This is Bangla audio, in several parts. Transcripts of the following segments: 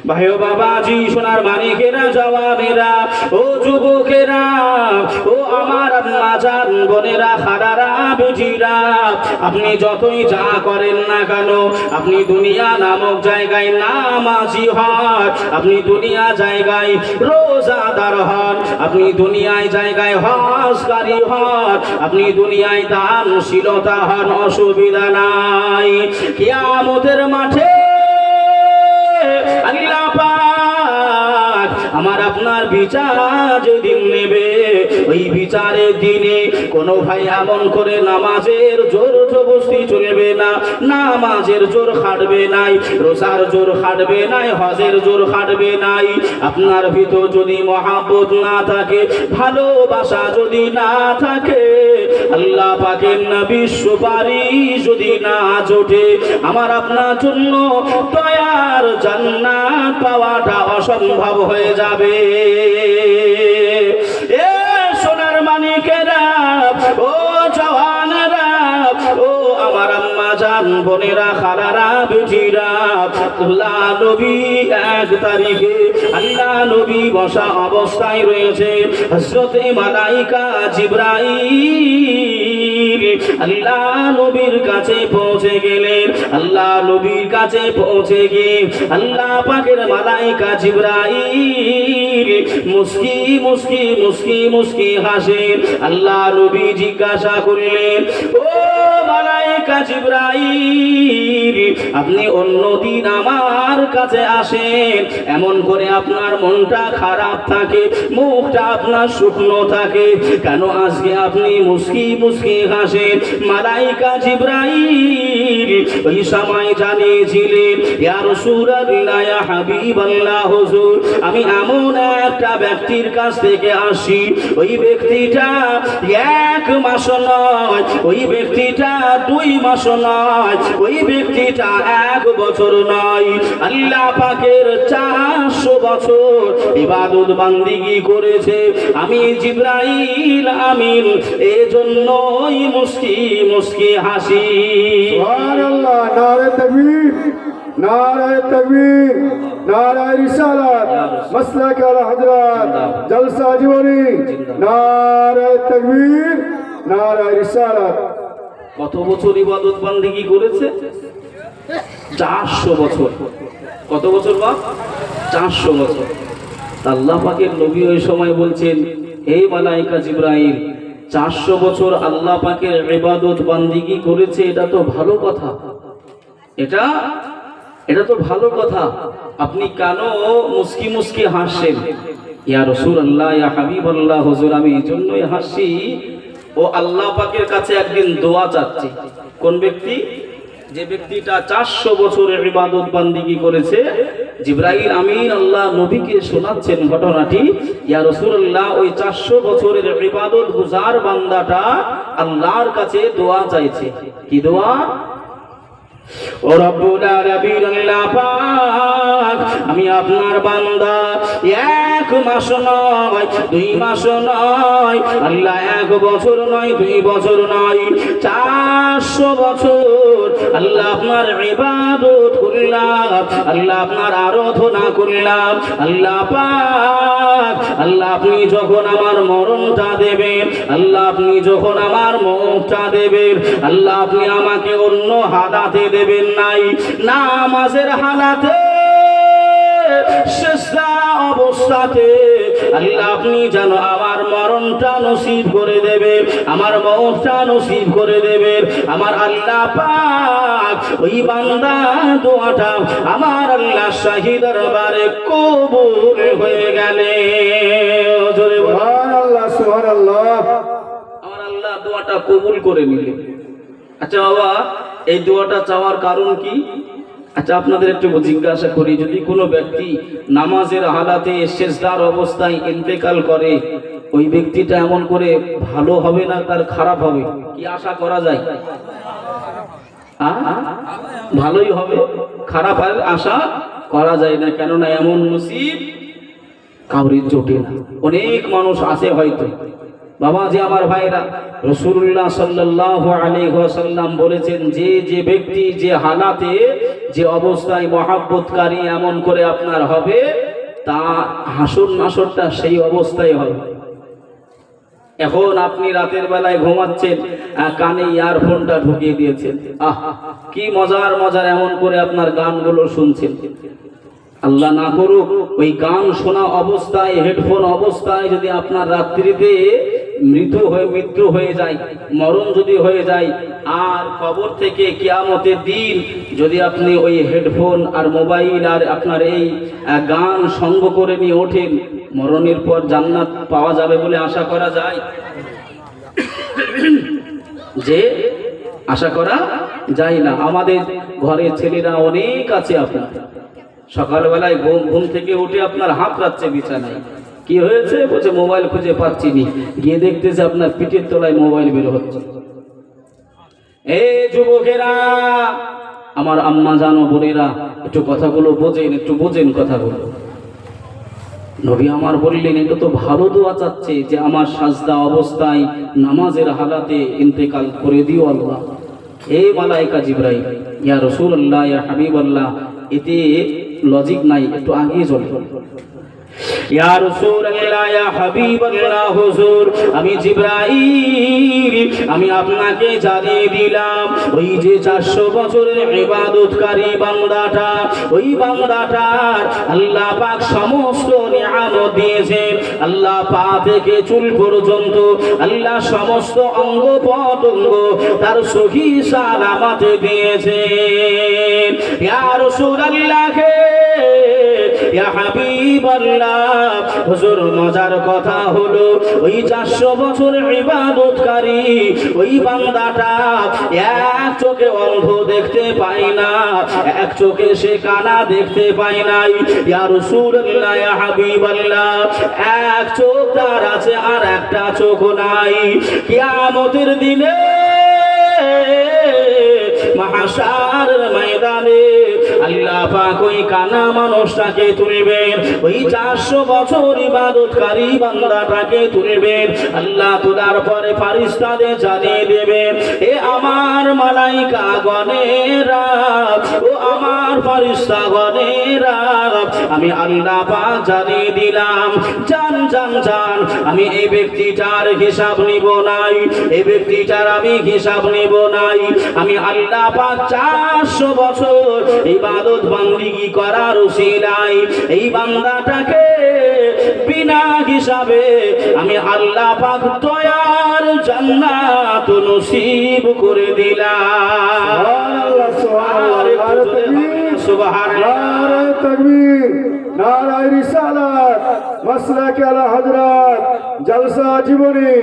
ভাইও বাবাজি, সোনার মানিকেরা, জওয়ানেরা, ও যুবকেরা, ও আমার আম্মাজান বোনেরা, খালারা, বেজিরা, আপনি যতই যা করেন না কেন, আপনি দুনিয়া নামক জায়গায় নামাজি হন, আপনি দুনিয়া জায়গায় রোজাদার হন, আপনি দুনিয়ায় জায়গায় হজকারী হন, আপনি দুনিয়ায় দানশীলতা হন, অসুবিধা নাই। কিয়ামতের মাঠে আল্লাহ পাক আমার আপনার বিচার যেদিন নেবে, ওই বিচারের দিনে কোনো ভাই এমন করে নামাজের জোর জবরদস্তি চলবে না, নামাজের জোর খাটবে নাই, রোজার জোর খাটবে নাই, হজের জোর খাটবে নাই। আপনার ভিতর যদি মহাব্বত না থাকে, ভালোবাসা যদি না থাকে, আল্লাহ পাকের নবীর সুপারিশ যদি না জোটে, আমার আপনার জন্য দয়ার জান্নাত পাওয়াটা অসম্ভব হয়ে যাবে। এ সোনার মানিকেরা, ও জওয়ানেরা, ও আমার আম্মাজান বোনেরা, খালারা, বেটিরা, আল্লাহ নবী 1 তারিখে আল্লাহ নবী বসা অবস্থায় রয়েছে। হযরত মালাইকা জিবরাইল আল্লাহ নবীর কাছে পৌঁছে গেলেন। আল্লাহ নবীর কাছে পৌঁছে গিয়ে আল্লাহ পাকের মালাইকা জিবরাইল মুস্কি মুস্কি মুস্কি মুস্কি হাসেন। আল্লাহ নবী জিজ্ঞাসা করলেন, ও মালাইকা জিবরাইল, আপনি অন্যদিন আমার কাছে আসেন, এমন করে আপনার মনটা খারাপ থাকে, মুখটা আপনার শুকনো থাকে, কেন আজকে আপনি মুস্কি মুস্কি হাসেন? মালাইকা জিবরাইল ওই সময় জানিয়েছিলেন, ইয়া রাসূলুল্লাহ, ইয়া হাবিবাল্লাহ, হুজুর, আমি এমন একটা ব্যক্তির কাছ থেকে আসি, ওই ব্যক্তিটা 1 মাস নয়, ওই ব্যক্তিটা 2 মাস নয়, ওই ব্যক্তিটা 1 বছর নয়, আল্লাহ পাকের 400 বছর ইবাদত বান্দিগি করেছে। আমি জিবরাইল আমিন এজন্যই মুস্কি মুস্কি হাসি। সুবহানাল্লাহ, নারে তাকবীর, নারে তাকবীর, নারে রিসালাত, মাসলাক আলা হযরত, জলসা জীবনী, নারে তাকবীর, নারে রিসালাত। কত বছর ইবাদত বান্দিগি করেছে? 400 বছর। কত বছর বাপ? 400 বছর। আল্লাহ পাকের নবী ওই সময় বলছেন, হে মালাইকা জিবরাইল, 400 বছর আল্লাহ পাকের ইবাদত বান্দিগি করেছে, এটা তো ভালো কথা, এটা তো ভালো কথা, আপনি কেন মুস্কি মুস্কি হাসছেন? ইয়া রাসূলুল্লাহ, ইয়া হাবিবাল্লাহ, হুজুর, আমি এজন্যই হাসি, ও আল্লাহ পাকের কাছে একদিন দোয়া চাচ্ছি। কোন ব্যক্তি? যে ব্যক্তিটা 400 বছরের ইবাদত বান্দিগি করেছে। জিবরাইল আমিন আল্লাহ নবীকে শোনাচ্ছেন ঘটনাটি। ইয়া রাসূলুল্লাহ, ওই 400 বছরের ইবাদত গুজার বান্দাটা আল্লাহর কাছে দোয়া চাইছে। কি দোয়া? ও রব্বুল আলামিন, আল্লাহ পাক, আমি আপনার বান্দা 1 মাস নয়, 2 মাস নয়, আল্লাহ 1 বছর নয়, 2 বছর নয়, 400 বছর আল্লাহ আপনার ইবাদত করলাম, আল্লাহ আপনার আরাধনা করলাম। আল্লাহ পাক, আল্লাহ আপনি যখন আমার মরণটা দেবেন, আল্লাহ আপনি যখন আমার মৌতটা দেবেন, আল্লাহ আপনি আমাকে অন্য হালাতে দেবেন নাই, নামাজের হালাতে, সিজদা অবস্থাতে, আল্লাহ আপনি যেন আমার মরণটা নসিব করে দেবেন, আমার মৌতটা নসিব করে দেবেন। আমার আল্লাহ পাক ওই বান্দা দোয়াটা আমার আল্লাহ শাহী দরবারে কবুল হয়ে গেলে। জোরে সুবহানাল্লাহ, সুবহানাল্লাহ। আমার আল্লাহ দোয়াটা কবুল করে নিলেন। আচ্ছা বাবা, এই দোয়াটা চাওয়ার কারণ কি? আচ্ছা আপনাদের একটু জিজ্ঞাসা করি, যদি কোনো ব্যক্তি নামাজের হালাতে সিজদার অবস্থায় ইন্তেকাল করে, ওই ব্যক্তিটা এমন করে ভালো হবে না তার খারাপ হবে? কি আশা করা যায়? ভালোই হবে, খারাপ আশা করা যায় না, কেননা এমন নসিব কাউরির জোটে না। অনেক মানুষ আছে হয়তো বাবাজি আমার ভাইরা, রাসূলুল্লাহ সাল্লাল্লাহু আলাইহি ওয়াসাল্লাম বলেছেন, যে যে ব্যক্তি যে হালাতে যে অবস্থায় মহব্বতকারী এমন করে আপনার হবে, তা হাসর নাসরটা সেই অবস্থায় হবে। এখন আপনি রাতের বেলায় ঘুমাচ্ছেন, কানে ইয়ারফোনটা ঢুকিয়ে দিয়েছেন, আহ কি মজার মজার এমন করে আপনার গানগুলো শুনছেন। আল্লাহ না করুক ওই গান শোনা অবস্থায়, হেডফোন অবস্থায় যদি আপনার রাত্রিতে মৃত্যু হয়ে যায়, মরণ যদি হয়ে যায়, আর কবর থেকে কিয়ামতের দিন যদি আপনি ওই হেডফোন আর মোবাইল আর আপনার এই গান সঙ্গ করে নিয়ে ওঠেন, মরণের পর জান্নাত পাওয়া যাবে বলে আশা করা যায়? যে আশা করা যায় না। আমাদের ঘরের ছেলেরা অনেক আছে, আপনার সকালবেলায় ঘুম থেকে উঠে আপনার হাত রাখছে বিছানায়, কি হয়েছে বলছে মোবাইল খুঁজে পাচ্ছি নি, গিয়ে দেখতেছে আপনার পিঠের তলায় মোবাইল বের হচ্ছে। এই যুবকেরা, আমার আম্মা জানো, বোনেরা, একটু কথাগুলো বোঝেন, একটু বোঝেন কথাগুলো। নবী আমার বললেন, এটা তো ভালো দোয়া চাচ্ছে যে আমার সাজদা অবস্থায় নামাজের হালাতে ইন্তেকাল করে দিও আল্লাহ। এই মালাইকা জিবরাইল, ইয়া রাসূলুল্লাহ, ইয়া হাবিবাল্লাহ, এতে লজিক নাই, একটু আগিয়ে চলে। ইয়া রাসূলুল্লাহ, ইয়া হাবিবাল্লাহ, হুজুর আমি জিবরাইল, আমি আপনাকে জানিয়ে দিলাম, ওই যে 400 বছরের ইবাদতকারী বান্দাটা, ওই বান্দাটার আল্লাহ পাক সমস্ত নিয়ামত দিয়েছেন। আল্লাহ পা থেকে চুল পর্যন্ত আল্লাহ সমস্ত অঙ্গ প্রত্যঙ্গ তার সহি সালামতে দিয়েছেন। ইয়া রাসূলুল্লাহ, ইয়া হাবিবাল্লাহ, হুজুর মজার কথা হলো, ওই 400 বছরের ইবাদতকারী ওই বান্দাটা এক চোখে অন্ধ দেখতে পায় না, এক চোখে সে কানা দেখতে পায় নাই। ইয়া রাসূলুল্লাহ, ইয়া হাবিবাল্লাহ, এক চোখ তার আছে আর একটা চোখ নাই। কিয়ামতের দিনে মাহশারের ময়দানে আল্লাহ পাক ওই কানা মানুষটাকে তুলবেন, ওই 400 বছর ইবাদতকারী বান্দাটাকে তুলবেন। আল্লাহ তোলার পরে ফেরেশতাদের জানিয়ে দেবেন, এ আমার মালাইকা গণেরা, ও আমার ফেরেশতা গণেরা, আমি আল্লাহ পাক জানিয়ে দিলাম, জান জান জান, আমি এই ব্যক্তিটার হিসাব নিব নাই, এই ব্যক্তিটার আমি হিসাব নিব নাই। আমি আল্লাহ পাক 400 বছর ইবাদত বান্দিগি করার উসিলায় এই বান্দাটাকে বিনা হিসাবে আমি আল্লাহ পাক দয়ার জান্নাত নসিব করে দিলাম। সুবহানাল্লাহ, নারে তাকবীর, নারে রিসালাত, মাসলাক আলা হযরত, জলসা জীবনী,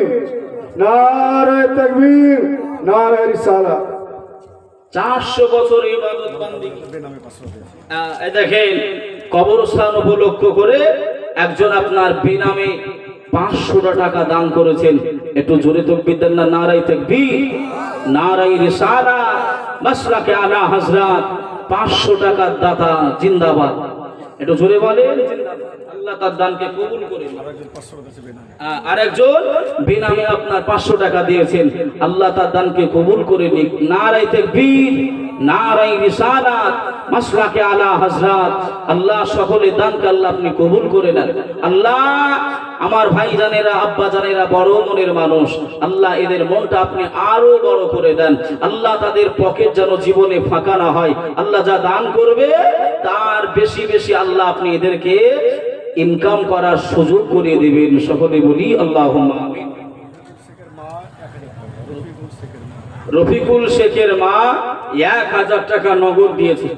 নারে তাকবীর, নারে রিসালাত। 400 বছর ইবাদত বান্দিগি। দেখেন, কবরস্থান উপলক্ষ করে একজন আপনার বেনামে 500 টাকা দান করেছেন। একটু জোরে তাকবীর দেন না? নারায়ে তাকবীর, নারায়ে রিসালাত, মাসলাকে আলা হযরত, 500 টাকার দাতা জিন্দাবাদ। একটু জোরে বলেন আল্লাহ তার দানকে কবুল করে। আরেকজন বেনামে আপনার 500 টাকা দিয়েছেন, আল্লাহ তার দানকে কবুল করে নিক। নারায়ে তাকবীর, নারায়ে রিসালাত, মাসলাকে আলা হযরত, আল্লাহ সকলে দানকে আল্লাহ আপনি কবুল করে নেন। আল্লাহ আমার ভাই জানেরা, আব্বা জানেরা, বড় মনের মানুষ, আল্লাহ এদের মনটা আপনি আরো বড় করে দেন। আল্লাহ তাদের পকেট যেন জীবনে ফাঁকা না হয়। আল্লাহ যা দান করবে তার বেশি বেশি আল্লাহ আপনি এদেরকে ইনকাম করার সুযোগ করে দিবেন। সকলে বলি আল্লাহুম্মা আমিন। রফিকুল শেখের মা 1000 টাকা নগদ দিয়েছে।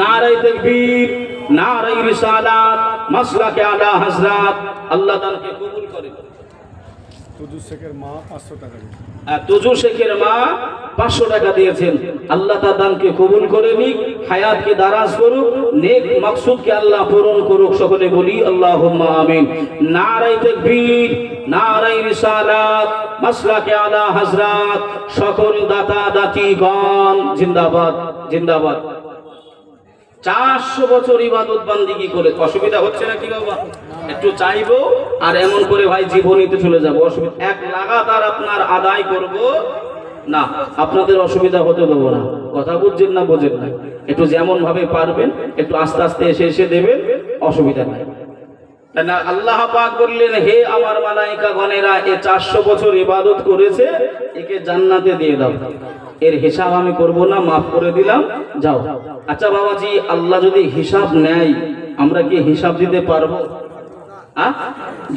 নারায়ে তাকবীর, নারায়ে রিসালাত, মাসলাকে আলা হযরত, আল্লাহ দানকে কবুল করেন। তুজু শেখের মা 500 টাকা দিয়েছে। তুজু শেখের মা 500 টাকা দিয়েছেন। আল্লাহ তার দানকে কবুল করে নিক, হায়াতকে দারাজ করুক, নেক মাকসুদকে আল্লাহ পূরণ করুক। সকলে বলি আল্লাহুম্মা আমিন। নারায়ে তাকবীর, নারায়ে রিসালাত, মাসলাকে আলা হযরত, সকল দাতা দাতিগণ জিন্দাবাদ, জিন্দাবাদ। 400 বছর ইবাদত বান্দিগি করে অসুবিধা হচ্ছে নাকি বাবা? একটু চাইবো আর এমন করে ভাই জীবনীতে চলে যাবো, অসুবিধা এক লাগাতার আপনার আদায় করব না, আপনাদের অসুবিধা হতে দেবো না। কথা বুঝছেন না বোঝেন না? একটু যেমন ভাবে পারবেন একটু আস্তে আস্তে এসে এসে দেবেন, অসুবিধা নাই। তাই না আল্লাহ পাক বললেন, হে আমার মালাইকা গণেরা, এ 400 বছর ইবাদত করেছে, একে জান্নাতে দিয়ে দাও, এর হিসাব আমি করব না, মাফ করে দিলাম, যাও। আচ্ছা বাবাজি, আল্লাহ যদি হিসাব নেয় আমরা কি হিসাব দিতে পারবো?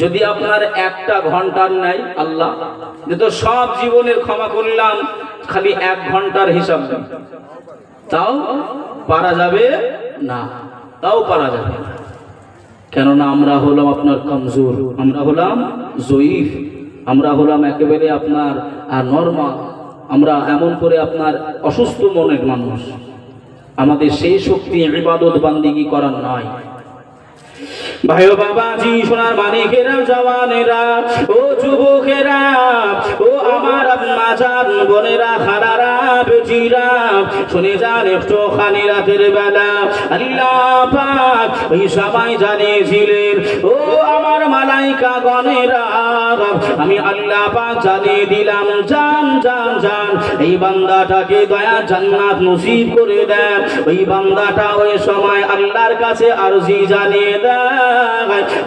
যদি আপনার একটা ঘন্টার নেয় আল্লাহ, যে তো সব জীবনের ক্ষমা করলাম, খালি 1 ঘন্টার হিসাব নেই, তাও পারা যাবে না, তাও পারা যাবে না। কেননা আমরা হলাম আপনার কমজোর, আমরা হলাম জয়ীফ, আমরা হলাম একেবারে আপনার নরমাল, আমরা এমন করে আপনার অসুস্থ মনের মানুষ, আমাদের সেই শক্তি ইবাদত বান্দিগি করার নয়। ভাই ও বাবাজি, সোনার মানিকেরা, জওয়ানেরা, ও যুবকেরা, ও আমার আম্মা জান বোনেরা, খালারা, বেটিরা, শুনে যান একটু খানি রাতের বেলা আল্লাহ পাক ওই সময় জানিয়েছিলেন, ও আমার মালাইকা গণেরা, আমি আল্লাহ পাক জানিয়ে দিলাম, জান জান জান এই বান্দাটাকে দয়া জান্নাত নসিব করে দেন। ওই বান্দাটা ওই সময় আল্লাহর কাছে আরজি জানিয়ে দেয়,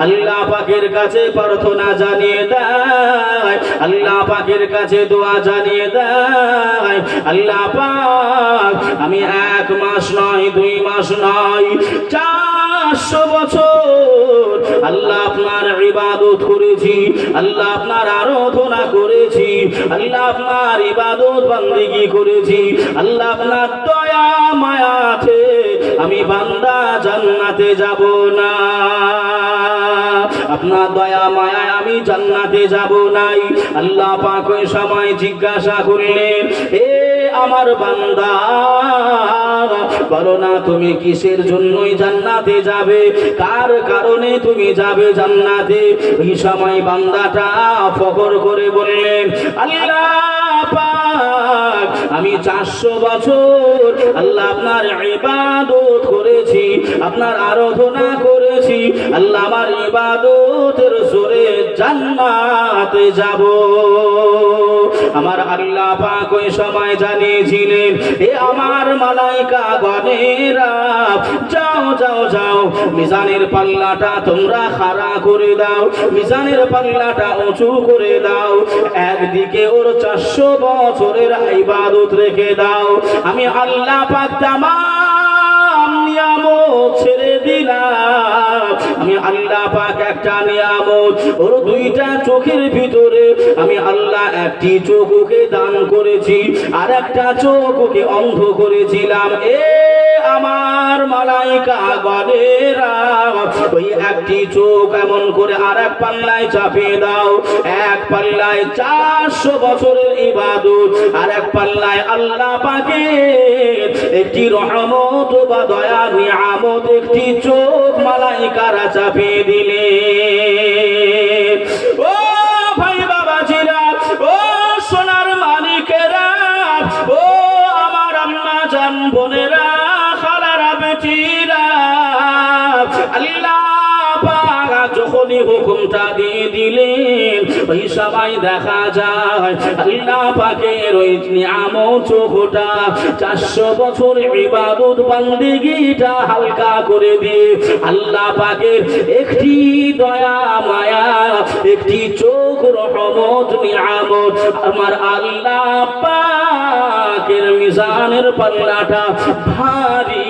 আল্লাহ পাকের কাছে প্রার্থনা জানিয়ে দেয়, আল্লাহ পাকের কাছে দোয়া জানিয়ে দেয়, আল্লাহ পাক আমি 1 মাস নয়, 2 মাস নয়, 400 বছর আল্লাহ আপনার ইবাদত করেছি, আল্লাহ আপনার আরাধনা করেছি, আল্লাহ আপনার ইবাদত বান্দিগি করেছি, আল্লাহ আপনার দয়া মায়াতে আমি বান্দা জান্নাতে যাব না, আপনার দয়া মায়ায় আমি জান্নাতে যাব নাই। আল্লাহ পাক ওই সময় জিজ্ঞাসা করলেন, হে আমার বান্দা, বলো না তুমি কিসের জন্যই জান্নাতে যাবে, কার কারণে তুমি যাবে জান্নাতে? ওই সময় বান্দাটা ফখর করে বললেন, আল্লাহ পাক আমি 400 বছর আল্লাহ আপনার ইবাদত করেছি, আপনার আরাধনা করেছি, আল্লাহ আমার ইবাদতের জোরে জান্নাতে যাব। আমার আল্লাহ পাক ওই সময় জানিয়েছিলেন, এ আমার মালাইকা গণেরা, যাও যাও যাও, মিজানের পাল্লাটা তোমরা খাড়া করে দাও, মিজানের পাল্লাটা উঁচু করে দাও, একদিকে ওর 400 বছরের ইবাদত রেখে দাও, আমি আল্লাহ পাক তামাম নিয়ামত ছেড়ে দিলাম, আমি আল্লাহ পাক একটা নিয়ামত, ওর 2টা চোখের ভিতরে আমি আল্লাহ একটি চোখ ওকে দান করেছি, আর একটা চোখ ওকে অন্ধ করেছিলাম। এ আমার মালাইকা গণেরা, ওই একটি চোখ এমন করে আর এক পাল্লায় চাপিয়ে দাও, এক পাল্লায় 400 বছরের ইবাদত, আর এক পাল্লায় আল্লাহ পাকের একটি রহমত বা দয়া নিয়ামত, একটি চোখ মালাইকারা চাপিয়ে দিলে। ও ভাই বাবাজিরা, ও সোনার মানিকেরা, ও আমার আম্মা জান বোনেরা, খালারা, বেটিরা, আল্লাহ পাক যখনই হুকুমটা দিয়ে দিলেন, ওই সবাই দেখা যায় আল্লাহ পাকের ওই নিয়ামত চোখটা 400 বছর ইবাদত বান্দিগিটা হালকা করে দিয়ে আল্লাহ পাকের একটি দয়া মায়া, একটি চোখ রহমত নিয়ামত আমার আল্লাহ পাকের মিজানের পাল্লাটা ভারী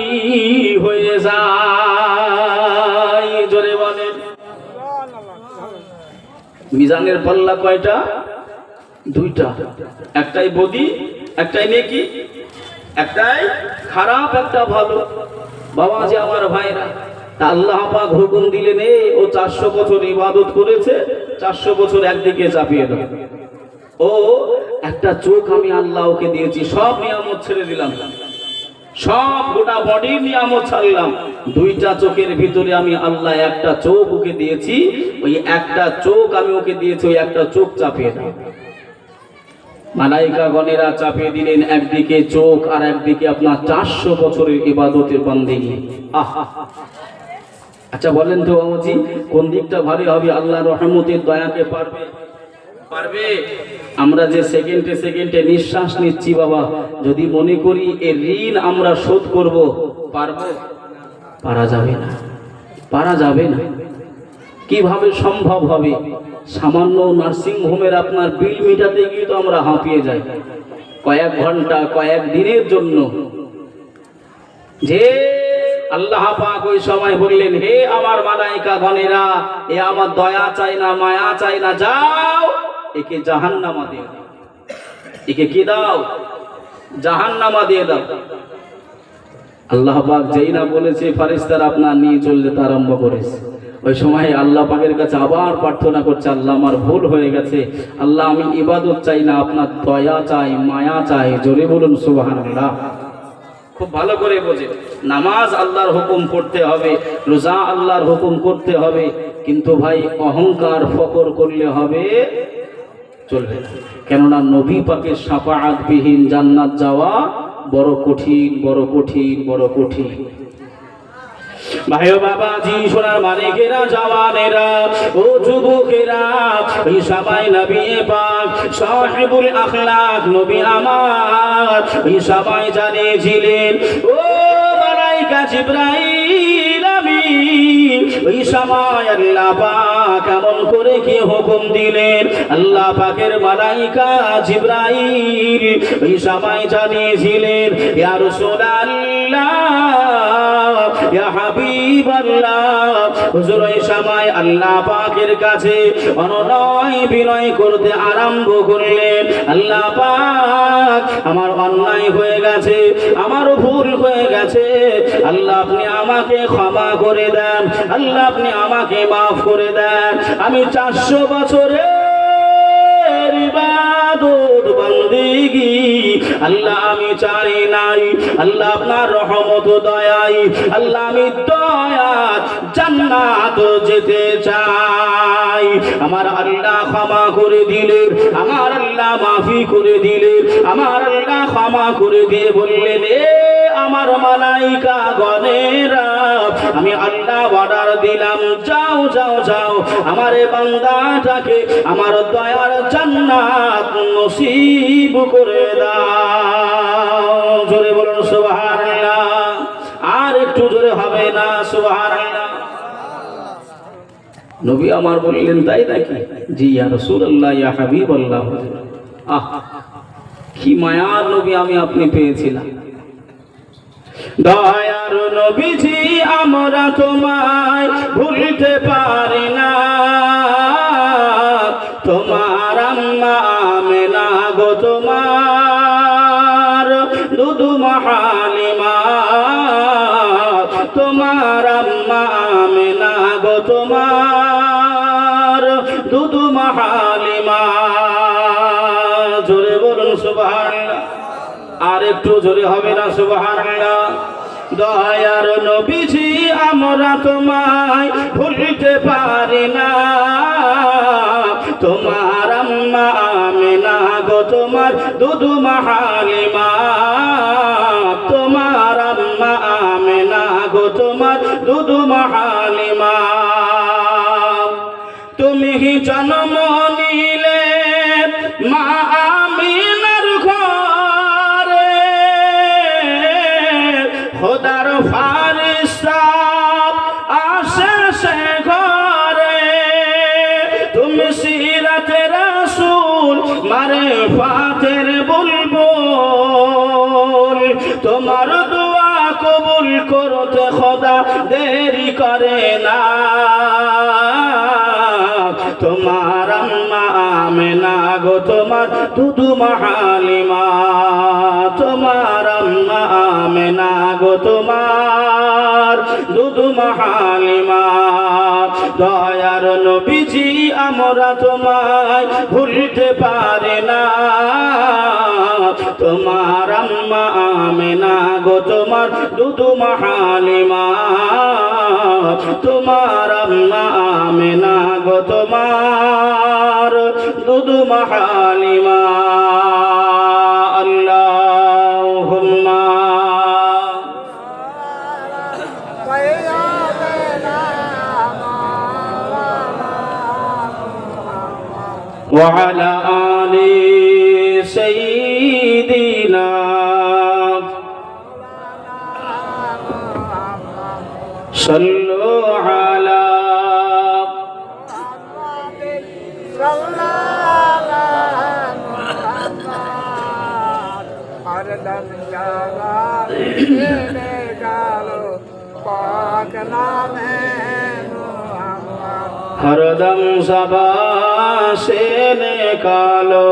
হয়ে যায়। জোরে বলেন, মিজানের পাল্লা কয়টা? 2টা, একটাই বদি, একটাই নেকি, একটাই খারাপ, একটা ভালো। বাবা যে আমার ভাইরা, তা আল্লাহ পাক হুকুম দিলেন, ও 400 বছর ইবাদত করেছে, 400 বছর একদিকে চাপিয়ে দাও। ও একটা চোখ আমি আল্লাহ ওকে দিয়েছি, সব নিয়ামত ছেড়ে দিলাম, সব গোটা বডির নিয়ামত ছাড়লাম, 2টা চোখের ভিতরে আমি আল্লাহ একটা চোখ ওকে দিয়েছি, ওই একটা চোখ আমি ওকে দিয়েছি, ওই একটা চোখ চাপিয়ে দাও। মালাইকা গণেরা চাপিয়ে দিলেন একদিকে চোখ, আর একদিকে আপনার 400 বছরের ইবাদতের বান্দেগী। আচ্ছা বলেন তো বাবাজি, কোন দিকটা ভারী হবে? আল্লাহ রহমতের দয়াকে পারবে? পারবে? আমরা যে সেকেন্ডে সেকেন্ডে নিঃশ্বাস নিচ্ছি বাবা, যদি মনে করি এর ঋণ আমরা শোধ করব, পারবো? পারা যাবে না, পারা যাবে না। কিভাবে সম্ভব হবে? সামান্য নার্সিং হোমের আপনার বিল মিটাতে গিয়ে তো আমরা হাঁপিয়ে যাই, কয়েক ঘন্টা কয়েক দিনের জন্য। যে আল্লাহ পাক ওই সময় বললেন, হে আমার মালাইকা গণেরা, এ আমার দয়া চাই না, মায়া চাই না, যাও একে জাহান্নামা দিয়ে দাও। একে কি দাও? জাহান্নামা দিয়ে দাও। আল্লাহ পাক যেই না বলেছে, ফারিস্তারা আপনার নিয়ে চলে যেতে আরম্ভ করেছে। ওই সময় আল্লাহ পাকের কাছে আবার প্রার্থনা করছে, আল্লাহ আমার ভুল হয়ে গেছে, আল্লাহ আমি ইবাদত চাই না, আপনার দয়া চাই, মায়া চাই। জোরে বলুন সুবহানাল্লাহ। খুব ভালো করে বোঝে, নামাজ আল্লাহর হুকুম করতে হবে, রোজা আল্লাহর হুকুম করতে হবে, কিন্তু ভাই অহংকার ফকর করলে হবে চলবে না। কেননা নবী পাকের শাফাআত বিহীন জান্নাত যাওয়া বড় কঠিন, বড় কঠিন, বড় কঠিন। ভাই ও বাবাজি, সোনার মানিকেরা, জওয়ানেরা ও যুবকেরা, এই সবাই নবী পাক সাহিবুল আখলাক নবী আমার, এই সবাই জানিয়েছিলেন ও মালাইকা জিবরাইল আমিন, ওই সময় আল্লাহ পাক কেমন করে কি হুকুম দিলেন। আল্লাহ পাকের মালাইকা জিবরাইল ওই সময় জানিয়েছিলেন, ইয়া রাসূলুল্লাহ, ইয়া হাবিবাল্লাহ, হুজুর ওই সময় আল্লাহ পাকের কাছে অনুনয় বিনয় করতে আরম্ভ করলেন, আল্লাহ পাক আমার অন্যায় হয়ে গেছে, আমার ভুল হয়ে গেছে, আল্লাহ আপনি আমাকে ক্ষমা করে দেন, আল্লাহ আপনি আমাকে মাফ করে দেন। আমি 400 বছরের ইবাদত বন্দেগী আল্লাহ আমি চাই নাই, আল্লাহ আপনার রহমত দয়াই, আল্লাহ আমি দয়াত জান্নাত যেতে চাই। আমার আল্লাহ ক্ষমা করে দিলেন, আমার আল্লাহ মাফি করে দিলেন, আমার আল্লাহ ক্ষমা করে দিয়ে বললেন, এ আমার মালাইকা গণেরা, আমি আল্লাহ অর্ডার দিলাম, যাও যাও যাও, আমার এই বান্দাটাকে আমার দয়ার জান্নাত নসিব করে দাও। জোরে বলুন সুবহানাল্লাহ। আর একটু জোরে হবে না? সুবহানাল্লাহ। নবী আমার বললেন, তাই নাকি? জি ইয়া রাসূলুল্লাহ, ইয়া হাবিবাল্লাহ। আহ, কি মায়ার নবী আমি আপনি পেয়েছিলাম। দয়ার নবীজি, আমরা তোমায় ভুলতে পারি না, তোমার আম্মা আমেনা গো, তোমার দুদু হালিমা, তোমার আম্মা আমেনা গো, তোমার দুদু হালিমা। জোরে বলুন সুবহানাল্লাহ। আর একটু জোরে হবে না? সুবহানাল্লাহ। দয়ার নবীজি, আমরা তোমায় ভুলতে পারি না, তোমার আম্মা আমেনা গো, তোমার দুদু হালিমা, তোমার আম্মা আমেনা গো, তোমার দুদু হালিমা। তুমি জন্ম নিলে মা আমিনার ঘরে, খোদার ফারিস্তা আসে সে ঘরে, তুমি সিরাতে রাসূল মারিফাতের বুলবুল, তোমার দোয়া কবুল করতে খোদা দেরি করে না, তোমার আম্মা আমেনা গো, তোমার দুদু হালিমা, তোমার আম্মা আমেনা গো, তোমার দুদু হালিমা। দয়ার নবীজি, আমরা তোমায় ভুলতে পারি না, তোমার আম্মা আমেনা গো, তোমার দুদু হালিমা, তোমার আম্মা আমেনা গো, তোমার দুদু হালিমা। আল্লাহুম্মা وعلى آل سيدنا صلوا على हरदम सबा से निकालो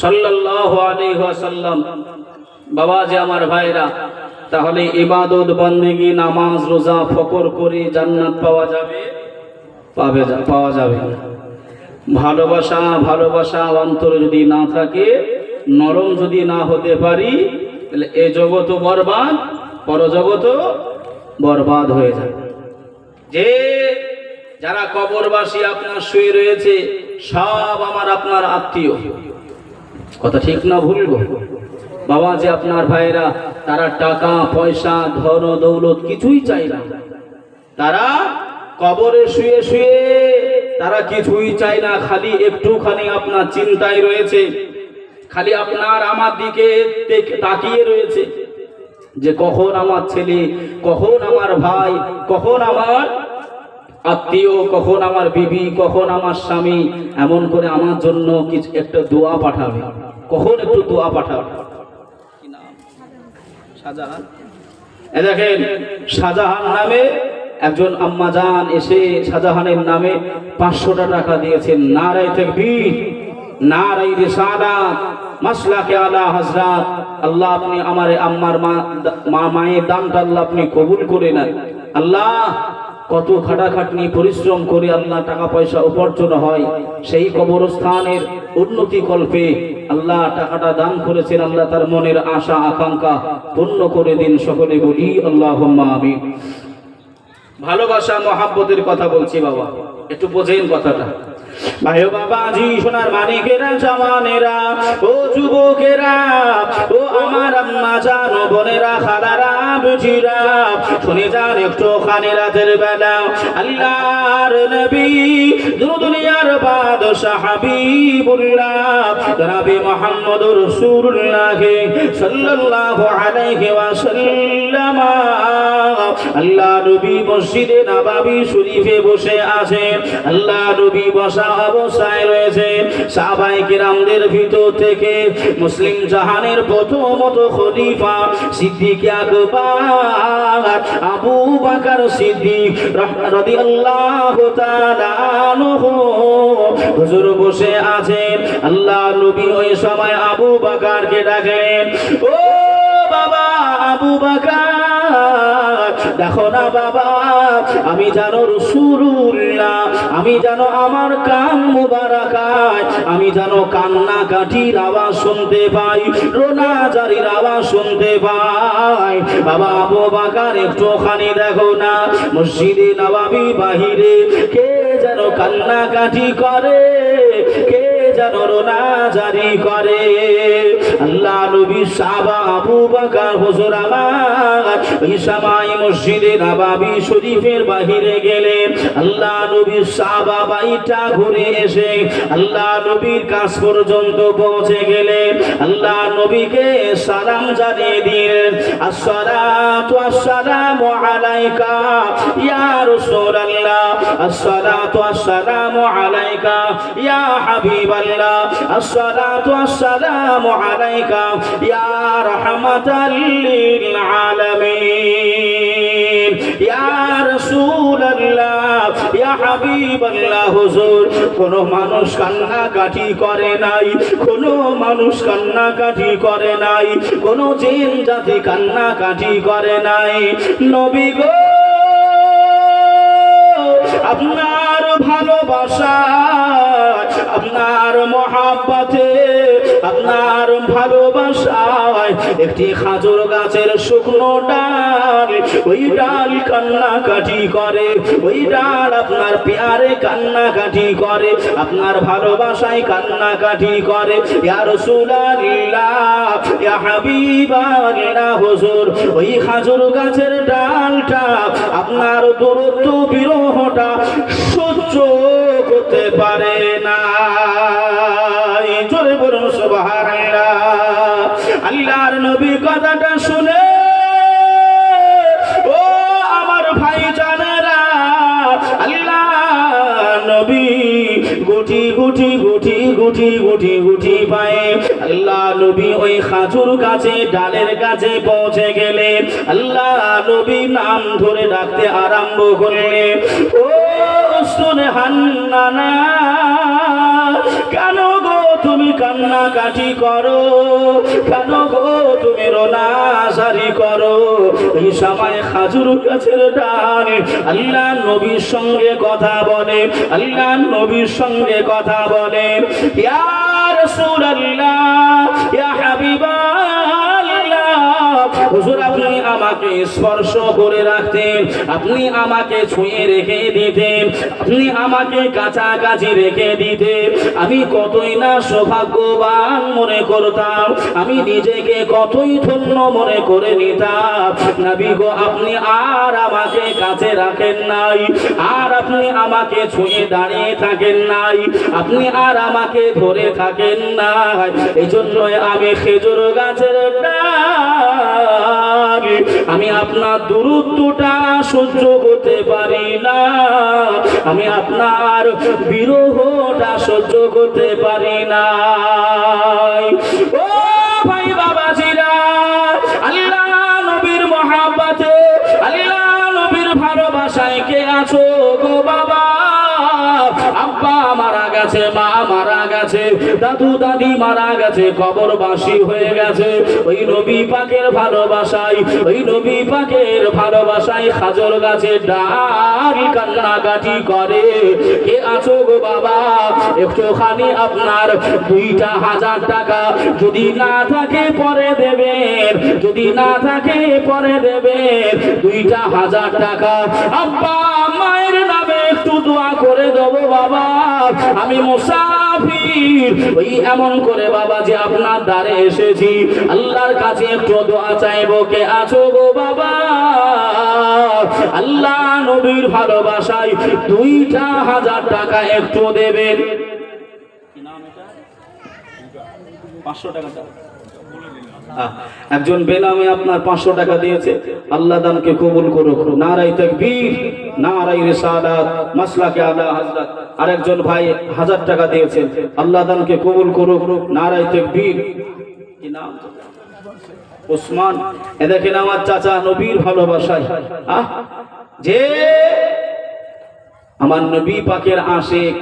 সাল্লাল্লাহু আলাইহি ওয়াসাল্লাম। বাবা যে আমার ভাইরা, তাহলে ইবাদত বন্দেগী নামাজ রোজা ফকর করে জান্নাত পাওয়া যাবে? পাওয়া যাবে। ভালোবাসা অন্তরে যদি না থাকে, নরম যদি না হতে পারি, তাহলে এ জগৎ বরবাদ, পরজগৎ বরবাদ হয়ে যাবে। যে যারা কবরবাসী আপনার শুয়ে রয়েছে, সব আমার আপনার আত্মীয়, কথা ঠিক না ভুল গো? বাবা যে আপনার ভাইরা, তারা টাকা পয়সা ধন দৌলত কিছুই চায় না। তারা কবরে শুয়ে শুয়ে তারা কিছুই চায় না, খালি একটুখানি আপনার চিন্তায় রয়েছে, খালি আপনার আমার দিকে তাকিয়ে রয়েছে যে কখন আমার ছেলে, কখন আমার ভাই, কখন আমার আত্মীয়, কখন আমার বিবি, কখন আমার স্বামী এমন করে আমার জন্য কিছু একটা দোয়া পাঠাবে, কখন একটু দোয়া পাঠাবে। কি নাম? শাহজাহান। এ দেখেন, শাহজাহান নামে একজন আম্মাজান এসে শাহজাহানের নামে 500 টাকা দিয়েছেন। নারায়ে তাকবীর, নারায়ে রিসালাত, মাসলাকে আলা হযরত। আল্লাহ আপনি আমার আম্মার মায়ের দানটা আল্লাহ আপনি কবুল করে নেন। আল্লাহ কত খাটাখাটনি পরিশ্রম করে আল্লাহ টাকা পয়সা উপার্জন হয়, সেই কবরস্থানের উন্নতি কল্পে আল্লাহ টাকাটা দান করেছেন। আল্লাহ তার মনের আশা আকাঙ্ক্ষা পূর্ণ করে দিন। সকলে বলি আল্লাহুম্মা আমিন। ভালোবাসা মহাব্বতের কথা বলছি বাবা, একটু বোঝেন কথাটা। ভাই বাবাজি, সোনার মানিকেরা, জওয়ানেরা, ও যুবকেরা, ও আমার আম্মা জান, বোনেরা, খালারা, বুঝিরা, শুনে যান একটু খানি রাতের বেলা আল্লাহর নবী, দুনিয়ার বাদশা হাবিবুল্লাহ জনাবে মুহাম্মদুর রাসূলুল্লাহ সাল্লাল্লাহু আলাইহি ওয়াসাল্লাম, আল্লাহ নবী মসজিদে নববী শরীফে বসে আছেন। আল্লাহ নবী বসা অবস্থায় রয়েছে। সাহাবায়ে কিরামদের ভিতর থেকে মুসলিম জাহানের প্রথম খলিফা সিদ্দিক আকবর আবু বকর সিদ্দিক রাদিয়াল্লাহু তাআলা আনহু হুজুর বসে আছেন। আল্লাহ নবী ওই সময় আবু বকরকে ডাকেন, ও বাবা আবু বকর, দেখো না বাবা, আমি জানো রাসূলুল্লাহ, আমি জানো আমার কান মুবারাকায়, আমি জানো কান্নাকাটির আওয়াজ শুনতে পাই, রোনাজারির আওয়াজ শুনতে পাই। বাবা আবু বকর একটুখানি দেখো না, মসজিদে নববী বাহিরে কে যেন কান্নাকাটি করে, কে যেন রোনাজারি করে। আল্লাহ নবী সাহাবা আবু বকর হুজুর আমার ওই সময় মসজিদে নববী শরীফের বাহিরে গেলেন। আল্লাহ নবীর সাহাবা বাইটা ঘুরে এসে আল্লাহ নবীর কাছ পর্যন্ত পৌঁছে গেলেন। আল্লাহ নবীকে সালাম জানিয়ে দিলেন, আসসালাতু আসসালামু আলাইকা ইয়া রাসূলুল্লাহ, আসসালাতু আসসালামু আলাইকা ইয়া হাবিবাল্লাহ, আসসালাতু আসসালামু আলাইকা ইয়া রাহমাতাল লিল আলামিন, ইয়া রাসূলুল্লাহ, ইয়া হাবিবাল্লাহ। হুজুর, কোন মানুষ কান্নাকাটি করে নাই, কোন মানুষ কান্নাকাটি করে নাই, কোন জিন জাতি কান্নাকাটি করে নাই। নবী গো, আপনার ভালোবাসা, আপনার মহাব্বতে, আপনার ভালোবাসায় একটি খাজুর গাছের শুকনো ডাল, ওই ডাল কান্নাকাটি করে, ওই ডাল আপনার প্যারে কান্নাকাটি করে, আপনার ভালোবাসায় কান্নাকাটি করে। ইয়া রাসূলুল্লাহ, ইয়া হাবিবাল্লাহ, হুজুর ওই খাজুর গাছের ডালটা আপনার দূরত্ব বিরহটা সহ্য করতে পারে না। জোরে বলুন সুবহানাল্লাহ। আল্লাহর নবী কথাটা শুনে ও আমার ভাই জানেরা, আল্লাহ নবী গুটি গুটি গুটি গুটি গুটি গুটি পায়ে আল্লাহ নবী ওই খাজুর গাছে ডালের কাছে পৌঁছে গেলেন। আল্লাহ নবী নাম ধরে ডাকতে আরম্ভ করলেন, ও শুনে হান্নানা, কেন গো তুমি কান্নাকাটি করো, কেন গো তুমি রোনাজারি করো? এই সময় খাজুর গাছের ডাল আল্লাহ নবীর সঙ্গে কথা বলে, আল্লাহ নবীর সঙ্গে কথা বলে। ইয়া রাসূলুল্লাহ, ইয়া হাবিবাল্লাহ, হুজুর আপনি আমাকে স্পর্শ করে রাখতেন, আপনি আমাকে ছুঁয়ে রেখে দিতেন, আপনি আমাকে কাছাকাছি রেখে দিতেন। আমি কতই না সৌভাগ্যবান মনে করতাম, আমি নিজেকে কতই ধন্য মনে করে নিতাম। নবী গো, আপনি আর আমাকে কাছে রাখেন নাই, আর আপনি আমাকে ছুঁয়ে দাঁড়িয়ে থাকেন নাই, আপনি আর আমাকে ধরে থাকেন নাই। এই জন্যই আমি খেজুর গাছের ডাল, আমি আপনার দূরত্বটা সহ্য করতে পারি না, আমি আপনার বিরহটা সহ্য করতে পারি না। ও ভাই বাবাজিরা, আল্লাহ নবীর মহাব্বতে, আল্লাহ নবীর ভালোবাসায় কে আছো গো বাবা? আব্বা মারা গেছে, মা মারা গেছে, দাদু দাদি মারা গেছে, কবরবাসী হয়ে গেছে। ওই নবী পাকের ভালোবাসায়, ওই নবী পাকের ভালোবাসায় খাজুর গাছে ডাল কান্নাকাটি করে। কে আছো গো বাবা? একটুখানি আপনার 2,000 টাকা যদি না থাকে পরে দেবেন, যদি না থাকে পরে দেবেন। 2,000 টাকা আব্বা মায়ের নামে একটু দোয়া করে দেবো বাবা, আমি মুসাফির, ওই এমন করে বাবা যে আপনার দ্বারে এসেছি, আল্লাহর কাছে একটু দোয়া চাইবো। কে আছো গো বাবা? আল্লাহ নবীর ভালোবাসায় 2,000 টাকা একটু দেবেন। কি নাম এটা? 500 টাকা। একজন বেনামে আপনার 500 টাকা দিয়েছে, আল্লাহ দানকে কবুল করুক। নারায়ে তাকবীর, নারায়ে রিসালাত, মাসলাকে আলা হযরত। আরেকজন ভাই 1000 টাকা দিয়েছেন, আল্লাহ দানকে কবুল করুক। নারায়ে তাকবীর। কি নাম? ওসমান। এ দেখেন আমার চাচা নবীর ভালোবাসায় যে আমার নবী পাকের আশিক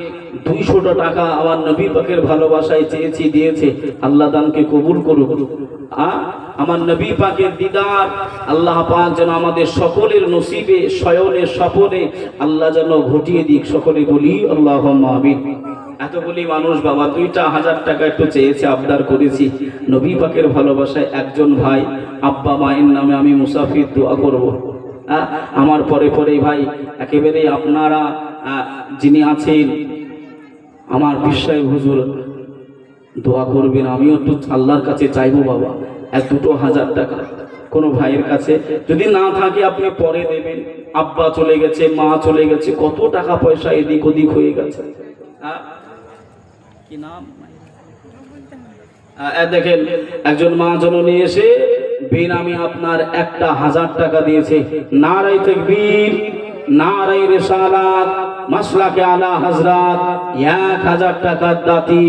200 টাকা আমার নবী পাকের ভালোবাসায় চেয়েছি, দিয়েছে। আল্লাহ দানকে কবুল করুক। আমার নবী পাকের দিদার আল্লাহ পাক যেন আমাদের সকলের নসিবে, শয়নে, স্বপনে আল্লাহ যেন ঘটিয়ে দিক। সকলে বলি আল্লাহুম্মা আমিন। এতগুলি মানুষ বাবা 2,000 টাকা একটু চেয়েছে, আবদার করেছি। নবী পাকের ভালোবাসায় একজন ভাই, আব্বা মায়ের নামে আমি মুসাফির, দোয়া করব। আমার পরে পরে ভাই একেবারে আপনারা যিনি আছেন আমার বিশ্বাস হুজুর দোয়া করবেন, আমিও একটু আল্লাহর কাছে চাইবো বাবা 1-2,000 টাকা কোনো ভাইয়ের কাছে যদি না থাকে আপনি পরে দেবেন। আব্বা চলে গেছে, মা চলে গেছে, কত টাকা পয়সা এদিক ওদিক হয়ে গেছে। কি নাম? দেখেন একজন মা জননী এসে বেনামি আপনার 1,000 টাকা দিয়েছে। নারায়ে তাকবীর, নারায়ে রিসালাত, মাসলাকে আলা হযরত, 1000 টাকার দাতি।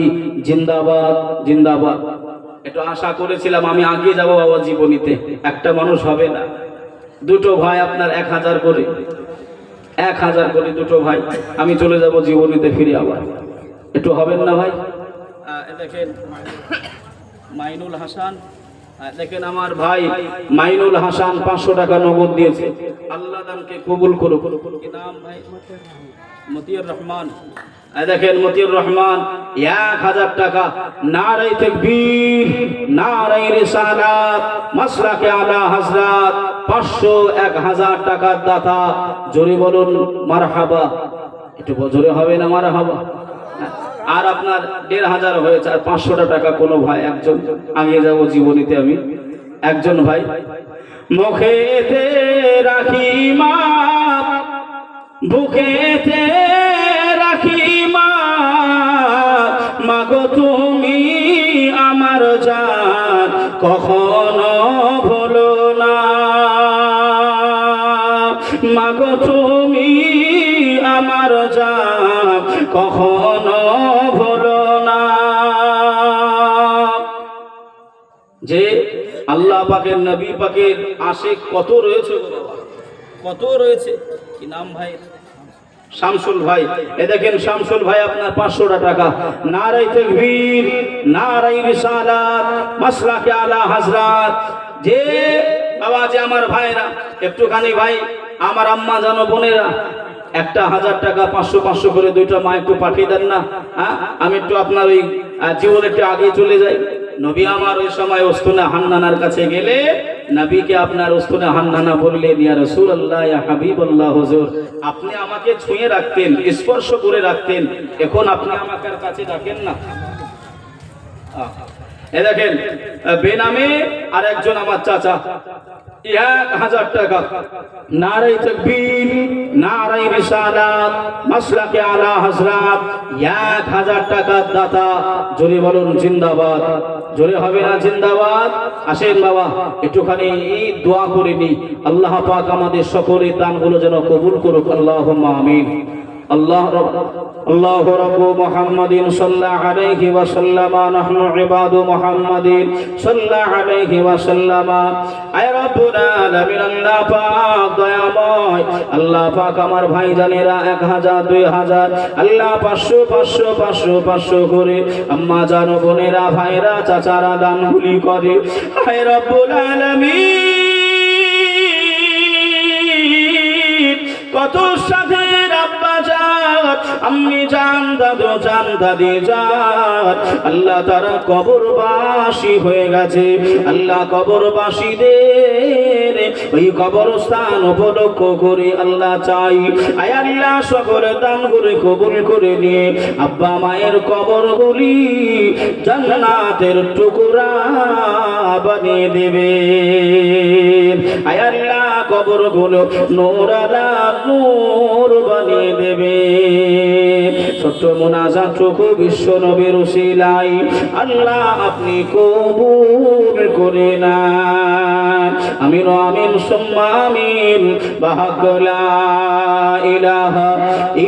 জিন্দাবাদ, জিন্দাবাদ। একটু আশা করেছিলাম আমি আগে যাব বাবা জীবনীতে, একটা মানুষ হবে না। দুটো ভাই আপনার 1000 করে, 1000 করে দুটো ভাই, আমি চলে যাব জীবনীতে ফিরে। আবার একটু হবেন না ভাই? দেখেন মাইনুল হাসান দেখেন আমার ভাই মাইনুল হাসান 500 টাকা নগদ দিয়েছে। আল্লাহ দানকে কবুল করুক। কি নাম ভাই? মতিউর রহমান। দেখেন মতিউর রহমান 1000 টাকা। নারায়ে তাকবীর, নারায়ে রিসালাত, মাসলাকে আলা হযরত 500 1000 টাকার দাতা। জোরে বলুন মারহাবা। একটু জোরে হবে না মারহাবা? আর আপনার 1500 হয়েছে, আর 500 টাকা কোনো ভাই একজন আগে যাব জীবনীতে আমি একজন ভাই মুখেতে রাখি মা, বুকেতে রাখি মা, মাগো তুমি আমার জান কখনো ভুলো না, মাগো তুমি আমার জান কখনো ভুলো না। যে আল্লাহ পাকের নবী পাকের আশিক কত রয়েছে, কত রয়েছে। কি নাম ভাই? শামসুল ভাই। এ দেখেন শামসুল ভাই আপনার 500 টাকা। নারায়ে তাকবীর, নারায়ে রিসালাত, মাসলাকে আলা হযরত। যে বাবা, যে আমার ভাইরা একটুখানি ভাই, আমার আম্মা জানো বোনেরা, একটা 1000 টাকা 500 করে দুইটা মা একটু পাঠিয়ে দেন না। হ্যাঁ, আমি একটু আপনার ওই জীবনে একটু আগে চলে যাই। নবী আমার ওই সময় উস্তুনে হান্নানার কাছে গেলে নবীকে আপনার উস্তুনে হান্নানা বললেন, ইয়া রাসূলুল্লাহ, ইয়া হাবিবাল্লাহ, হুজুর আপনি আমাকে ছুঁয়ে রাখতেন, স্পর্শ করে রাখতেন, এখন আপনি আমাকে কাছে রাখেন না। এ দেখেন বেনামে আর একজন আমার চাচা 1000 টাকা। নারায়ে তাকবীর, নারায়ে রিসালাত, মাসলাকে আলা হযরত 1000 টাকার দাতা। জোরে বলুন জিন্দাবাদ। জোরে হবে না জিন্দাবাদ? আসেন বাবা একটুখানি দোয়া করে নি, আল্লাহ পাক আমাদের সকলের দানগুলো যেন কবুল করুক। আল্লাহুম্মা আমিন। আল্লাহ রাব্বু মুহাম্মাদিন সাল্লাল্লাহু আলাইহি ওয়া সাল্লামা, নাহনু ইবাদু মুহাম্মাদিন সাল্লাল্লাহু আলাইহি ওয়া সাল্লামা। আয় রব্বুল আলামিন, আল্লাহ পাক দয়াময়, আল্লাহ পাক আমার ভাইজানেরা 1000 2000 আল্লাহ 500 করে আম্মা জান বোনেরা ভাইরা চাচারা দানগুলি করে। আয় রব্বুল আলামিন, কত সাধের আব্বা জান, আম্মি জান, দাদু জান, দাদি জান, আল্লাহ তারা কবরবাসী হয়ে গেছে। আল্লাহ কবরবাসীদের ওই কবরস্থান উপলক্ষ করে আল্লাহ চাই, আয় আল্লাহ সকলের দান করে কবুল করে নিয়ে আব্বা মায়ের কবরগুলি জান্নাতের টুকরা বানিয়ে দেবে। আয় আল্লাহ কবরগুলো নূর আলা নূর বানিয়ে দেবে। ছোট্ট মুনাজাতটুকু বিশ্ব নবীর উসিলায় আল্লাহ আপনি কবুল করে নেন। আমিন আমিন সুম্মা আমিন। বাহাগ্লা ইলাহা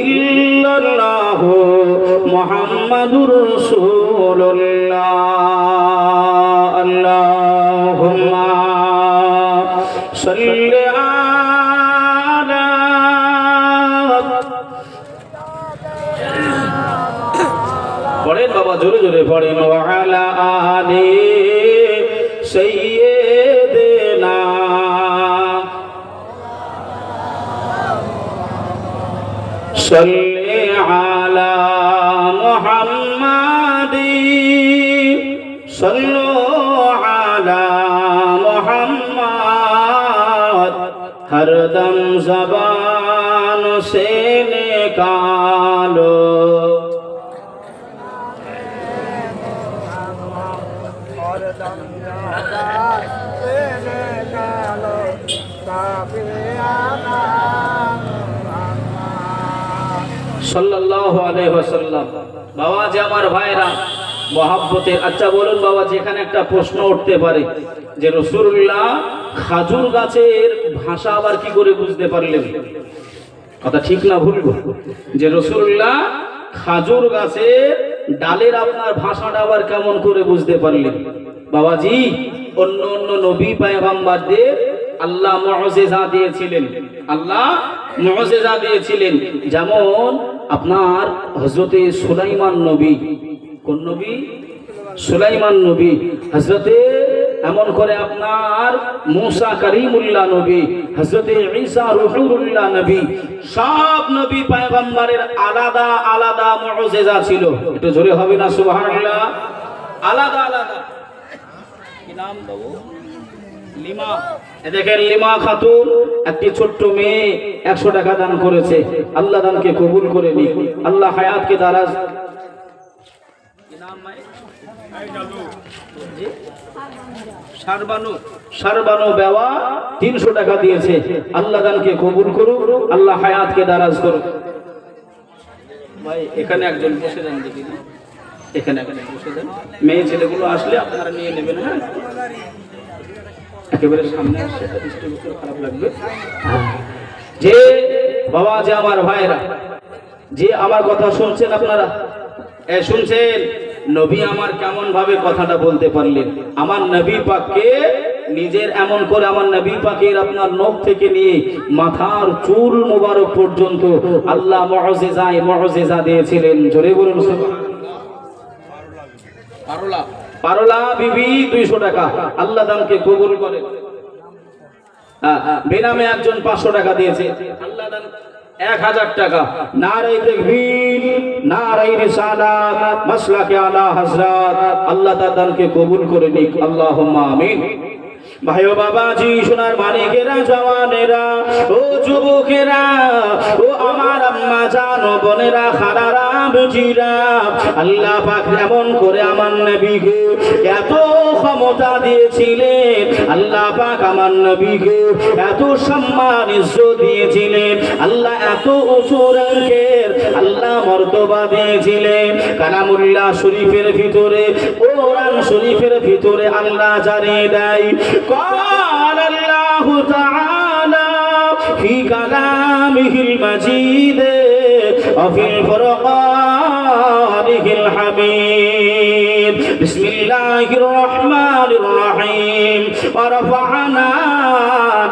ইল্লাল্লাহু মুহাম্মাদুর রাসূলুল্লাহ। আল্লাহুম্মা সাল্লি পড়েন বাবা, জোরে জোরে পড়েন। ওয়ালা আলি সাইয়্যিদিনা সাল্লি আলা মুহাম্মাদিন সাল্লু আলা মুহাম্মাদ হরদম জবান সে নিকালো। সাল্লাল্লাহু আলাইহি ওয়াসাল্লাম। বাবা যে আমার ভাইরা মহব্বতের, আচ্ছা বলুন বাবা, যেখানে একটা প্রশ্ন উঠতে পারে যে রাসূলুল্লাহ খাজুর গাছের ভাষা আবার কি করে বুঝতে পারলেন? কথা ঠিক না ভুল? যে রাসূলুল্লাহ খাজুর গাছের ডালের আপনার ভাষাটা আবার কেমন করে বুঝতে পারলেন? বাবাজি অন্য অন্য নবী পয়গম্বরদের আল্লাহ মুজিজা দিয়েছিলেন, আল্লাহ মুজিজা দিয়েছিলেন। যেমন আপনার হযরতে সুলাইমান নবী, কোন নবী? সুলাইমান নবী। হযরতে এমন করে আপনার মুসা কালিমুল্লাহ নবী, হযরতে ঈসা রূহুল্লাহ নবী, সব নবী পয়গম্বরের আলাদা আলাদা মুজিজা ছিল। একটু জোরে হবে না সুবহানাল্লাহ? আলাদা আলাদা। কি নাম দেবো? লিমা। দেখেন লিমা খাতুন, একটি ছোট্ট মেয়ে 100 টাকা দান করেছে। আল্লাহ দানকে কবুল করে নিক, আল্লাহ হায়াতকে দারাজ। কি নাম মায়ের? শারবানু বেওয়া 300 টাকা দিয়েছে। আল্লাহ দানকে কবুল করুক, আল্লাহ হায়াতকে দারাজ করুক। ভাই এখানে একজন বসে দেন দেখি, এখানে একজন বসে দেন। মেয়ে ছেলেগুলো আসলে আপনারা নিয়ে নেবেন। হ্যাঁ, একেবারে সামনে আসছে, ডিস্ট্রিবিউটর খারাপ লাগবে। যে বাবা, যে আমার ভাইরা, যে আমার কথা শুনছেন আপনারা, শুনছেন নবী আমার কেমন ভাবে কথাটা বলতে পারলেন। আমার নবী পাককে নিজের এমন করে, আমার নবী পাকের আপনার নখ থেকে নিয়ে মাথার চুল মোবারক পর্যন্ত আল্লাহ মুজিজা দিয়েছিলেন। জোরে বলুন সুবহানাল্লাহ। পারলা বিবি 200 টাকা, আল্লাহ দানকে কবুল করেন। বেনামে একজন 500 টাকা দিয়েছে, আল্লাহ দান 1000 টাকা। নারে তাকবীর, নারে রিসালাত, মাসলাকে আলা হযরত, আল্লাহ দানকে কবুল করে নিক, আল্লাহুম্মা আমিন। ভাই ও বাবাজি, সোনার মানিকেরা, জওয়ানেরা, ও যুবকেরা, ও আমার আম্মা জান, বোনেরা, খালারা, বেজিরা, আল্লাহ পাক এমন করে আমার নবীকে এত ক্ষমতা দিয়েছিলেন। আল্লাহ পাক আমার নবীকে এত সম্মান ইজ্জত দিয়েছিলেন। আল্লাহ এত উঁচু রঙের আল্লাহ মর্তবা দিয়েছিলেন। কালামুল্লাহ শরীফের ভিতরে, কোরআন শরীফের ভিতরে আল্লাহ জানিয়ে দেয়, قال الله تعالى في كلامه المجيد وفي الفرقان الحميد بسم الله الرحمن الرحيم ورفعنا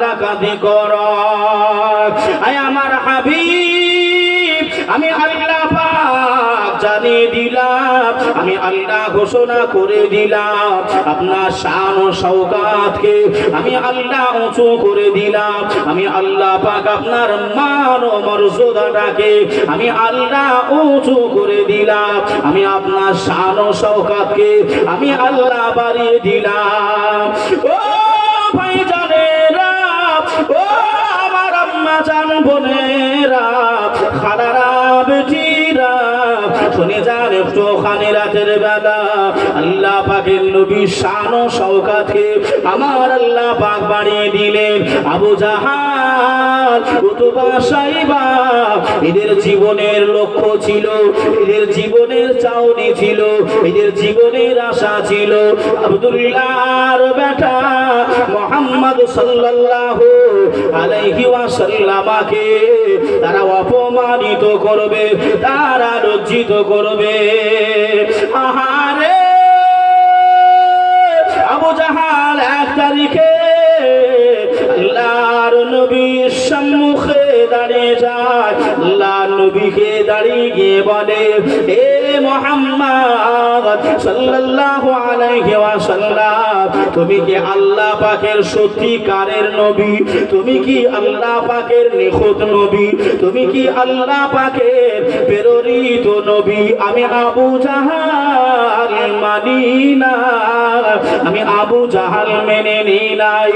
لك ذكرك। আয় আমার হাবিব, আমি আল্লাহ পাক জানিয়ে দিলাম, আমি আল্লাহ ঘোষণা করে দিলাম, আপনার শান ও শওকাতকে আমি আল্লাহ উঁচু করে দিলাম। আমি আল্লাহ পাক আপনার মান ও মর্যাদাটাকে আমি আল্লাহ উঁচু করে দিলাম। আমি আপনার শান ও শওকাতকে আমি আল্লাহ বাড়িয়ে দিলাম। ও ভাইজানেরা, ও আমার আম্মা জান, বোনেরা, খালারা, বেটিরা, শুনে যান একটু খানি রাতের বেলা আল্লাহ পাকের নবী শান ও শওকাতকে আমার আল্লাহ পাক বাড়িয়ে দিলেন। আবু জাহাল, উতবা, সাইবা, এদের জীবনের লক্ষ্য ছিল, এদের জীবনের চাওনি ছিল, এদের জীবনের আশা ছিল আব্দুল্লাহর বেটা মুহাম্মদ সাল্লাল্লাহু আলাইহি ওয়াসাল্লামকে তারা অপমানিত করবে, তারা লজ্জিত করবে। আহারে আবু জাহাল 1 তারিখে আল্লাহর নবীর সম্মুখে দাঁড়িয়ে যায়। আল্লাহ নবীকে দাঁড়িয়ে গিয়ে বলে, হে মুহাম্মদ সাল্লাল্লাহু আলাইহি ওয়াসাল্লাম, তুমি কি আল্লাহ পাকের সত্যিকারের নবী? তুমি কি আল্লাহ পাকের নিখুঁত নবী? তুমি কি আল্লাহ পাকের প্রেরিত নবী? আমি আবু জাহাল মানি না, আমি আবু জাহাল মেনে নি নাই।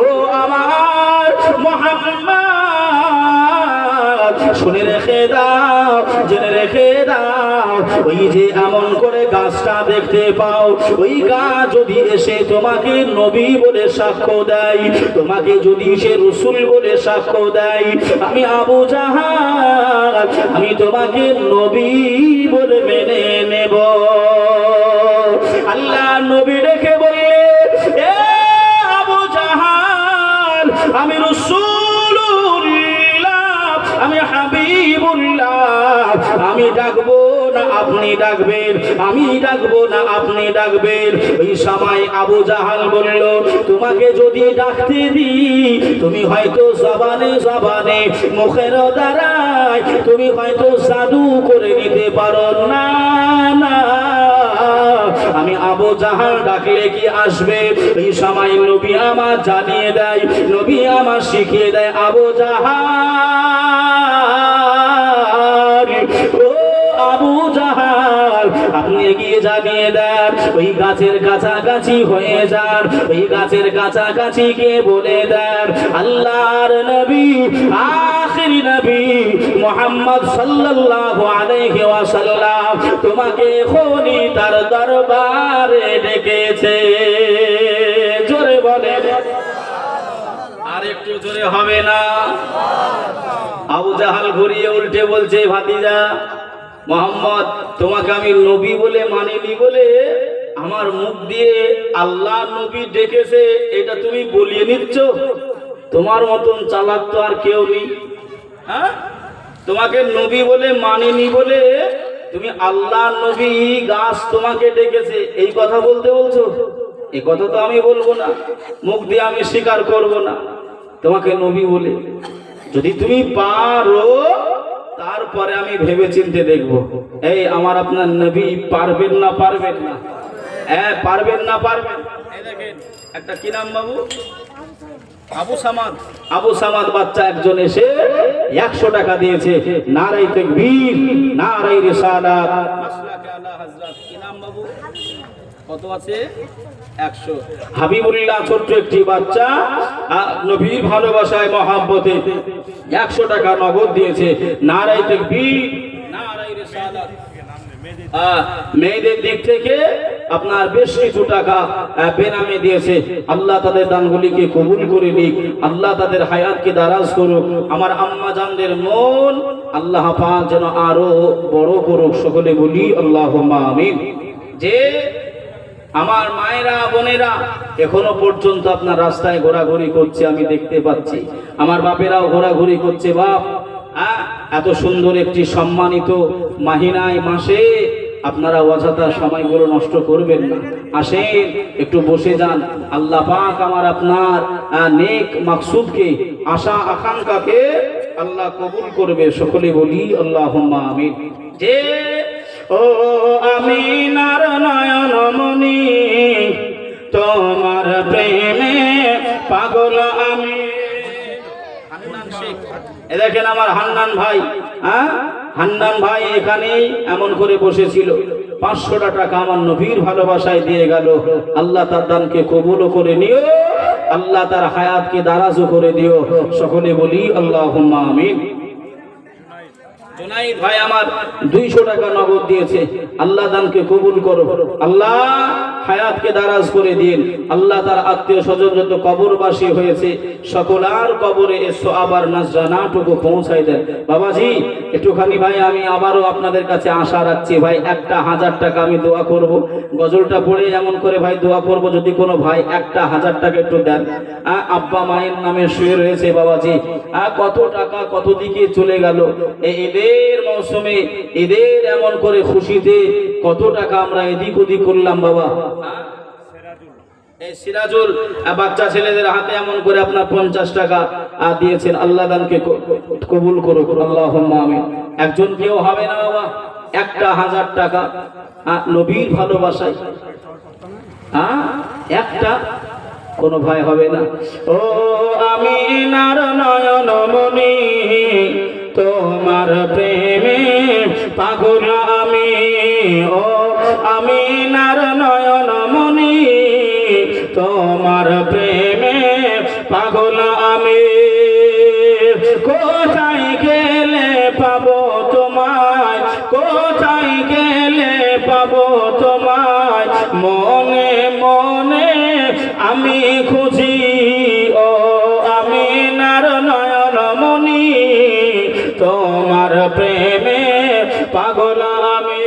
ও আমার মুহাম্মদ, শুনে রেখে দাও, জেনে রেখে দাও, ওই যে এমন করে গাছটা দেখতে পাও, ওই গাছ যদি এসে তোমাকে নবী বলে সাক্ষ্য দেয়, তোমাকে যদি সে রাসূল বলে সাক্ষ্য দেয়, আমি আবু জাহাল আমি তোমাকে নবী বলে মেনে নেব। আল্লাহ নবী রেখে বললে, এ আবু জাহাল, আমি রাসূলুল্লাহ, আমি হাবিবুল্লাহ, আমি ডাকবো না আপনি ডাকবেন, আমি ডাকবো না আপনি ডাকবেন। ওই সময় আবু জাহাল বলল, তোমাকে যদি ডাকতে দিই, তুমি হয়তো জবানে জবানে মুখের দ্বারাই তুমি হয়তো জাদু করে নিতে পারো। না না, আমি আবু জাহাল ডাকলে কি আসবে? এই সময় নবী আমার জানিয়ে দেয়, নবী আমার শিখিয়ে দেয়, আবু জাহাল, ও আবু জাহাল, আপনি এগিয়ে জানিয়ে দেন, ওই গাছের কাছাকাছি হয়ে যান, ওই গাছের কাছাকাছি গিয়ে বলে দেন, আল্লাহর নবী, আখিরি নবী মুহাম্মদ সাল্লাল্লাহু আলাইহি ওয়াসাল্লাম তোমাকে এখনই তার দরবারে ডেকেছে। জোরে বলেন, আর একটু জোরে হবে না? আবু জাহাল ঘুরিয়ে উল্টে বলছে, ভাতিজা মোহাম্মদ, তোমাকে আমি নবী বলে মানিনি বলে আমার মুখ দিয়ে আল্লাহ নবী ডেকেছে, এটা তুমি বলিয়ে নিচ্ছ? তোমার মতন চালাক তো আর কেউ নেই। হ্যাঁ, তোমাকে নবী বলে মানিনি বলে তুমি আল্লাহ নবী গাছ তোমাকে ডেকেছে, এই কথা বলতে বলছো? এই কথা তো আমি বলবো না, মুখ দিয়ে আমি স্বীকার করব না তোমাকে নবী বলে। যদি তুমি পারো তারপরে আমি ভেবে চিনতে দেখবো। এই আমার আপনার নবী পারবেন না? পারবেন না? হ্যাঁ, পারবেন না? পারবেন? এই দেখেন একটা কি নাম বাবু, আবু সামাদ। আবু সামাদ বাচ্চা একজন এসে 100 টাকা দিয়েছে। নারায়ে তাকবীর, নারায়ে রিসালাত, মাসলাকে আলা হযরত। কি নাম বাবু? কত আছে? 100। হাবিবুল্লাহ ছোট্ট একটি বাচ্চা নবীর ভালোবাসায় মহাব্বতে 100 টাকা নগদ দিয়েছে। নারায়ে তাকবীর, নারায়ে রিসালাত। মেয়েদের দিক থেকে আপনার বেশ কিছু টাকা বেনামে দিয়েছে। আল্লাহ তাদের দানগুলিকে কবুল করে নিক, আল্লাহ তাদের হায়াতকে দারাজ করুক। আমার আম্মা জানদের মন আল্লাহ পাক যেন আরো বড় করুক। সকলে বলি আল্লাহুম্মা আমিন। যে আমার মায়েরা বোনেরা এখনো পর্যন্ত আপনার রাস্তায় ঘোরাঘুরি করছে, আমি দেখতে পাচ্ছি। আমার বাপেরাও ঘোরাঘুরি করছে। বাপ, এত সুন্দর একটি সম্মানিত মাহিনায় মাসে আপনারা অযথা সময়গুলো নষ্ট করবেন না। আসেন, একটু বসে যান। আল্লাহ পাক আমার আপনার নেক মাকসুদকে, আশা আকাঙ্ক্ষাকে আল্লাহ কবুল করবে। সকলে বলি আল্লাহুম্মা আমিন। যে ও আমিনার নয়নমণি, তোমার প্রেমে পাগল আমি। এ দেখেন আমার হান্নান ভাই, হান্নান ভাই এখানেই এমন করে বসেছিল। 500 টাকা আমার নবীর ভালোবাসায় দিয়ে গেল। আল্লাহ তার দানকে কবুলও করে নিও, আল্লাহ তার হায়াতকে দারাজও করে দিও। সকলে বলি আল্লাহুম্মা আমিন। জুনাইদ ভাই আমার 200 টাকা নগদ দিয়েছে। আল্লাহ দানকে কবুল করো, আল্লাহ হায়াতকে দারাজ করে দিন। আল্লাহ তার আত্মীয় স্বজন যত কবরবাসী হয়েছে সকলার কবরে এসো আবার নাজরানাটুকু পৌঁছাই দেন। বাবাজি একটুখানি ভাই আমি আবারও আপনাদের কাছে আশা রাখছি ভাই, 1000 টাকা আমি দোয়া করব। গজলটা পড়ে এমন করে ভাই দোয়া করব, যদি কোনো ভাই 1000 টাকা একটু দেন। আব্বা মায়ের নামে শুয়ে রয়েছে বাবাজি, কত টাকা কত দিকে চলে গেল। ঈদের মৌসুমে, ঈদের এমন করে খুশিতে কত টাকা আমরা এদিক ওদিক করলাম বাবা। এই সিরাজুল বাচ্চা ছেলেদের হাতে এমন করে আপনার 50 টাকা দিয়েছেন। আল্লাহ দানকে কবুল করুক, আল্লাহুম্মা আমিন। একজন কেউ হবে না বাবা, 1000 টাকা নবীর ভালোবাসায় একটা কোনো ভাই হবে না। ও আমিনার নয়নমণি, তোমার প্রেমে পাগল আমি। ও আমিনার নয়নমণি, তোমার প্রেমে পাগল আমি। কোথায় গেলে পাবো তোমায়, কোথায় গেলে পাবো তোমায়, মনে মনে আমি খুঁজি। ও আমিনার নয়নমণি, তোমার প্রেমে পাগল আমি।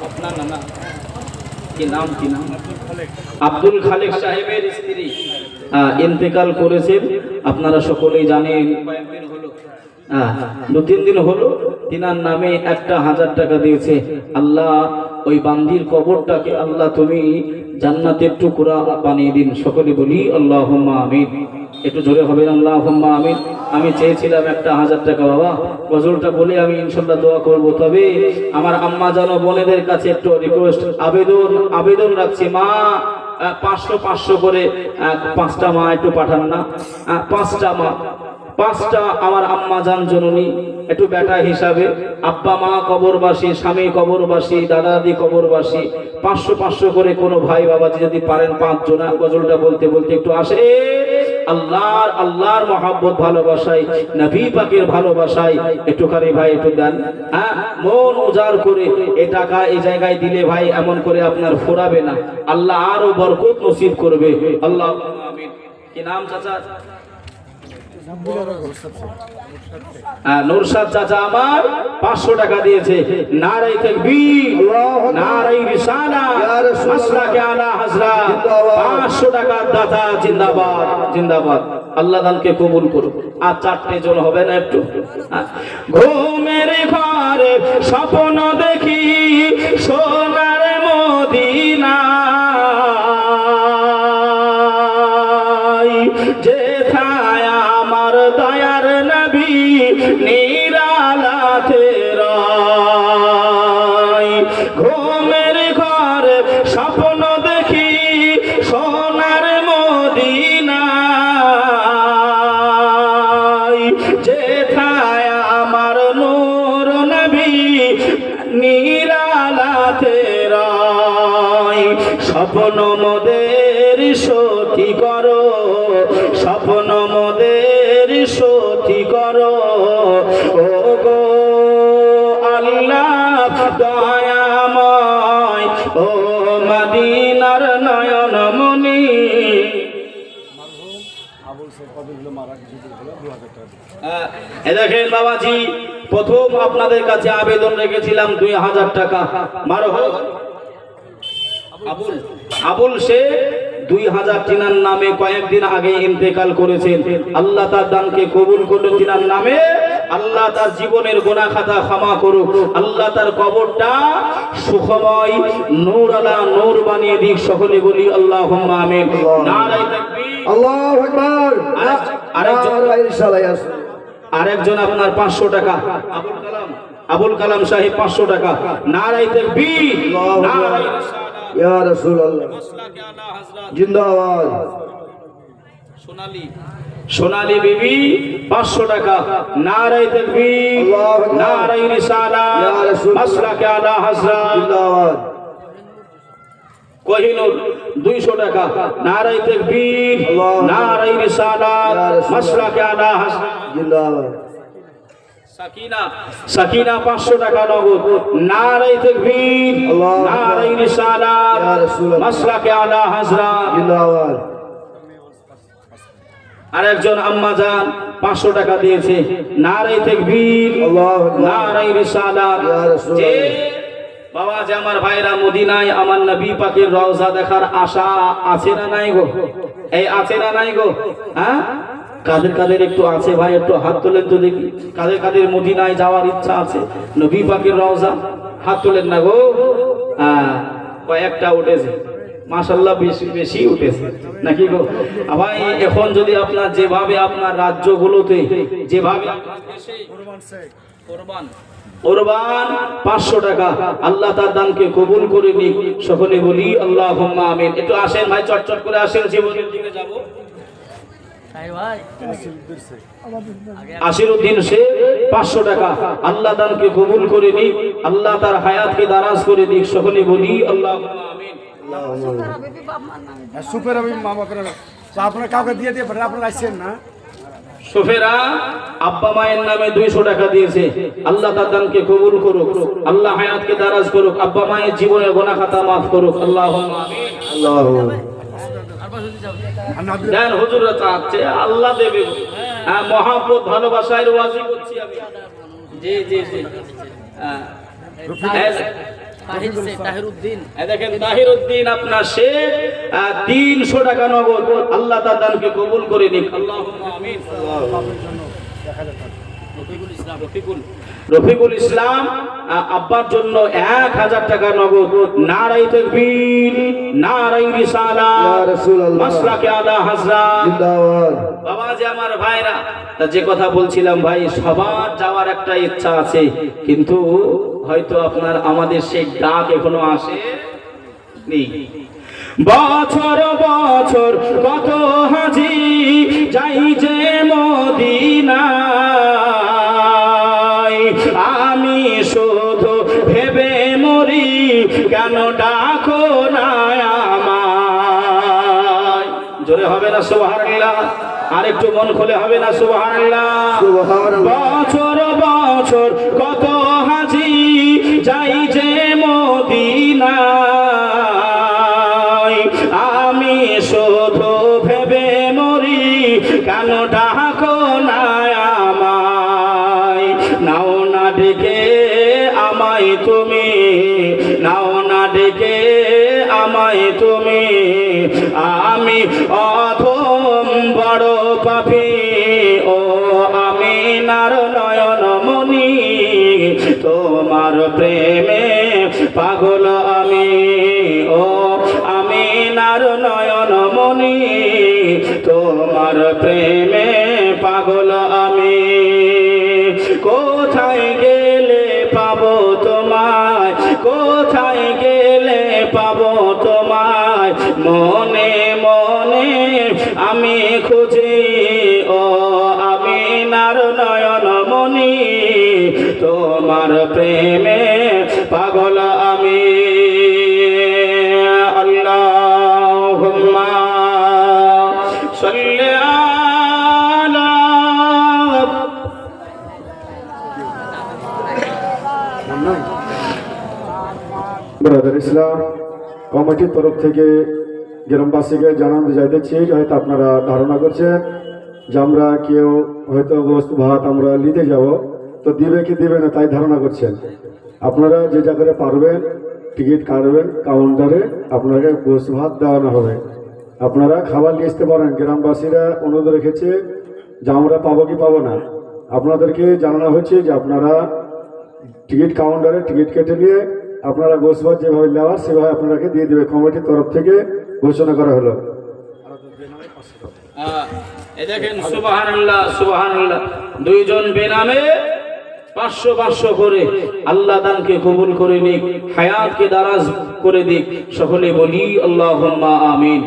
আপনার নানা কি নাম? কি নাম? আব্দুল খালেক সাহেবের স্ত্রী ইন্তেকাল করেছেন, আপনারা সকলেই জানেন। কয়েকদিন হলো, 2-3 দিন হলো তিনার নামে 1000 টাকা দিয়েছে। আল্লাহ ওই বান্দির কবরটাকে আল্লাহ তুমি জান্নাতের টুকরা বানিয়ে দিন। সকলে বলি আল্লাহুম্মা আমিন। একটু জোরে হবে আল্লাহুম্মা আমিন। আমি চেয়েছিলাম একটা 1000 টাকা বাবা, গজলটা বলে আমি ইনশাআল্লাহ দোয়া করব। তবে আমার আম্মা জানো বোনেদের কাছে একটু রিকোয়েস্ট, আবেদন রাখছি, মা 500 করে 5টা মা একটু পাঠান না, 5টা আমার আম্মা জান জননী একটু বেটা হিসাবে, আব্বা মা কবরবাসী, স্বামী কবরবাসী, দাদা দাদি কবরবাসী, 500 করে কোনো ভাই বাবাজি যদি পারেন 5 জনা গজলটা বলতে বলতে একটু আসে, আল্লাহর মহব্বত ভালোবাসায়, নবী পাকের ভালোবাসায় একটুখানি ভাই একটু দেন। হ্যাঁ, মন উজাড় করে এ টাকা এই জায়গায় দিলে ভাই এমন করে আপনার ফোরাবে না, আল্লাহ আরো বরকত নসিব করবে। আল্লাহ আমিন। কি নাম চাচা? নূরশাদ চাচা আমার 500 টাকা দিয়েছে। নারায়ে তাকবীর, নারায়ে রিসালাত, মাসলাকে আলা হযরত, 500 টাকা দাতা জিন্দাবাদ জিন্দাবাদ। আল্লাহ দানকে কবুল করুন। আর 4টে জন হবে না একটু? ঘুমের ঘরে স্বপ্ন দেখি সোনার মদিনা, যেথায় আমার দয়ার নবী নিরালাতে রয়। ঘুমের ঘরে স্বপ্ন দেখি সোনার মদিনা, যেথায় আমার নূর নবী নিরালাতে রয়। স্বপ্ন মোদের সতী করো, স্বপ্ন মোদের সতী করো, ও গো আল্লাহ দয়াময়, ও মদিনার নয়ন মনি। দেখেন বাবাজি, প্রথম আপনাদের কাছে আবেদন রেখেছিলাম 2000 টাকা। মারহাবা। আবুল সে 2000 তিনার নামে কয়েকদিন আগে ইন্তেকাল করেছেন। আল্লাহ তার দানকে কবুল করুন তিনার নামে, আল্লাহ তার জীবনের গুনাহ খাতা ক্ষমা করুক, আল্লাহ তার কবরটা সুখময় নূর আলা নূর বানিয়ে দিক। সকলে বলি আল্লাহুম্মা আমিন। নারায়ে তাকবীর, আল্লাহু আকবার। আরেকজন আপনার 500 টাকা, আবুল কালাম সাহেব 500 টাকা। নারায়ে তাকবীর, নারায়ে রিসালাত, ইয়া রাসূলুল্লাহ, মাসলাকে আলা হযরত জিন্দাবাদ। সোনালী বিবি 500 টাকা। নারায়ে তাকবীর, নারায়ে রিসালাত, মাসলাকে আলা হযরত জিন্দাবাদ। কোহিনুর 200 টাকা। নারায়ে তাকবীর, নারায়ে রিসালাত, মাসলাকে আলা হযরত জিন্দাবাদ। সাকিনা 500 টাকা নগদ। নারায়ে তাকবীর, নারায়ে রিসালাত, মাসলাকে আলা হযরত জিন্দাবাদ। আরেকজন আম্মা জান 500 টাকা দিয়েছে। নারায়ে তাকবীর, নারায়ে রিসালাত। যে বাবা যে আমার ভাইরা মদিনায় আমার নবী পাকের রওজা দেখার আশা আছে না নাই গো? এই আছে না নাই গো? হ্যাঁ, কাদের কাদের একটু আছে ভাই, একটু হাত তোলেন তো দেখি। কাদের কাদের মদিনায় যাওয়ার ইচ্ছা আছে, নবী পাকের রওজা? হাত তোলেন না গো। হ্যাঁ, কয়েকটা উঠেছে মাশাআল্লাহ, বেশি উঠেছে নাকি গো ভাই? এখন যদি আপনার যেভাবে আপনার রাজ্যগুলোতে যেভাবে কোরবান 500 টাকা, আল্লাহ তার দানকে কবুল করে নিক। সকলে বলি আল্লাহুম্মা আমিন। একটু আসেন ভাই, চটচট করে আসেন, জীবনের দিকে যাব। আশিরউদ্দিন সে 500 টাকা, আল্লাহ দানকে কবুল করে নিক, আল্লাহ তার হায়াতকে দারাজ করে দিক। সকলে বলি আল্লাহুম্মা আমিন। সুপের আমি মা বাপের আপনারা কাউকে দিয়ে দিয়ে আপনারা আসছেন না? সুফেরা আব্বা মায়ের নামে 200 টাকা দিয়েছে। আল্লাহ তার দানকে কবুল করুক, আল্লাহ হায়াতকে দারাজ করুক, আব্বা মায়ের জীবনের গুনাহ খাতা মাফ করুক। আল্লাহুম্মা আমিন। দেন হুজুররা চাচ্ছে, আল্লাহ দেবে। হ্যাঁ, মহব্বত ভালোবাসার ওয়াজি করছি আমি। জি জি জি। হ্যাঁ, দেখেন তাহিরউদ্দিন আপনার সে 300 টাকা নগদ, আল্লাহ তার দানকে কবুল করে নিক। আল্লাহুম্মা আমিন। রফিকুল ইসলাম আব্বার জন্য 1000 টাকা নগদ। নারায়ে তাকবীর, নারায়ে রিসালাত, ইয়া রাসূলুল্লাহ, মাসলাকে আলা হযরত। জিন্দাবাদ। বাবা যে আমার ভাইরা, তা যে কথা বলছিলাম ভাই, সবার যাওয়ার একটা ইচ্ছা আছে, কিন্তু হয়তো আপনার আমাদের সেই ডাক এখনো আসে নি। বছর বছর কত হাজি যাই যে মদিনায়, আমি শুধু ভেবে মরি কেন ডাকো না আমায়। জোরে হবে না সুবহানাল্লাহ? আর একটু মন খুলে হবে না সুবহানাল্লাহ? বছর বছর কত হাজি যাই যে মদিনায়, আমি শুধু ভেবে মরি কেন ডাকো না আমায়। নাও না ডেকে আমায় তুমি, নাও না ডেকে আমায় তুমি, আমি অধম বড় পাপী, ও আমিনার নয়ন মনি, তোমার প্রেমে পাগল আমি, ও আমিনার নয়ন মনি, তোমার প্রেমে পাগল আমি। কোথায় গেলে পাবো তোমায়, কোথায় গেলে পাবো তোমায়, মনে মনে আমি খুঁজি, ও আমিনার নয়ন মনি, তোমার প্রেমে পাগল আমি। আল্লাহুম্মা সাল্লি আলা। ব্রাদার ইসলাম কমিটির তরফ থেকে গ্রামবাসীকে জানানো যাইতেছি, হয়তো আপনারা ধারণা করছেন যে আমরা কেউ হয়তো বস্তু ভাত আমরা নিতে যাব, তো দিবে কি দিবে না তাই ধারণা করছেন। আপনারা যে জায়গায় পারবেন টিকিট কাটবেন, কাউন্টারে আপনাকে বস্তু ভাত দেওয়ানো হবে, আপনারা খাবার নিয়ে আসতে পারেন। গ্রামবাসীরা অনুরোধ রেখেছে যে আমরা পাবো কি পাবো না, আপনাদেরকে জানানো হচ্ছে যে আপনারা টিকিট কাউন্টারে টিকিট কেটে নিয়ে আপনারা বস্তু ভাত যেভাবে নেওয়ার সেভাবে আপনাকে দিয়ে দেবে, কমিটির তরফ থেকে ঘোষণা করা হলো। এই দেখেন সুবহানাল্লাহ সুবহানাল্লাহ, দুইজন বেনামে 500 করে। আল্লাহ দানকে কবুল করে নিক, হায়াতকে দারাজ করে দিক, সকলে বলি আল্লাহুম্মা আমিন।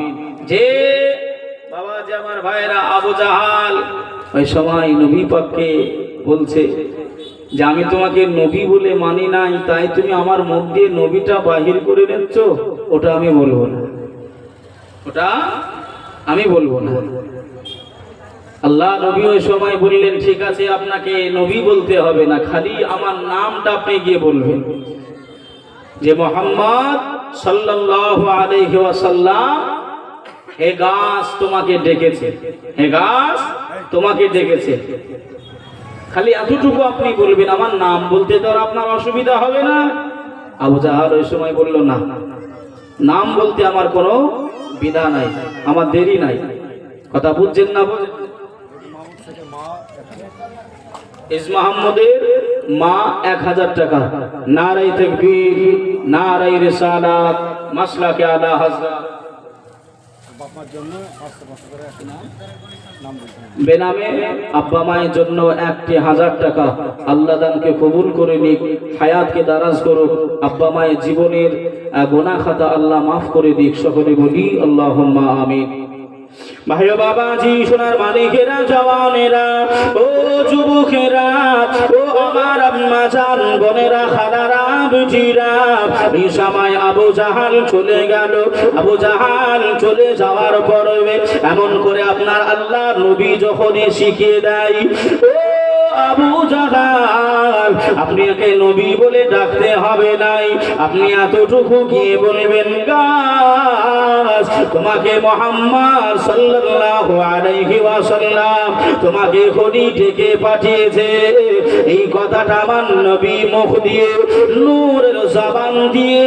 যে বাবা যে আমার ভাইরা আবু জাহাল ওই সময় নবী পাককে বলছে যে আমি তোমাকে নবী বলে মানি নাই, তাই তুমি আমার মুখ দিয়ে নবীটা বাহির করে নিচ্ছ, ওটা আমি বলবো না, ওটা আমি বলবো না। আল্লাহ নবী ওই সময় বললেন ঠিক আছে, আপনাকে নবী বলতে হবে না, খালি আমার নামটা আপনি গিয়ে বলবেন যে মুহাম্মদ সাল্লাল্লাহু আলাইহি ওয়াসাল্লাম হে গাছ তোমাকে ডেকেছে, হে গাছ তোমাকে ডেকেছে। খালি এতটুকু আপনি বলবেন, আমার নাম বলতে তো আর আপনার অসুবিধা হবে না। আবু জাহাল ওই সময় বলল না, নাম বলতে আমার কোনো বিধা নাই, আমার দেরি নাই। কথা বুঝছেন না? ইস মাহমুদের মা 1000 টাকা। নারায়ে তাকবীর, নারায়ে রিসালাত, মাসলাকে আলা হযরত। বেনামে আব্বা মায়ের জন্য 1000 টাকা। আল্লাহ দানকে কবুল করে নিক, হায়াতকে দারাজ করুক, আব্বা মায়ের জীবনের গুনাহ খাতা আল্লাহ মাফ করে দিক, সকলে বলি আল্লাহুম্মা আমিন। ভাই বাবাজি, সোনার মালিকেরা, জওয়ানেরা, ও যুবকেরা, ও আমার আম্মা জান, বোনেরা, খালারা, বুজিরা, এই সময় আবু জাহাল চলে গেল। আবু জাহাল চলে যাওয়ার পরে এমন করে আপনার আল্লাহ নবী যখনই শিখিয়ে দেয়, ও আবু জাহাল, আপনি একে নবী বলে ডাকতে হবে নাই, আপনি এতটুকু গিয়ে বলবেন গাছ তোমাকে মুহাম্মদ সাল্লাল্লাহু আলাইহি ওয়াসাল্লাম তোমাকে খনি ডেকে পাঠিয়েছে। এই কথাটা আমার নবী মুখ দিয়ে, নূরের জবান দিয়ে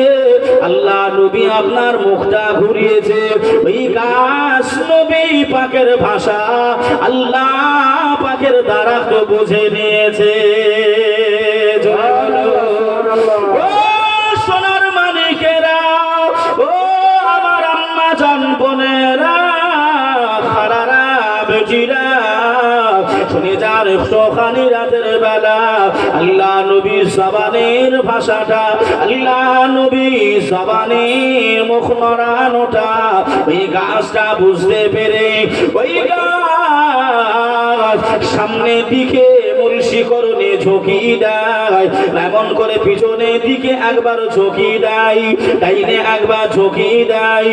আল্লাহ নবী আপনার মুখটা ঘুরিয়েছে। ওই গাছ নবী পাকের ভাষা, আল্লাহ পাক পাকের দ্বারা তো বুঝে নিয়েছে। ও সোনার মানিকেরা, ও আমার আম্মা জান বোনেরা, খারারা বেজিরা, শুনে যার একটুখানি রাতের বেলা আল্লাহ নবীর জবানের ভাষাটা, আল্লাহ নবীর জবানের মুখ নড়ানোটা, ওই গাছটা বুঝতে পেরে ওই গাছ সামনের দিকে মূল শিকরণে ঝুঁকি দেয়, এমন করে পিছনের দিকে একবার ঝুঁকি দেয়, ডাইনে একবার ঝুঁকি দেয়,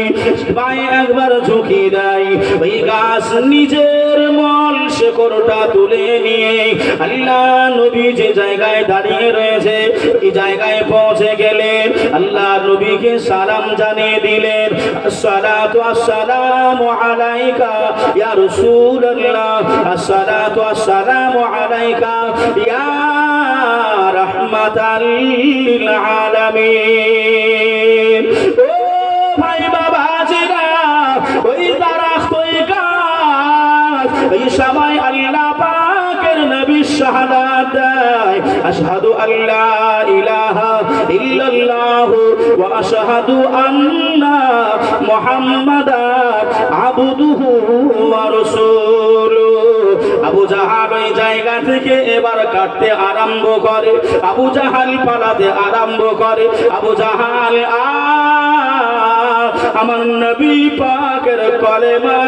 বাঁয়ে একবার ঝুঁকি দেয়। ওই গাছ নিজের মল শিকড়টা তুলে নিয়ে আল্লাহ নবী যে জায়গায় দাঁড়িয়ে রয়েছে এই জায়গায় পৌঁছে গেলেন। আল্লাহ নবীকে সালাম জানিয়ে দিলেন, আসসালাতু আসসালামু আলাইকা ইয়া রাসূলুল্লাহ, আসসালাতু আসসালামু আলাইকা ইয়া রাহমাতাল লিল আলামিন। ও ভাই বাবাজিরা, ওই দারাখ ওই গাছ এই সময় আল্লাহ পাকের নবী শাহাদাত দেয়, আশহাদু আল্লা ইলাহা ইল্লাল্লাহ ওয়া আশহাদু আন্না মুহাম্মাদান আবদুহু ওয়া রাসূলুহু। আবু জাহাল ওই জায়গা থেকে এবার কাটতে আরম্ভ করে, আবু জাহাল পালাতে আরম্ভ করে। আবু জাহাল আমার নবী পাকের কলেমা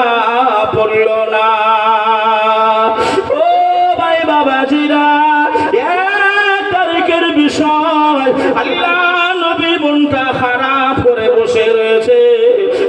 পড়ল না। ও ভাই বাবাজিরা, এক তারিখের বিষয় আল্লাহ নবী মনটা খারাপ করে বসে রয়েছে,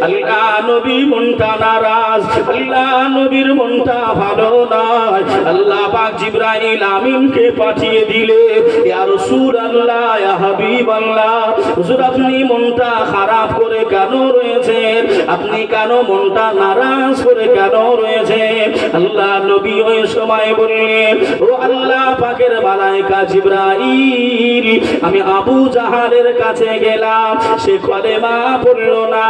আল্লাহ নবী মনটা নারাজ, আল্লাহ নবীর মনটা ভালো নয়। আল্লাহ পাক জিবরাইল আমিনকে পাঠিয়ে দিলে, ইয়া রাসূলুল্লাহ ইয়া হাবিবাল্লাহ, হুজুর আপনি মনটা খারাপ করে কেন রয়েছেন, আপনি কেন মনটা নারাজ করে কেন রয়েছেন? আল্লাহ নবী ওই সময় বললেন, ও আল্লাহ পাকের মালায়েকা জিবরাইল, আমি আবু জাহালের কাছে গেলাম, সে কলেমা পড়ল না।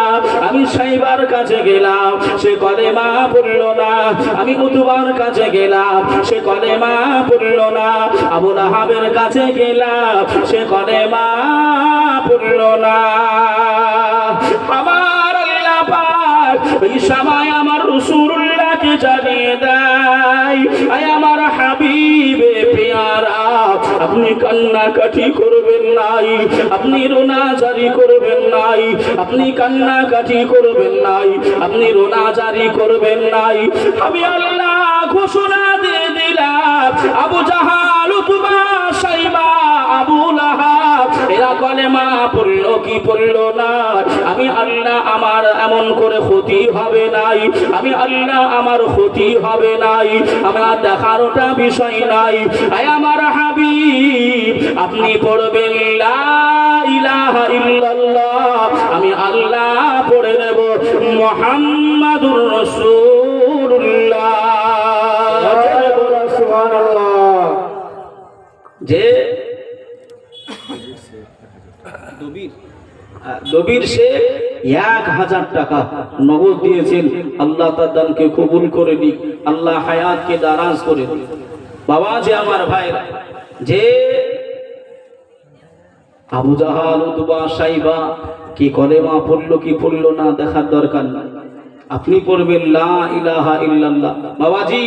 আমি সাইবার কাছে গেলাম, সে কলেমা পড়ল না। আমি উতবার কাছে গেলাম, সে কলেমা পড়ল না। আবু লাহাবের কাছে গেলাম, সে কলেমা পড়ল না। আমার আল্লাহ পাক এই সময় আমার রাসূলুল্লাহকে জানিয়ে দেয়, আয় আমার হাবিবে পেয়ারা, আপনি কান্নাকাটি করবেন নাই, আপনি রোনাজারি করবেন নাই, আপনি কান্নাকাটি করবেন নাই, আপনি রোনাজারি করবেন নাই। আমি আল্লাহ ঘোষণা দিয়ে দিলাম, আবু জাহাল, উতবা, সাইবা, আবু লাহাব এরা কলেমা পড়ল কি পড়ল না, আমি আল্লাহ আমার এমন করে ক্ষতি হবে নাই, আমি আল্লাহ আমার ক্ষতি হবে নাই, আমার দেখার ওটা বিষয় নাই। আয় আমার হাবিব, আপনি পড়বেন লা ইলাহা ইল্লাল্লাহ, আমি আল্লাহ পড়ে নেব মুহাম্মাদুর রাসূলুল্লাহ। সুবহানাল্লাহ। যে দবির সে 1000 টাকা নগদ দিয়েছেন, আল্লাহ তার দানকে কবুল করে নিক, আল্লাহ হায়াতকে দারাজ করে দিক। বাবা যে আমার ভাই, যে আবু জাহাল, উতবা, সাইবা কি কলেমা পড়লো কি পড়লো না দেখার দরকার নাই, আপনি পড়বেন লা ইলাহা ইল্লাল্লাহ। বাবাজি,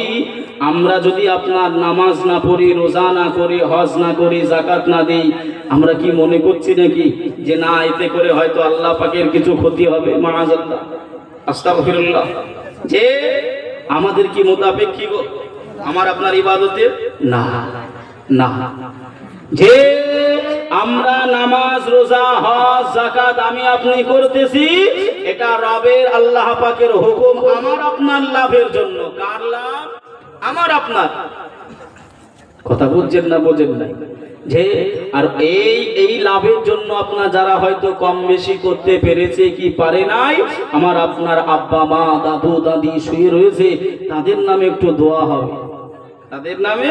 আমরা যদি আপনার নামাজ না পড়ি, রোজা না করি, হজ না করি, যাকাত না দিই, আমরা কি মনে করছি নাকি যে না এতে করে হয়তো আল্লাহ পাকের কিছু ক্ষতি হবে? মাআযাল্লাহ, আস্তাগফিরুল্লাহ। যে আমাদের কি মোতাবেক কি গো আমার আপনার ইবাদতের? না না, যে আমরা নামাজ, রোজা, হজ, যাকাত আমি আপনি করতেছি, এটা রবের আল্লাহ পাকের হুকুম, আমার আপনার লাভের জন্য। কার লাভ? আমার আপনার। কথা বুঝছেন না? বোঝেন নাই? যে আর এই লাভের জন্য আপনার যারা হয়তো কম বেশি করতে পেরেছে কি পারে নাই, আমার আপনার আব্বা মা, দাদু দাদি শুয়ে রয়েছে, তাদের নামে একটু দোয়া হবে, তাদের নামে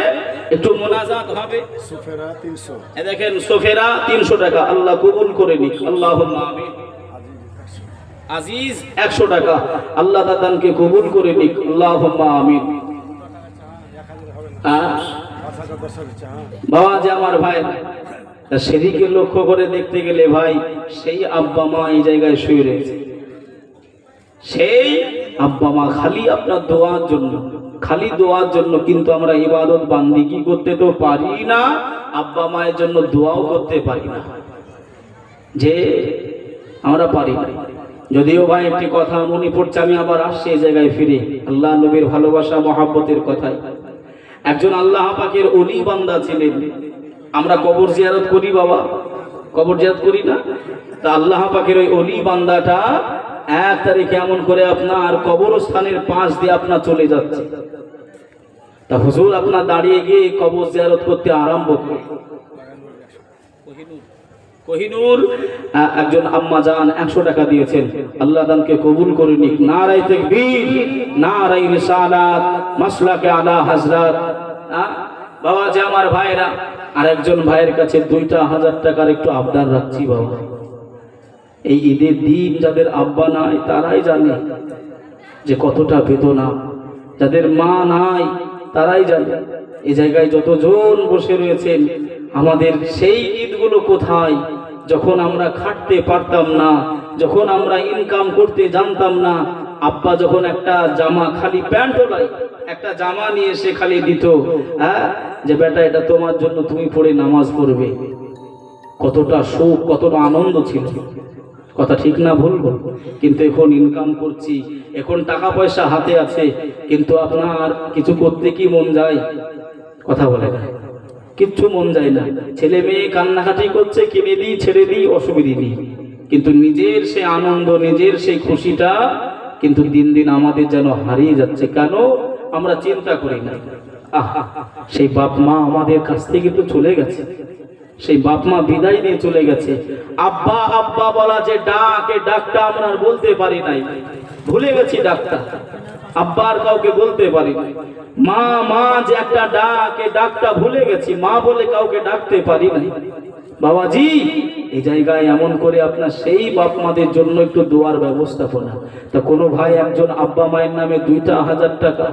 একটু মোনাজাত হবে। সুফেরা 300, এ দেখেন সুফেরা 300 টাকা, আল্লাহ কবুল করে নিক, আল্লাহুম্মা আমিন। আজিজ 100 টাকা, আল্লাহ দাদানকে কবুল করে নিক, আল্লাহুম্মা আমিন। আচ্ছা দর্শক ইচ্ছা হ্যাঁ বাবা যে আমার ভাই, তা সেদিকে লক্ষ্য করে দেখতে গেলে ভাই সেই আব্বা মা এই জায়গায় শুয়ে রয়েছে। সেই আব্বা মা খালি আপনার দোয়ার জন্য, খালি দোয়ার জন্য, কিন্তু আমরা ইবাদত বান্দিগি করতে তো পারি না, আব্বা মায়ের জন্য দোয়াও করতে পারি না, যে আমরা পারি না। যদিও ভাই একটি কথা মনে পড়ছে, আমি আবার আসছি এই জায়গায় ফিরে, আল্লাহ নবীর ভালোবাসা মহাব্বতের কথায়। একজন আল্লাহ পাকের ওলি বান্দা ছিলেন। আমরা কবর জিয়ারত করি বাবা, কবর জিয়ারত করি না? তা আল্লাহ পাকের ওই ওলি বান্দাটা 1 তারিখে এমন করে আপনার কবরস্থানের পাশ দিয়ে আপনার চলে যাচ্ছে। তা হুজুর আপনার দাঁড়িয়ে গিয়ে কবর জিয়ারত করতে আরম্ভ করে। কোহিনূর একজন আম্মা জান 100 টাকা দিয়েছেন, আল্লাহ দানকে কবুল করে নিক। নারায়ে তাকবীর, নারায়ে রিসালাত, মাসলাকে আলা হযরত। বাবা যে আমার ভাইরা, আর একজন ভাইয়ের কাছে 2,000 টাকার একটু আবদার রাখছি বাবা। এই ঈদের দিন যাদের আব্বা নাই তারাই জানে যে কতটা বেদনা, যাদের মা নাই তারাই জানে। এই জায়গায় যতজন বসে রয়েছেন, আমাদের সেই ঈদগুলো কোথায়? যখন আমরা খাটতে পারতাম না, যখন আমরা ইনকাম করতে জানতাম না, আব্বা যখন একটা জামা, খালি প্যান্ট ওলাই একটা জামা নিয়ে এসে খালি দিত, হ্যাঁ, যে বেটা এটা তোমার জন্য, তুমি পড়ে নামাজ পড়বে। কতটা সুখ, কতটা আনন্দ ছিল। কথা ঠিক না বলবো? কিন্তু এখন ইনকাম করছি, এখন টাকা পয়সা হাতে আছে, কিন্তু আপনার কিছু করতে কি মন যায়? কথা বলে না, কিচ্ছু মন যায় না। ছেলে মেয়ে কান্নাকাটি করছে, কিনে দিই, ছেড়ে দিই, অসুবিধা নেই, কিন্তু নিজের সেই আনন্দ, নিজের সেই খুশিটা কিন্তু দিন দিন আমাদের যেন হারিয়ে যাচ্ছে। কেন? আমরা চিন্তা করি না। সেই বাপ মা আমাদের কাছ থেকে তো চলে গেছে, সেই বাপ মা বিদায় দিয়ে চলে গেছে। আব্বা আব্বা বলা যে ডাক, এই ডাকটা আমরা আর বলতে পারি নাই, ভুলে গেছি ডাকটা। আব্বার কাউকে বলতে পারি নাই। মা মা যে একটা ডাক, এই ডাকটা ভুলে গেছি, মা বলে কাউকে ডাকতে পারি নাই। বাবাজি এই জায়গায় এমন করে আপনার সেই বাপ মাদের জন্য একটু দোয়ার ব্যবস্থাপনা। তা কোনো ভাই একজন আব্বা মায়ের নামে 2,000 টাকা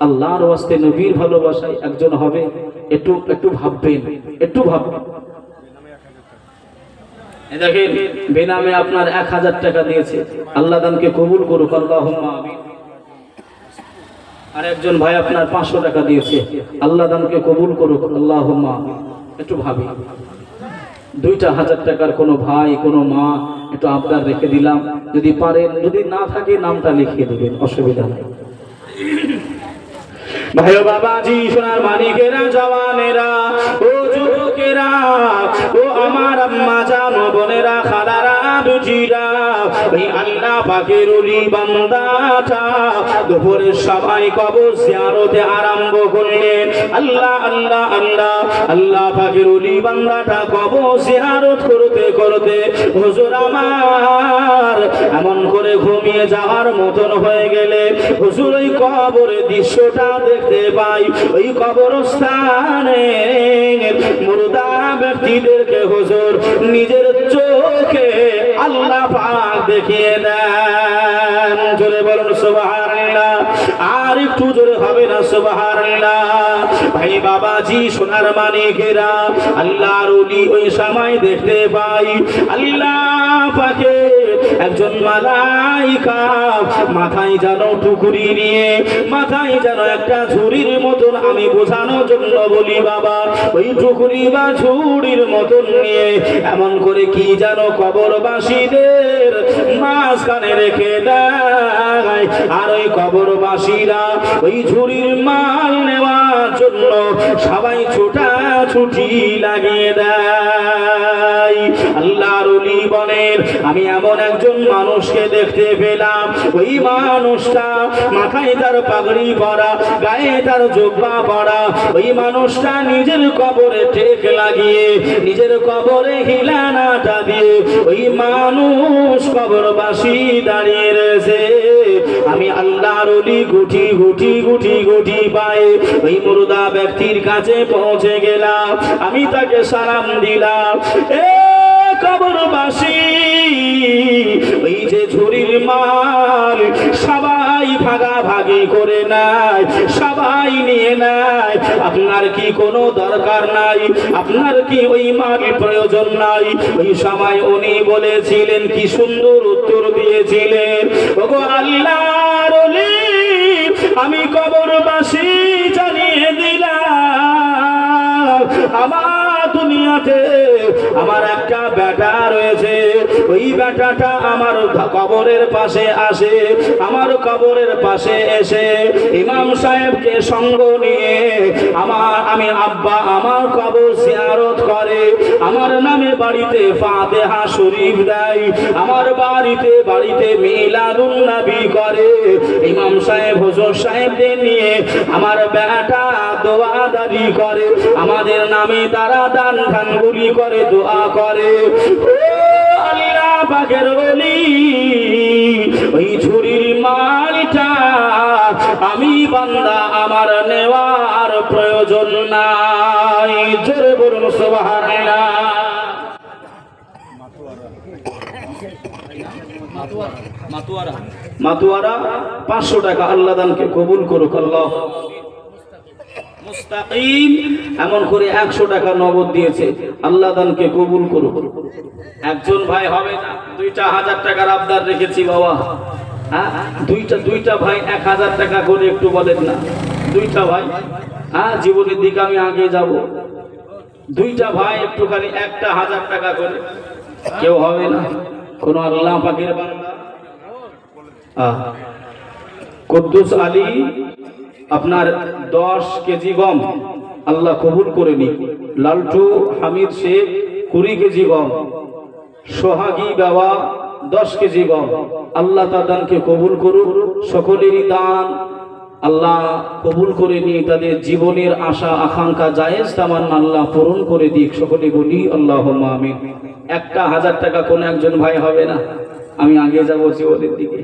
আল্লাহর ওয়াস্তে নবীর ভালোবাসায় একজন হবে, একটু একটু ভাববেন, একটু ভাববেন। দেখেন বেনামে আপনার 1,000 টাকা দিয়েছে, আল্লাহ দানকে কবুল করুক, আল্লাহুম্মা আমিন। আর একজন ভাই আপনার 500 টাকা দিয়েছে, আল্লাহ দানকে কবুল করুক, আল্লাহুম্মা আমিন। একটু ভাবি, 2,000 টাকার কোনো ভাই, কোনো মা একটু আবদার রেখে দিলাম, যদি পারেন, যদি না থাকে নামটা লিখিয়ে দেবেন, অসুবিধা নেই। ভাই বাবাজি, সোনার মানিকেরা, জওয়ানেরা, ও যুবকেরা, ও আমার আম্মা জান, বোনেরা, খালারা, বুজিরা, ওই আল্লাহ পাকের ওলি বান্দাটা দুপুরের সবাই কবর জিয়ারতে আরম্ভ করলেন। আল্লাহ আল্লাহ আল্লাহ, আল্লাহ পাকের ওলি বান্দাটা কবর জিয়ারত করতে করতে হুজুর আমার এমন করে ঘুমিয়ে যাওয়ার মতন হয়ে গেলে হুজুর ওই কবরের দৃশ্যটা দেখতে পাই। ওই কবরস্থানে মুর্দা ব্যক্তিদেরকে হুজুর নিজের চোখে আল্লাহ পাক দেখিয়ে দেন। জোরে বলুন সুবহানাল্লাহ, আর একটু জোরে হবে না সুবহানাল্লাহ? ভাই বাবাজি, সোনার মানিকেরা, আল্লাহর ওলি ওই সময় দেখতে পাই আল্লাহ পাকে একজন মালাইকা মাথায় যেন টুকরি নিয়ে, মাথায় যেন একটা ঝুড়ির মতন, আমি বোঝানোর জন্য বলি বাবা, ওই টুকরি বা ঝুড়ির মতন নিয়ে এমন করে কি যেন কবরবাসীদের মাঝখানে রেখে দেয়। আর ওই কবরবাসীরা ওই ঝুড়ির মাল নেওয়ার জন্য সবাই ছোটাছুটি লাগিয়ে দেয়। আল্লাহর ওলি বলেন, আমি এমন একজন মানুষকে দেখতে পেলাম, ওই মানুষটা মাথায় তার পাগড়ি পরা, গায়ে তার জুব্বা পরা, ওই মানুষটা নিজের কবরে টেক লাগিয়ে, নিজের কবরে হিলানাটা দিয়ে ওই মানুষ কবরবাসী দাঁড়িয়ে রয়েছে। আমি আল্লাহর ওলি গুটি গুটি গুটি গুটি পায়ে ওই মুর্দা ব্যক্তির কাছে পৌঁছে গেলাম, আমি তাকে সালাম দিলাম। এ কবরবাসী, ওই যে ঝুড়ির মাল সবাই ভাগাভাগি দামি করে নাই, সবাই নিয়ে নাই। আপনার কি কোনো দরকার নাই? আপনার কি ওই মাল প্রয়োজন নাই? ওই সময় উনি বলেছিলেন, কি সুন্দর উত্তর দিয়েছিলেন, ওগো আল্লাহর ওলি, আমি কবরবাসী জানিয়ে দিলাম, আমার দুনিয়াতে আমার একটা বেটা রয়েছে, ওই বেটাটা আমার কবরের পাশে আসে, আমার কবরের পাশে এসে ইমাম সাহেবকে সঙ্গ নিয়ে আমি আব্বা আমার কবর জিয়ারত করে, আমার নামে বাড়িতে ফাতিহা শরীফ দেয়, আমার বাড়িতে মিলাদুন নবী করে। ইমাম সাহেব হুজুর সাহেবদের নিয়ে আমার বেটা দোয়াদারি করে, আমাদের নামে তারা দান ধানগুলি করে, দোয়া করে। ও আল্লাহ পাকের ওলি, ওই ঝুরির মালটা আমি বান্দা, আমার নেওয়ার প্রয়োজন নাই। জোরে বলুন সুবহানাল্লাহ। মাতুয়ারা 500 টাকা, আল্লাহ দানকে কবুল করুক। আল্লাহ মুস্তাকিম এমন করে 100 টাকা নগদ দিয়েছে, আল্লাহ দানকে কবুল করুক। একজন ভাই হবে না, 2,000 টাকার আবদার রেখেছি বাবা। হ্যাঁ, দুইটা ভাই 1000 টাকা করে, একটু বলেন না, 2টা ভাই। হ্যাঁ, জীবনের দিকে আমি আগে যাব। 2টা ভাই একটুখানি 1000 টাকা করে, কেউ হবে না? কোন আল্লাহ পাকের বান্দা কুদ্দুস আলী আপনার 10 কেজি গম আল্লাহ কবুল করে নি। লালটু হামিদ শেখ 20 কেজি গম, সোহাগী বাবা 10 কেজি গম, আল্লাহ তার দানকে কবুল করুক। সকলেরই দান আল্লাহ কবুল করে নিয়ে তাদের জীবনের আশা আকাঙ্ক্ষা জায়েজ তামান্না আল্লাহ পূরণ করে দিক। সকলে বলি আল্লাহুম্মা আমিন। 1000 টাকা কোন একজন ভাই হবে না? আমি আগে যাবো জীবনের দিকে।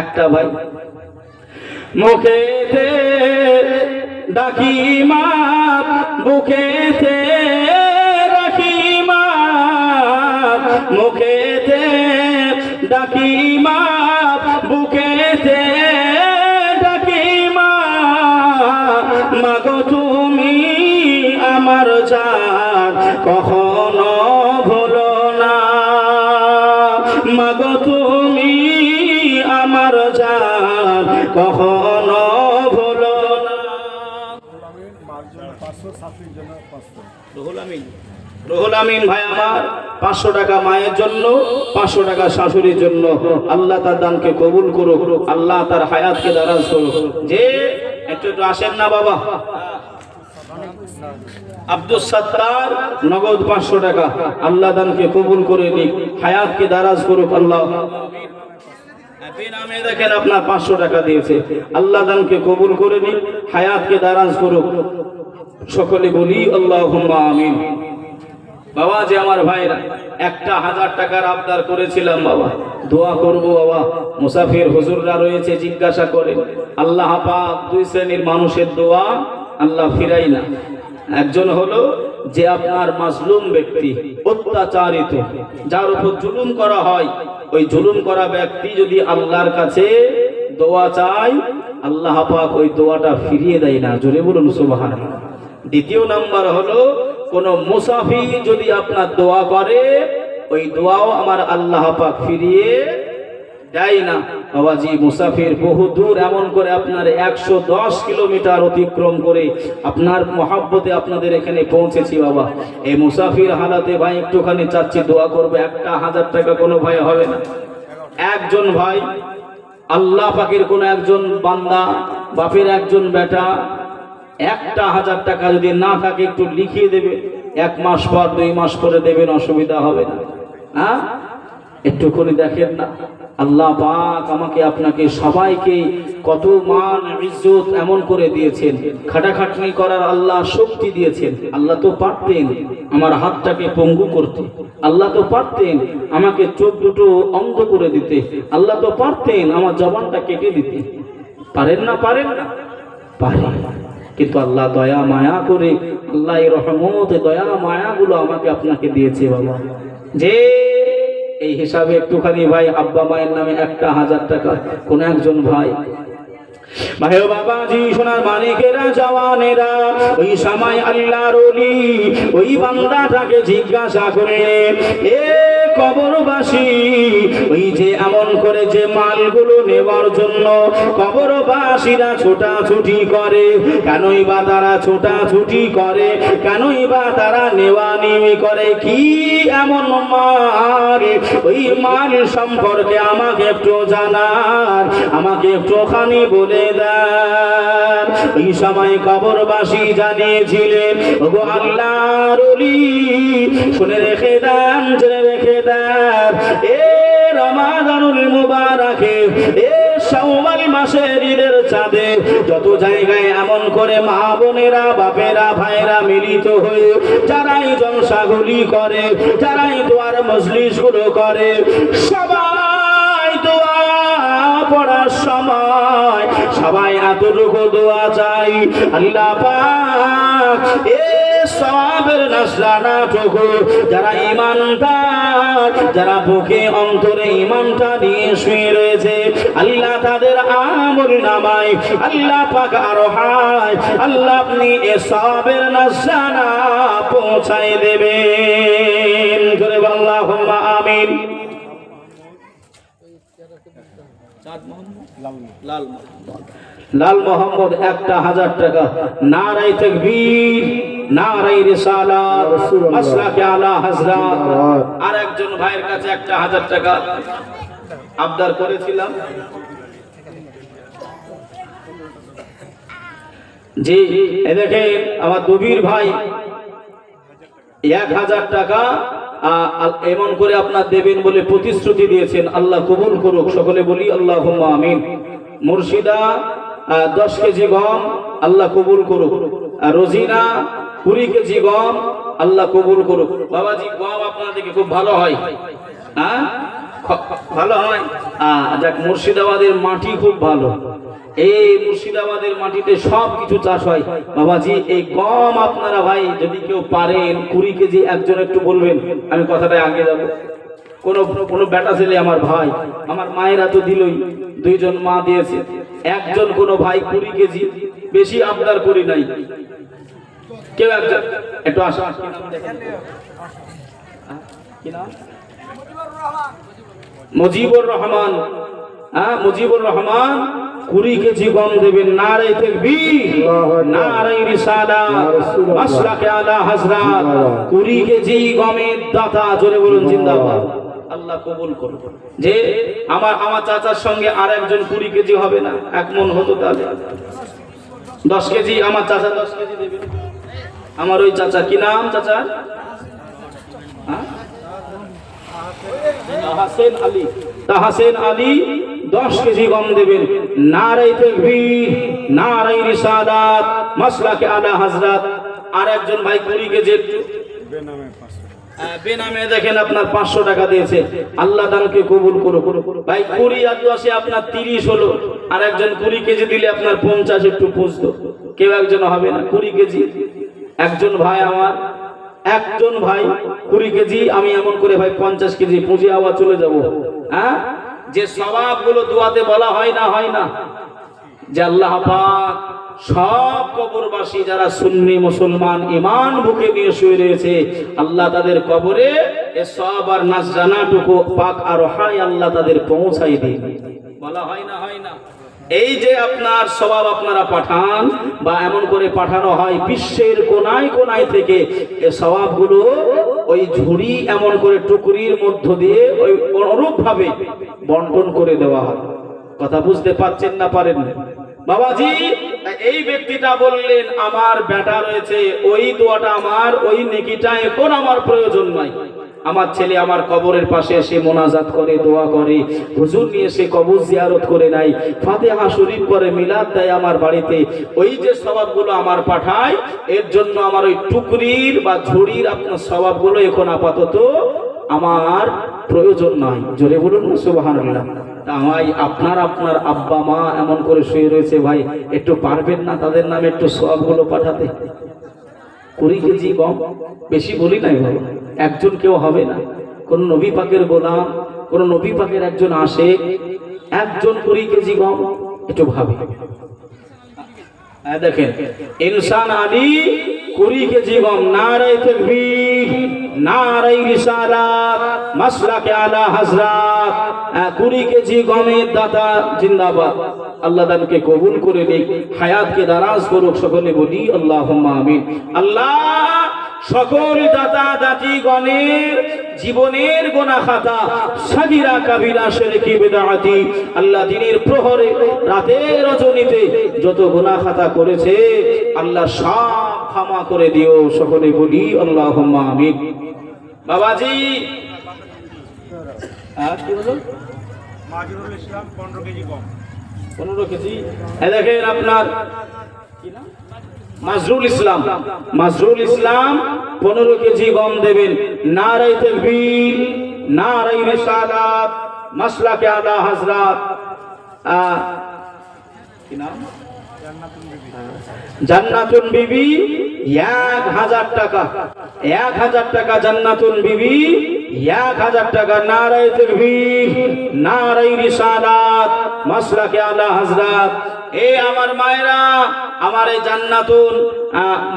একটা ভাই মুখেতে ডাকি মা, বুকেতে রাখি মা, মুখেতে ডাকি মা, বুকেতে ডাকি মা, মাগো তুমি আমার জান কখনো ভুলো না, মাগো তুমি আমার জান কখনো ভুলো না। রুহুল আমিন ভাই আমার 500 টাকা মায়ের জন্য, 500 টাকা শাশুড়ির জন্য। আল্লাহ তার দানকে কবুল করুক, আল্লাহ তার হায়াতকে দারাজ করুক। যে একটু আসেন না বাবা, আব্দুল সত্তার নগদ 500 টাকা, আল্লাহ দানকে কবুল করে নিক, হায়াতকে দারাজ করুক। আল্লাহ নামে দেখেন আপনার 500 টাকা দিয়েছে, আল্লাহ দানকে কবুল করে নিক, হায়াতকে দারাজ করুক। সকলে বলি আল্লাহুম্মা আমিন। বাবা যে আমার ভাইরা 1000 টাকার আবদার করেছিলাম বাবা, দোয়া করব বাবা। মুসাফির হুজুররা রয়েছে, জিজ্ঞাসা করে, আল্লাহ পাক 2 শ্রেণীর মানুষের দোয়া আল্লাহ ফিরাই না। একজন হলো যে আপনার মাজলুম ব্যক্তি, অত্যাচারিত, যার উপর জুলুম করা হয়, ওই জুলুম করা ব্যক্তি যদি আল্লাহর কাছে দোয়া চায়, আল্লাহ পাক ওই দোয়াটা ফিরিয়ে দেয় না। জোরে বলুন সুবহানাল্লাহ। দ্বিতীয় নাম্বার হলো কোন মুসাফির যদি আপনার দোয়া করে, ওই দোয়াও আমার আল্লাহ পাক ফিরিয়ে দেয় না। বাবাজি মুসাফির বহু দূর, এমন করে আপনার 110 কিলোমিটার অতিক্রম করে আপনার মহাব্বতে আপনাদের এখানে পৌঁছেছি বাবা। এই মুসাফির হালাতে ভাই একটুখানি চাচ্ছি দোয়া করবে। 1000 টাকা কোনো ভাই হবে না। একজন ভাই আল্লাহ পাকের কোন একজন বান্দা, বাপের একজন বেটা 1000 টাকা যদি না থাকে একটু লিখিয়ে দেবে, 1 মাস পর 2 মাস পরে দেবেন, অসুবিধা হবে না। হ্যাঁ, একটু করে দেখেন না। আল্লাহ পাক আমাকে আপনাকে সবাইকে কত মান ইজ্জত এমন করে দিয়েছেন, খাটাখাটনি করার আল্লাহ শক্তি দিয়েছেন। আল্লাহ তো পারতেন আমার হাতটাকে পঙ্গু করতে, আল্লাহ তো পারতেন আমাকে চোখ দুটো অন্ধ করে দিতে, আল্লাহ তো পারতেন আমার জবানটা কেটে দিতে। পারেন না? পারেন না? পারেন। কিন্তু আল্লাহ দয়া মায়া করে, আল্লাহ এই রহমত দয়া মায়াগুলো আমাকে আপনাকে দিয়েছে বাবা। যে এই হিসাবে একটুখানি ভাই আব্বা মায়ের নামে 1000 টাকা কোন একজন ভাই ভাই বাবাজি সোনার মানিকেরা জওয়ানেরা, ওই সময় আল্লাহর ওলি ওই বান্দাটাকে জিজ্ঞাসা করলেন, এ কবরবাসী, ওই যে এমন করে যে মালগুলো নেওয়ার জন্য কবরবাসীরা ছোটাছুটি করে, কেনই বা তারা ছোটাছুটি করে, কেনই বা তারা নেওয়া নেওয়া করে, কি এমন মাল, ওই মাল সম্পর্কে আমাকে একটু জানার, আমাকে একটুখানি বলে দেন। এই সময় কবরবাসী জানিয়েছিলেন, ওগো আল্লাহর ওলি, শুনে রেখে দেন, জেনে রেখে দেন, এ রমাদানুল মুবারাকে, এ শাওয়াল মাসের ঈদের চাঁদে যত জায়গায় এমন করে মা বোনেরা, বাপেরা, ভাইরা মিলিত হয়ে যারাই জলসাগুলি করে, যারাই দোয়ার মজলিস গুলো করে, সবাই দোয়া পড়ার সময় সবাই এতটুকু দোয়া চাই, আল্লাহ পাক এ সওয়াবের নজরানাটুকু যারা ঈমানদার, যারা বুকে অন্তরে ঈমানটা নিয়ে শুয়ে রয়েছে, আল্লাহ তাদের আমলনামায় আল্লাহ পাক আরো হায়, আল্লাহ আপনি এ সওয়াবের নজরানা পৌঁছায় দেবেন। জোরে বল আল্লাহুম্মা আমিন। লাল মোহাম্মদ 1000 টাকা। নারাই তাকবীর, নারাই রিসালাত, মাসলাকে আলা হযরত। আর একজন ভাইয়ের কাছে 1000 টাকা আবদার করেছিলাম। জি, এই দেখেন আমার দবির ভাই 1000 টাকা এমন করে আপনার দেবেন বলে প্রতিশ্রুতি দিয়েছেন, আল্লাহ কবুল করুক, সকলে বলি আল্লাহুম্মা আমিন। মুর্শিদা 10 কেজি গম, আল্লাহ কবুল করুক। রোজিনা 20 কেজি গম, আল্লাহ কবুল করুক। বাবাজি গম আপনাদেরকে খুব ভালো হয়, হ্যাঁ ভালো হয়। যাক, মুর্শিদাবাদের মাটি খুব ভালো, এই মুর্শিদাবাদের মাটিতে সব কিছু চাষ হয়। বাবাজি এই গম আপনারা ভাই যদি কেউ পারেন 20 কেজি, একজন একটু বলবেন, আমি কথাটা আগে যাব। কোনো বেটা ছেলে আমার ভাই, আমার মায়েরা তো দিলই, 2 জন মা দিয়েছে, একজন কোনো ভাই 20 কেজি, বেশি আবদার করি নাই, কেউ একজন একটু আসা। কি নাম? মুজিবুর রহমান। মুজিবুর রহমান 20 কেজি গম দেবেন। নারে তাকবীর, নারে রিসালাত, মাসলাকে আলা হযরত। 20 কেজি গমের দাতা, জোরে বলুন জিন্দাবাদ। আল্লাহ কবুল করুন। যে আমার চাচার সঙ্গে আর একজন 20 কেজি হবে না, 1 মণ হতো, তাহলে 10 কেজি আমার চাচা 10 কেজি দেবেন। আমার ওই চাচা, কি নাম চাচা? তাহসেন আলী। তাহসেন আলী 10 কেজি গম দেবেন। নারে তাকবীর, নারে রিসালাত, মাসলাকে আলা হযরত। আর একজন ভাই 20 কেজি একটু বেনামে দেখেন আপনার 500 টাকা দিয়েছে, আল্লাহ দানকে কবুল করুক। ভাই 20 আর 10 আপনার 30 হলো, আর একজন 20 কেজি দিলে আপনার 50 একটু পুষতো, কেউ একজন হবে না 20 কেজি। একজন ভাই আমার, একজন ভাই 20 কেজি, আমি এমন করে ভাই 50 কেজি পুঁজি আওয়াজ চলে যাব। হ্যাঁ, যে সওয়াবগুলো দোয়াতে বলা হয় না, যে আল্লাহ পাক সব কবরবাসী যারা সুন্নি মুসলমান ঈমান বুকে নিয়ে শুয়ে রয়েছে, আল্লাহ তাদের কবরে এ সওয়াব আর নজরানাটুকু পাক আর হায় আল্লাহ তাদের পৌঁছাই দিন। বলা হয় না। এই যে আপনার সওয়াব আপনারা পাঠান বা এমন করে পাঠানো হয় বিশ্বের কোনায় কোনায় থেকে, এই সওয়াবগুলো ওই ঝুড়ি এমন করে টুকরির মধ্য দিয়ে ওই অনুরূপ ভাবে বন্টন করে দেওয়া হয়। কথা বুঝতে পারছেন না পারেন না? বাবাজি এই ব্যক্তিটা বললেন, আমার বেটা রয়েছে, ওই দোয়াটা আমার, ওই নেকিটা এখন আমার প্রয়োজন নাই। আমার ছেলে আমার কবরের পাশে এসে মোনাজাত করে, দোয়া করে, হুজুর নিয়ে এসে কবর জিয়ারত করে নাই, ফাতিহা শরীফ করে, মিলাদ দেয় আমার বাড়িতে, ওই যে সওয়াবগুলো আমার পাঠায়, এর জন্য আমার ওই টুকরির বা ঝুড়ির আপনার সওয়াবগুলো এখন আপাতত আমার প্রয়োজন নাই। জোরে বলুন সুবহানাল্লাহ। তাই আপনার আব্বা মা এমন করে শুয়ে রয়েছে, ভাই একটু পারবেন না তাদের নামে একটু সওয়াবগুলো পাঠাতে? 20 কেজি গম, বেশি বলি নাই বাবা, একজন কেউ হবে না, কোন নবী পাকের গোলাম, কোন নবী পাকের একজন আশিক, একজন 20 কেজি গম একটু ভাবি। দেখেন ইনসান আলী 20 কেজি গম, নারায়ে তাকবীর, নারায়ে রিসালাত, মাসলাকে আলা হযরত। 20 কেজি গমের দাতা জিন্দাবাদ। আল্লাহ দানকে কবুল করে নিক, হায়াতকে দারাজ করুক। সকলে বলি আল্লাহুম্মা আমিন। আল্লাহ সকল দাতা দাতি গণের জীবনের গোনা খাতা, সাগীরা কাবীরা শিরকি বিদআতি, আল্লাহ দিনের প্রহরে রাতের রজনীতে যত গোনা খাতা করেছে আল্লাহ সব ক্ষমা করে দিও। সকলে বলি আল্লাহুম্মা আমিন। বাবাজি কি বলো? মাজরুল ইসলাম 15 কেজি গম। 15 কেজি। দেখেন আপনার কি নাম? মাজরুল ইসলাম। মাজরুল ইসলাম 15 কেজি গম দেবেন। নারায়ে তাকবীর, নারায়ে রিসালাত, মাসলাকে আলা হযরত। কি নাম? জান্নাতুন বিবি 1000 টাকা। 1000 টাকা জান্নাতুন বিবি, 1000 টাকা। নারায়ে তাকবীর, নারায়ে রিসালাত, মাসলাকে আলা হযরত। আমার মায়েরা, আমার এই জান্নাতুন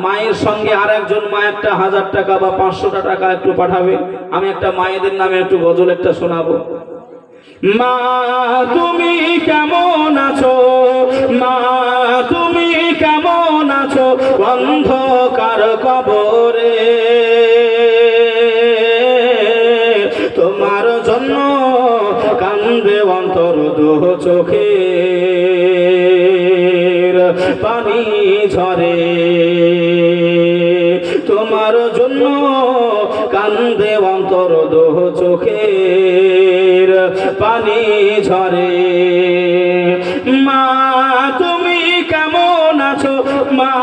মায়ের সঙ্গে আরেকজন মা একটা 1000 টাকা বা 500 টাকা একটু পাঠাবে। আমি একটা মায়েদের নামে একটু গজল একটা শোনাবো। মা তুমি কেমন আছো, মা তুমি কেমন আছো, অন্ধকার কবরে তোমার জন্য কান্দে অন্তর দু চোখে পানি ঝরে, তোমার জন্য কান্দে অন্তর দু চোখের পানি ঝরে। মা তুমি কেমন আছো, মা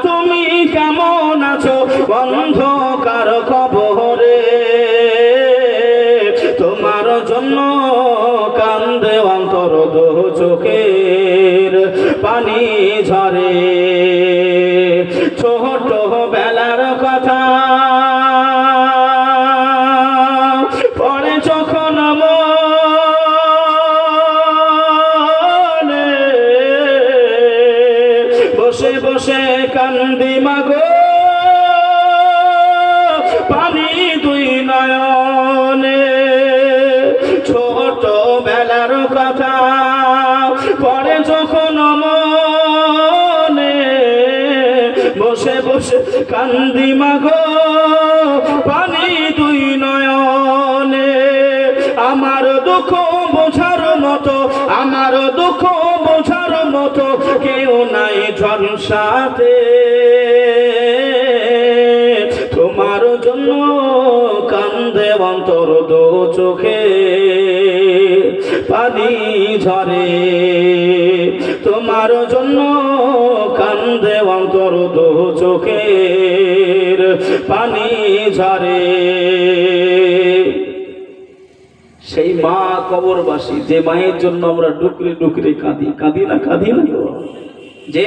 তুমি কেমন আছো, অন্ধকার কবরে তোমার জন্য কান্দে অন্তর দু চোখের পানি ঝরে। ছোট বেলার কথা পড়ে যখন মনে, বসে বসে কান্দি মাগো, পানি দুই নয়নে। ছোট বেলার কথা পড়ে যখন মনে, বসে বসে কান্দি মাগো, পানি দুই নয়নে। আমার দুঃখ বোঝার মতো, আমার দুঃখ বোঝার মতো কেউ নাই জলসাতে, তোমার জন্য কান্দে অন্তর দু চোখে পানি ঝরে, তোমার জন্য কান্দে অন্তর দু চোখের পানি ঝরে। সেই মা কবরবাসী, যে মায়ের জন্য আমরা ডুকরে ডুকরে কাঁদি, কাঁদি না, কাঁদি না, যে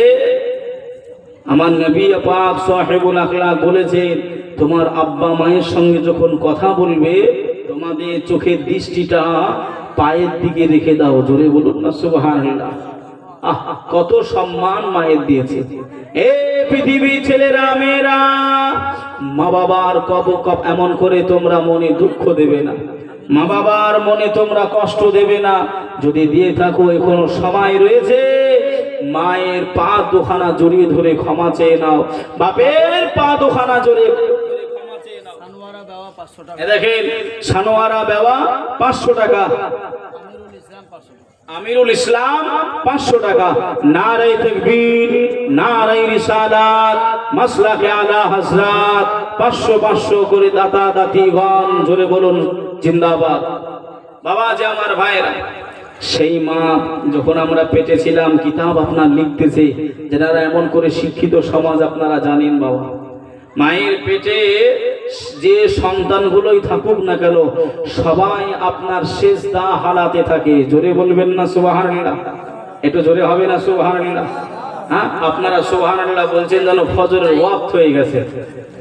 আমার নবী পাক সাহেবুল আখলাক বলেছেন, তোমার আব্বা মায়ের সঙ্গে যখন কথা বলবে তোমাদের চোখের দৃষ্টিটা পায়ের দিকে রেখে দাও। জোরে বলুন না সুবহানাল্লাহ। কত সম্মান মায়ের দিয়েছে। এ পৃথিবী ছেলেরা মেয়েরা, মা বাবার কব এমন করে তোমরা মনে দুঃখ দেবে না, মা বাবার মনে তোমরা কষ্ট দেবে না। যদি দিয়ে থাকো এখনো সময় রয়েছে, মায়ের পা দুখানা জড়িয়ে ধরে ক্ষমা চেয়ে নাও, বাপের পা দুখানা জড়িয়ে ক্ষমা চেয়ে নাও। দেখেন সানোয়ারা বেওয়া 500 টাকা, আমিরুল ইসলাম 500 টাকা। নারায়ে তাকবীর, নারায়ে রিসালাত, মাসলাকে আলা হযরত 500 করে দাতা দাতিগণ জোরে বলুন জিন্দাবাদ। বাবা যে আমার ভাইরা, সেই মা যখন আমরা পেটে ছিলাম, কিতাব আপনার লিখতেছে, যারা এমন করে শিক্ষিত সমাজ আপনারা জানেন বাবা, মায়ের পেটে যে সন্তানগুলোই থাকুক না কেন সবাই আপনার সেজদা হালাতে থাকে। জোরে বলবেন না সুবহানাল্লাহ? একটু জোরে হবে না সুবহানাল্লাহ? হ্যাঁ, আপনারা সুবহানাল্লাহ বলছেন যেন ফজরের ওয়াক্ত হয়ে গেছে।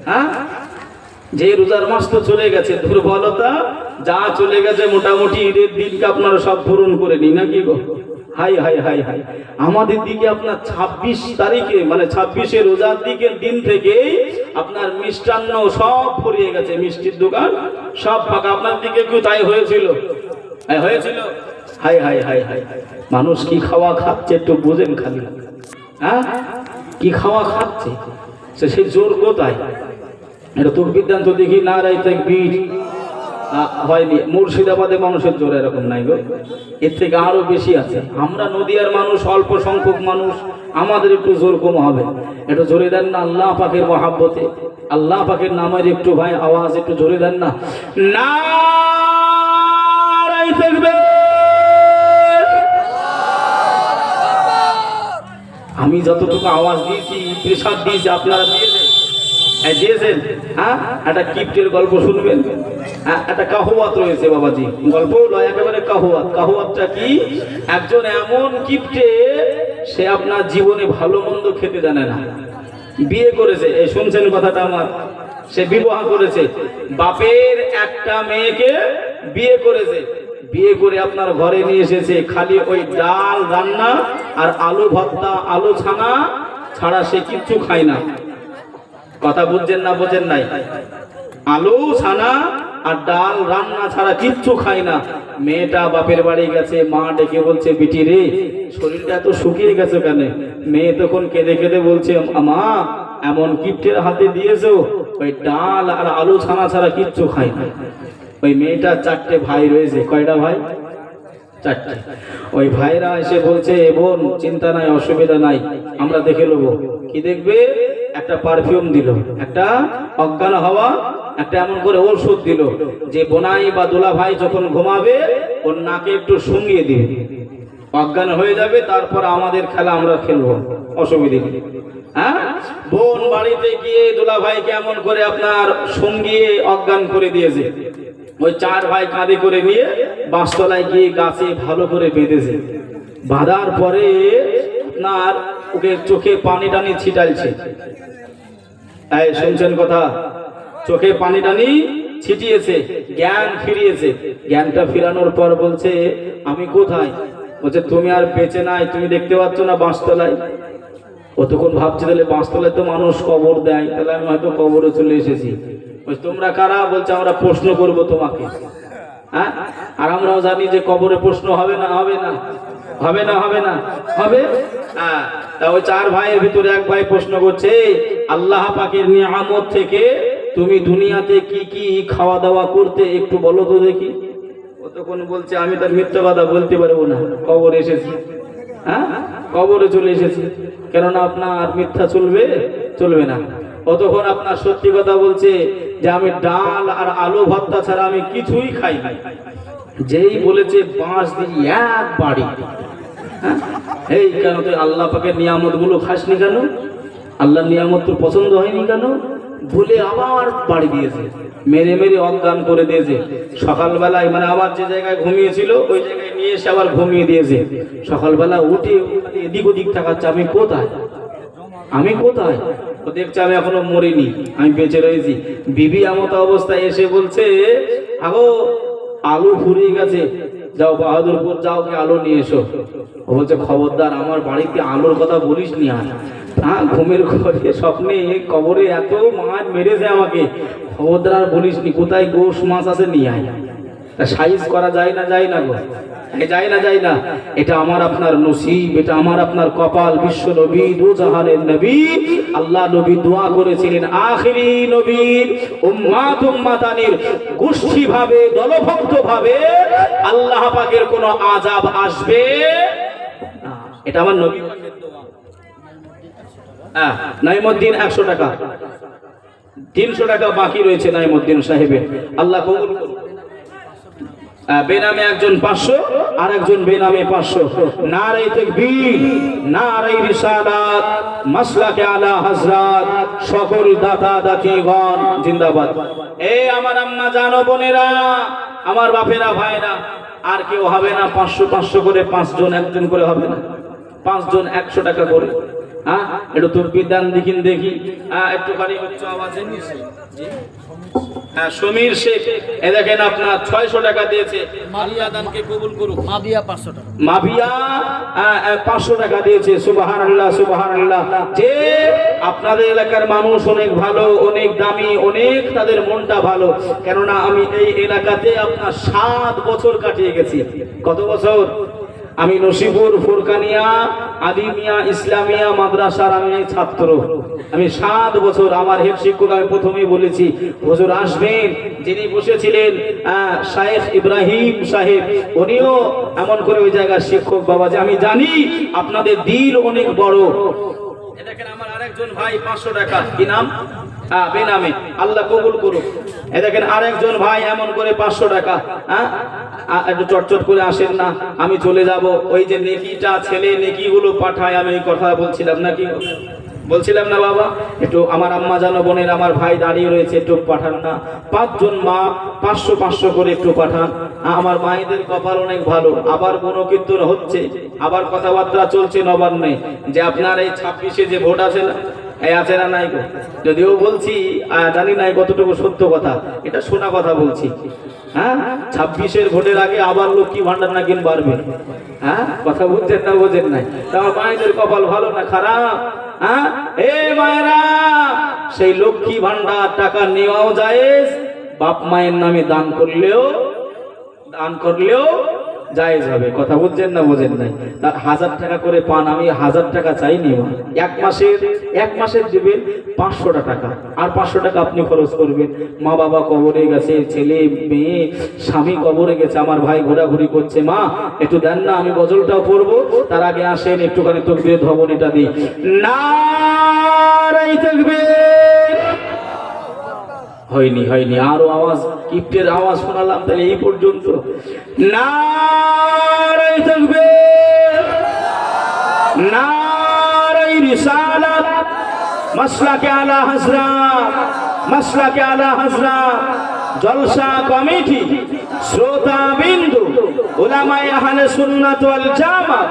হ্যাঁ, যে রোজার মাস তো চলে গেছে, দুর্বলতা যা চলে গেছে মোটামুটি ঈদের দিনকে আপনারা সব পূরণ করে নিন নাকি গো? হাই হাই হাই হাই, আমাদের দিকে আপনার 26 তারিখে মানে 26শে রোজার দিকের দিন থেকে আপনার মিষ্টান্ন সব ফুরিয়ে গেছে, মিষ্টির দোকান সব ফাঁকা। আপনার দিকে কি তাই হয়েছিল? হয়েছিল। হাই হাই হাই হাই, মানুষ কি খাওয়া খাচ্ছে একটু বুঝেন খালি। হ্যাঁ, কি খাওয়া খাচ্ছে সেই জোর কোথায়? এটা তকবীর তো দেখি নারায়ে তাকবীর হয়নি। মুর্শিদাবাদে মানুষের জোর এরকম নাই গো, এর থেকে আরো বেশি আছে। আমরা নদিয়ার মানুষ, অল্প সংখ্যক মানুষ, আমাদের একটু জোর কম হবে। একটু জোরে দেন না আল্লাহ পাকের মহাব্বতে, আল্লাহ পাকের নামের একটু ভাই আওয়াজ একটু জোরে দেন না। নারায়ে তাকবীর। আমি যতটুকু আওয়াজ দিয়েছি, প্রেসার দিয়েছি, আপনারা দিয়েছেন? দিয়েছেন। হ্যাঁ, একটা কিপ্টের গল্প শুনবেন। হ্যাঁ, একটা কাহওয়াত রয়েছে বাবাজি, গল্পও নয়, একেবারে কাহওয়াত। কাহওয়াতটা কি? একজন এমন কিপ্টে, সে আপনার জীবনে ভালো মন্দ খেতে জানে না, বিয়ে করেছে। এই শুনছেন কথাটা আমার? সে বিবাহ করেছে, বাপের একটা মেয়েকে বিয়ে করেছে। বিয়ে করে আপনার ঘরে নিয়ে এসেছে, খালি ওই ডাল রান্না আর আলু ভর্তা, আলু ছানা ছাড়া সে কিচ্ছু খায় না। কথা বুঝছেন না বোঝেন নাই? আলু ছানা আর ডাল রান্না ছাড়া কিচ্ছু খায় না। মেয়েটা বাপের বাড়ি গেছে, মা ডেকে বলছে, বিটি রে শরীরটা এত শুকিয়ে গেছে কেন? মেয়ে তখন কেঁদে কেঁদে বলছে, মা এমন কিপ্টের হাতে দিয়েছো, ওই ডাল আর আলু ছানা ছাড়া কিচ্ছু খায় না। ওই মেয়েটার 4টে ভাই রয়েছে। কয়টা ভাই? 4টে। ওই ভাইরা এসে বলছে, বোন চিন্তা নাই, অসুবিধা নাই, আমরা দেখে নেবো। কি দেখবে? একটা পারফিউম দিল, একটা অজ্ঞান হওয়া, একটা এমন করে ওষুধ দিল যে বোনাই বা দোলা ভাই যখন ঘুমাবে ওর নাকে একটু শুঙ্গিয়ে দিবে, অজ্ঞান হয়ে যাবে, তারপর আমাদের খেলা আমরা খেলবো, অসুবিধা নেই। হ্যাঁ, বোন বাড়িতে গিয়ে দোলা ভাইকে এমন করে আপনার শুঙ্গিয়ে অজ্ঞান করে দিয়েছে। ওই 4 ভাই কাঁধে করে নিয়ে বাঁশতলায় গিয়ে গাছে ভালো করে বেঁধেছে। বাঁধার পরে আপনার ওকে চোখে পানি টানি ছিটাইছে। এই শুনছেন কথা? চোখে পানি টানি ছিটিয়েছে, জ্ঞান ফিরিয়েছে। জ্ঞানটা ফিরানোর পর বলছে, আমি কোথায়? বলছে, তুমি আর বেঁচে নাই, তুমি দেখতে পাচ্ছ না বাঁশতলায়? ও তখন ভাবছে, তাহলে বাঁশতলায় তো মানুষ কবর দেয়, তাহলে আমি হয়তো কবরে চলে এসেছি। তোমরা কারা? বলছে, আমরা প্রশ্ন করব তোমাকে। হ্যাঁ, আর আমরাও জানি যে কবরে প্রশ্ন হবে না, হবে না, হবে না, হবে না, হবে। হ্যাঁ, তা ওই 4 ভাইয়ের ভিতরে এক ভাই প্রশ্ন করছে, আল্লাহ পাকের নিয়ামত থেকে তুমি দুনিয়াতে কি কি খাওয়া দাওয়া করতে একটু বলো তো দেখি। ও তখন বলছে, আমি তার মিথ্যা কথা বলতে পারবো না, কবরে এসেছি। হ্যাঁ, কবরে চলে এসেছি, কেননা আপনার মিথ্যা চলবে? চলবে না। ও তখন আপনার সত্যি কথা বলছে যে আমি ডাল আর আলু ভর্তা ছাড়া আমি কিছুই খাই না। যেই বলেছে বাঁশ দিয়ে এক বাড়ি। হ্যাঁ, এই কেন তুই আল্লাহ পাকের নিয়ামত গুলো খাসনি কেন? আল্লাহর নিয়ামত তোর পছন্দ হয়নি কেন? বলে আবার বাড়ি দিয়েছে, মেরে মেরে অজ্ঞান করে দিয়েছে। সকালবেলায় মানে আবার যে জায়গায় ঘুমিয়েছিল ওই জায়গায় নিয়ে এসে আবার ঘুমিয়ে দিয়েছে। সকালবেলা উঠে এদিক ওদিক তাকাচ্ছে, আমি কোথায়, আমি কোথায়? ও দেখছে আমি এখনো মরিনি, আমি বেঁচে রয়েছি। বিবি এমত অবস্থায় এসে বলছে, আগো আলু ফুরিয়ে গেছে, যাও বাহাদুরপুর যাও, কি আলু নিয়ে এসো। ও বলছে, খবরদার আমার বাড়িতে আলুর কথা বলিস নি আর। হ্যাঁ, ঘুমের ঘরে স্বপ্নে কবরে এত মাছ মেরেছে আমাকে, খবরদার আর বলিস নি। কোথায় গোশ মাছ আছে নিয়ে আয়। তা সাইজ করা যায় না, যায় না গো, যায় না, যায় না। এটা আমার আপনার নসিব, এটা আমার আপনার কপাল। বিশ্ব নবী, দু জাহানের নবী, আল্লাহ নবী দোয়া করেছিলেন আখিরি নবীর উম্মাত উম্মাতানির গোষ্ঠী ভাবে, দলভক্ত ভাবে আল্লাহ পাকের কোনো আযাব আসবে না। এটা আমার নবী পাকের দোয়া। হ্যাঁ, নাইমুদ্দিন 100 টাকা, 300 টাকা বাকি রয়েছে নাইমুদ্দিন সাহেবের, আল্লাহ কবুল করুন। বেনামে একজন 500 আর একজন বেনামে 500। নারে তাকবীর, নারে রিসালাত, মাসলাকে আলা হযরত, সকল দাতা দাতিগণ জিন্দাবাদ। এই আমার আম্মা জানো, বোনেরা, আমার বাপেরা, ভাইরা, আর কেউ হবে না। 500 500 করে 5 জন, একজন করে হবে না, 5 জন 100 টাকা করে। হ্যাঁ, একটু তোর বিধান দেখিন দেখি, একটুখানি উচ্চ আওয়াজে। হ্যাঁ, সমীর শেখ, এ দেখেন আপনার 600 টাকা দিয়েছে। আল্লাহ দানকে কবুল করুক। মাবিয়া 500 টাকা। মাভিয়া 500 টাকা দিয়েছে। সুবহানাল্লাহ, সুবহানাল্লাহ। যে আপনাদের এলাকার মানুষ অনেক ভালো, অনেক দামি, অনেক তাদের মনটা ভালো। কেননা আমি এই এলাকাতে আপনার 7 বছর কাটিয়ে গেছি। কত বছর? আমি নসিপুর ফুরকানিয়া আদিমিয়া ইসলামিয়া মাদ্রাসার আমি ছাত্র। আমি 7 বছর, আমার হেড শিক্ষক আমি প্রথমেই বলেছি হুজুর আসবেন, যিনি বসেছিলেন শায়েখ ইব্রাহিম সাহেব, উনিও এমন করে ওই জায়গার শিক্ষক বাবা যে আমি জানি আপনাদের দিল অনেক বড়। এ দেখেন আমার আরেকজন ভাই 500 টাকা, কি নাম? বেনামে, আল্লাহ কবুল করুক। এ দেখেন আরেকজন ভাই এমন করে 500 টাকা। একটু চটচট করে আসেন না, আমি চলে যাব। ওই যে নেকিটা ছেলে নেকিগুলো পাঠায়, আমি এই কথা বলছিলাম নাকি? বলছিলাম না বাবা? একটু আমার আম্মা জানো, বোনের আমার ভাই দাঁড়িয়ে রয়েছে, একটু পাঠান না। 5 জন মা 500 করে একটু পাঠান। আমার মায়েদের কপাল অনেক ভালো। আবার গুণকীর্তন হচ্ছে, আবার কথাবার্তা চলছে নবান্নে যে আপনার এই 26-এ যে ভোট আছে না, এই আছে না নাই গো? যদিও বলছি জানি নাই কতটুকু সত্য কথা, এটা শোনা কথা বলছি। হ্যাঁ, 26-এর ভোটের আগে আবার লক্ষ্মী ভান্ডার নাকি বাড়বে। হ্যাঁ, কথা বুঝছেন না? বোঝেন নাই? আমার মায়েদের কপাল ভালো না খারাপ? হ্যাঁ, এ মায়েরা, সেই লক্ষ্মী ভান্ডার টাকা নেওয়াও জায়েজ, বাপ মায়ের নামে দান করলেও জায়েজ হবে। কথা বুঝছেন না? বোঝেন নাই? তার 1000 টাকা করে পান, আমি 1000 টাকা চাইনি। এক মাসের দিবেন 500 টাকা, আর 500 টাকা আপনি খরচ করবেন। মা বাবা কবরে গেছে, ছেলে মেয়ে স্বামী কবরে গেছে, আমার ভাই ঘোরাঘুরি করছে, মা একটু দেন না, আমি গজলটাও পড়বো। তার আগে আসেন একটুখানি তকবীর ধ্বনিটা দিই। নারায়ে তাকবীর। হয়নি, আরো আওয়াজ, কিপ্টের আওয়াজ শোনালাম, তাহলে এই পর্যন্ত। নারায়ে তাকবীর, নারায়ে রিসালাত, মাসলাকে আলা হযরত, জলসা কমিটি, শ্রোতা বিন্দু, উলামায়ে আহলে সুন্নাত ওয়াল জামাত।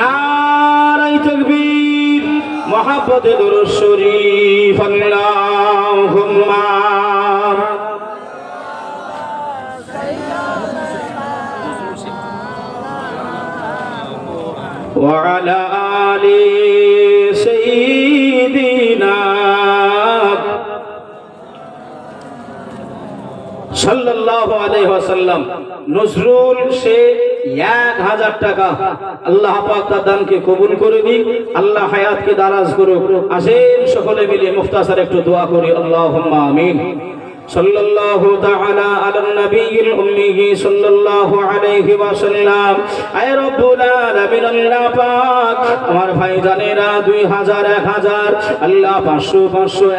নারায়ে তাকবীর, মুহাব্বতে দুরূদ শরীফ। আল্লাহুম্মা وعلى آل سيدنا সাল্লাল্লাহু আলাইহি ওয়াসাল্লাম। নজরুল সে 1000 টাকা। আল্লাহ পাক তার দানকে কবুল করে দিক, আল্লাহ হায়াতকে দারাজ করুক। আসেন সকলে মিলে মুখতাসার একটু দোয়া করি। আল্লাহুম্মা আমিন। সাল্লাল্লাহু তাআলা আলান নবিয়্যিল উম্মি সাল্লাল্লাহু আলাইহি ওয়াসাল্লাম। আয় রব্বুল আলামিন, আল্লাহ পাক আমার ভাইজানেরা 2000 1000, আল্লাহ 500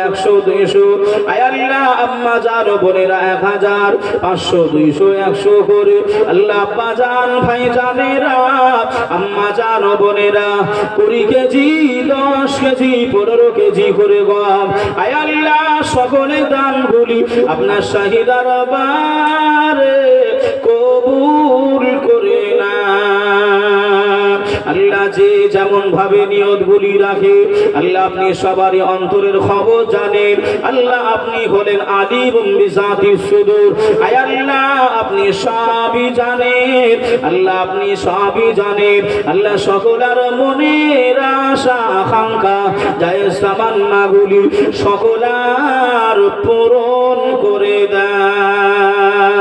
100 200, আয় আল্লাহ আম্মা জান বোনেরা 1000 500 200 100 করে, আল্লাহ আব্বা জান ভাইজানেরা আম্মা জান বোনেরা 20 কেজি 10 কেজি 15 কেজি করে গম, আয় আল্লাহ সকলে দানগুলি আপনার শাহী দরবারে কবুল করে না। আল্লাহ যে যেমন ভাবে নিয়তগুলি রাখে, আল্লাহ আপনি সবারই অন্তরের খবর জানেন। আল্লাহ আপনি হলেন আলিমুম বিযাতিস সুদূর। আয় আল্লাহ আপনি সবই জানেন, আল্লাহ আপনি সবই জানেন। আল্লাহ সকলের মনের আশা আকাঙ্ক্ষা জায়েজ তামান্নাগুলি সকলার পূরণ করে দেন।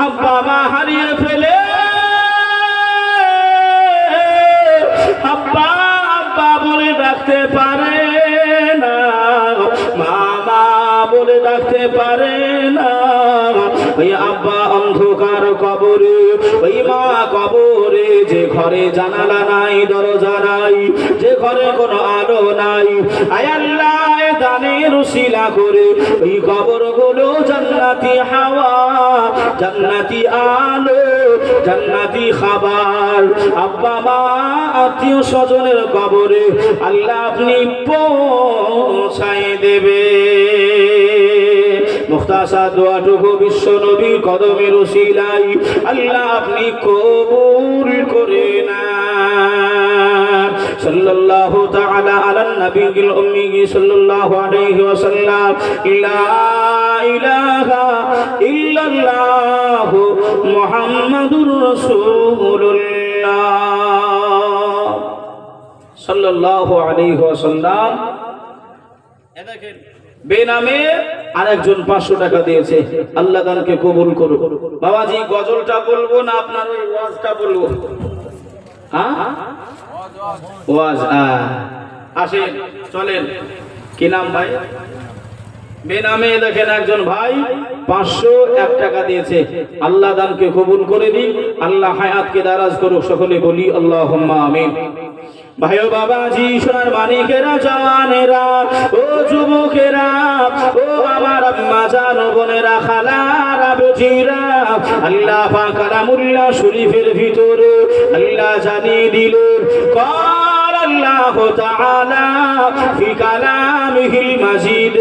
আব্বা মা হারিয়ে ফেলে আব্বা আব্বা বলে ডাকতে পারে না, মামা বলে ডাকতে পারে না। ওই আব্বা অন্ধকার কবরে, ওই মা কবরে, যে ঘরে জানালা নাই দরজা নাই, যে ঘরে কোনো আলো নাই, আয় আল্লাহ দানের উসিলা করে ওই কবরগুলো জান্নাতি হাওয়া, জান্নাতি আলো, জান্নাতি খাবার, আব্বা মা আত্মীয় স্বজনের কবরে আল্লাহ আপনি পৌঁছায় দেবে। মুখতাসার দোয়াটুকু বিশ্ব নবীর কদমের উসিলাই আল্লাহ আপনি কবুল করে না। সাল্লাল্লাহু তাআলা আলান নবিয়্যিল উম্মি সাল্লাল্লাহু আলাইহি ওয়াসাল্লাম। লা ইলাহা ইল্লাল্লাহু মুহাম্মাদুর রাসূলুল্লাহ সাল্লাল্লাহু আলাইহি ওয়াসাল্লাম। এ দেখেন বেনামে আরেকজন 500 টাকা দিয়েছে, আল্লাহ দানকে কবুল করুন। বাবাজি গজলটা বলবো না আপনার ওই ওয়াজটা বলবো? হ্যাঁ ওয়াজ, আসেন চলেন। কি নাম ভাই? বেনামে দেখেন একজন ভাই 501 টাকা দিয়েছে, আল্লাহ দানকে কবুল করে দিন, আল্লাহ হায়াতকে দারাজ করুক, সকলে বলি আল্লাহুম্মা আমিন। ভাইও বাবাজি সোনার মানিকেরা জওয়ানেরা ও যুবকেরা ও আমার আম্মা জান বোনেরা খালারা বেজিরা, আল্লাহ পাক কালামুল্লাহ শরীফের ভিতরে আল্লাহ জানিয়ে দিলেন قال الله تعالى في كلامه المجيد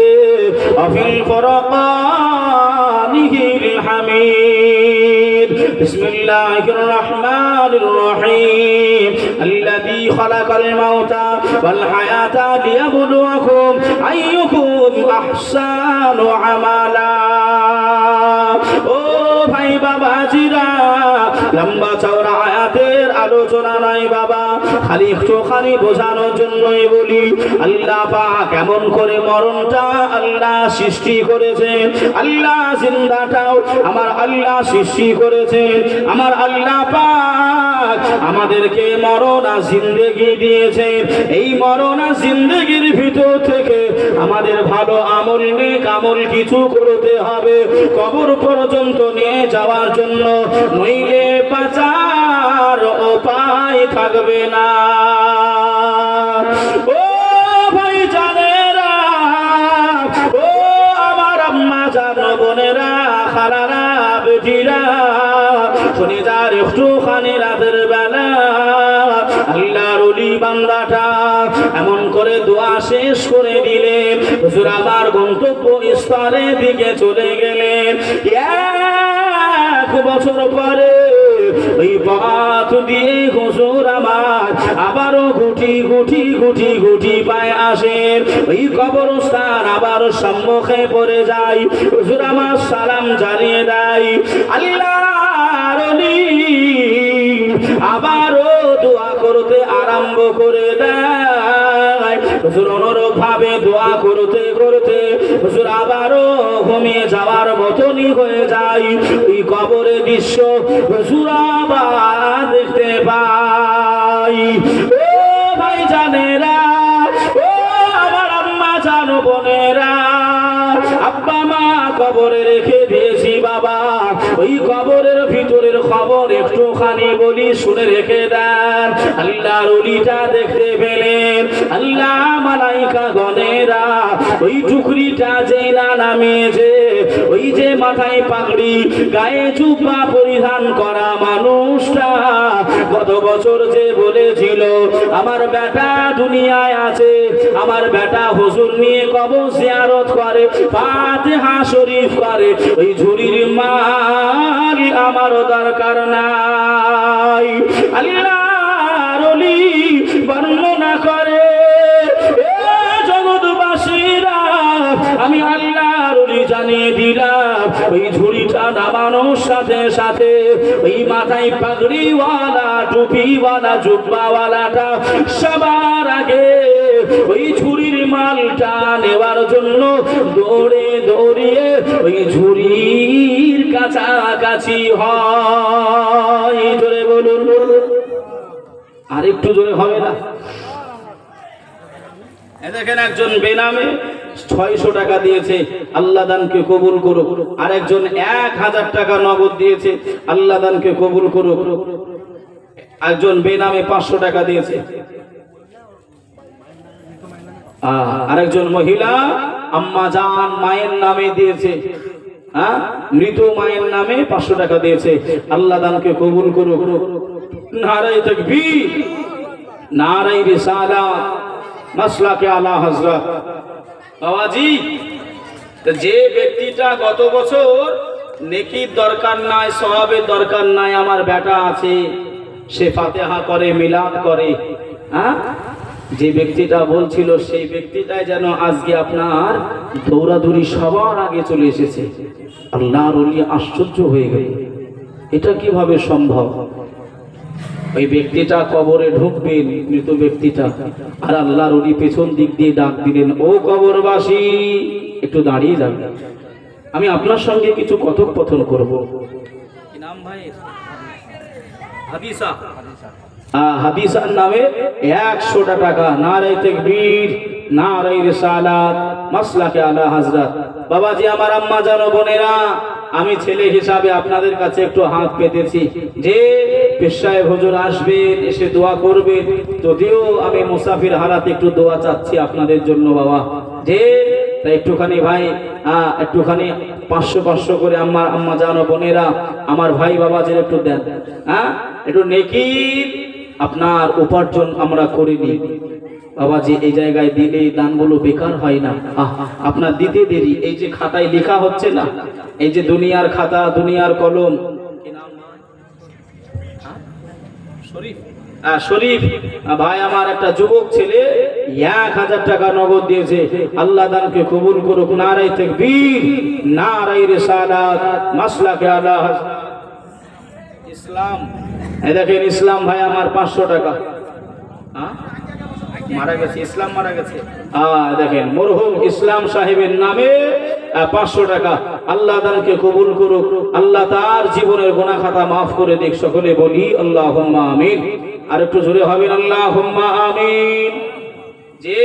وفي الفرقانه الحميد بسم الله الرحمن الرحيم الذي خلق الموت والحياة ليبلوكم أيكم أحسن عملا। ও ভাই বাবাজিরা লম্বা চওড়া আয়াতের আলোচনা নাই বাবা, খালি একটুখানি বোঝানোর জন্যই বলি আল্লাহ পাক কেমন করে মরণটা আল্লাহ সৃষ্টি করেছেন, আল্লাহ জিন্দাটাও আমার আল্লাহ সৃষ্টি করেছেন। আমার আল্লাহ পাক আমাদেরকে মরণ আর জিন্দেগি দিয়েছেন, এই মরণ আর জিন্দেগির ভিতর থেকে আমাদের ভালো আমল নেক আমল কিছু করতে হবে কবর পর্যন্ত নিয়ে যাওয়ার জন্য, নইলে বাঁচার উপায় থাকবে না। ও ভাই জানেরা ও আমার আম্মা জান বোনেরা খালারা বেটিরা, শুনে যার একটুখানি রাতের বেলা আল্লাহর ওলি বান্দাটা এমন করে দোয়া শেষ করে দিলেন, হুজুর আমার গন্তব্য স্থলের দিকে চলে গেলেন। 1 বছর পরে ওই পথ দিয়ে হুজুর আমার আবারও গুটি গুটি গুটি গুটি পায়ে আসেন, ওই কবরস্থান আবার সম্মুখে পড়ে যায়। হুজুর আমার সালাম জানিয়ে দেয়, আল্লাহর ওলি আবারও দোয়া করতে আরম্ভ করে দেয়। হুজুর অনুরূপ ভাবে দোয়া করতে করতে হুজুর আবারও ঘুমিয়ে যাওয়ার মতনই হয়ে যায়। ওই কবরের দৃশ্য হুজুর আবার দেখতে পাই। ও ভাই জানেরা ও আমার আম্মা জান বোনেরা, আব্বা মা কবরে রেখে দিয়েছি বাবা, ওই কবরের ভিতরের খবর একটুখানি বলি শুনে রেখে দেন। আল্লাহর ওলিটা দেখতে পেলেন, আল্লাহ মালাইকা গণেরা ওই টুকরিটা যেই না নামিয়েছে, ওই যে মাথায় পাগড়ি গায়ে জুব্বা পরিধান করা মানুষটা গত বছর যে বলেছিল আমার বেটা দুনিয়ায় আছে, আমার বেটা হুজুর নিয়ে কবর জিয়ারত করে, ফাতিহা শরীফ করে, ওই ঝুরির মাল আমারও দরকার নাই। আল্লাহর ওলি বর্ণনা করে, এ জগৎবাসীরা আমি আল্লাহর ওলি জানিয়ে দিলাম, ওই ঝুড়িটা নামানোর সাথে সাথে ওই মাথায় পাগড়িওয়ালা টুপিওয়ালা জুব্বাওয়ালাটা সবার আগে ওই ঝুড়ির মালটা নেওয়ার জন্য দৌড়ে দৌড়িয়ে ওই ঝুড়ির কাছাকাছি হয়। জোরে বলুন, আর একটু জোরে হবে না? দেখেন একজন বেনামে 600 টাকা দিয়েছে, আল্লাহ দানকে কবুল করুক। আরেকজন 1000 টাকা নগদ দিয়েছে, আল্লাহ দানকে কবুল করুক। একজন বেনামে 500 টাকা দিয়েছে। আরেকজন মহিলা আম্মা জান মায়ের নামে দিয়েছে, মৃত মায়ের নামে 500 টাকা দিয়েছে, আল্লাহ দানকে কবুল করুক। নারায়ে তাকবীর, নারায়ে রিসালাত, মাসলাকে আলা হযরত। বাবাজি যে ব্যক্তিটা গত বছর নেকির দরকার নাই, সওয়াবের দরকার নাই, আমার বেটা আছে, সে ফাতিহা করে, মিলাদ করে, যে ব্যক্তিটা বলছিল সেই ব্যক্তিটাই যেন আজকে আপনার দৌড়াদৌড়ি সবার আগে চলে এসেছে। আল্লাহর ওলি আশ্চর্য হয়ে গেল, এটা কিভাবে সম্ভব? ওই ব্যক্তিটা কবরে ঢুকবেন, মৃত ব্যক্তিটা, আর আল্লাহর ওলি পেছন দিক দিয়ে ডাক দিলেন, ও কবরবাসী একটু দাঁড়িয়ে যান, আমি আপনার সঙ্গে কিছু কথোপকথন করব। কি নাম ভাই? হাদিসা। হাদিসার নামে 100 টাকা। নারে তাকবীর, নারে রিসালাত, মাসলাকে আলা হযরত। বাবাজি আমার, আম্মা জানো, বোনেরা, আমি ছেলে হিসাবে আপনাদের কাছে একটু হাত পেতেছি যে পেশায় হুজুর আসবেন, এসে দোয়া করবেন। যদিও আমি মুসাফির হালাতে একটু দোয়া চাচ্ছি আপনাদের জন্য বাবা, যে তাই একটুখানি ভাই একটুখানি 500 করে আম্মা জানো, বোনেরা, আমার ভাই বাবাদের একটু দেন। একটু নেকির আপনার উপার্জন আমরা করিনি বাবাজি। এই জায়গায় দিলে দানগুলো বেকার হয় না। আপনার দিতে দেরি, এই যে খাতায় লেখা হচ্ছে না, এই যে দুনিয়ার খাতা, দুনিয়ার কলম, শরীফ ভাই আমার একটা যুবক ছেলে 1000 টাকা নগদ দিয়েছে। আল্লাহ দানকে কবুল করুক। নারে তাকবীর, নারে রিসালাত, মাসলাকে আলা হযরত। ইসলাম, এই দেখেন ইসলাম ভাই আমার 500 টাকা মারা গেছে, ইসলাম মারা গেছে। দেখেন মরহুম ইসলাম সাহেবের নামে 500 টাকা। আল্লাহ দানকে কবুল করুক, আল্লাহ তার জীবনের গুনাহ খাতা মাফ করে দিক। সকলে বলি আল্লাহুম্মা আমিন। আর একটু জোরে হবেন আল্লাহুম্মা আমিন। যে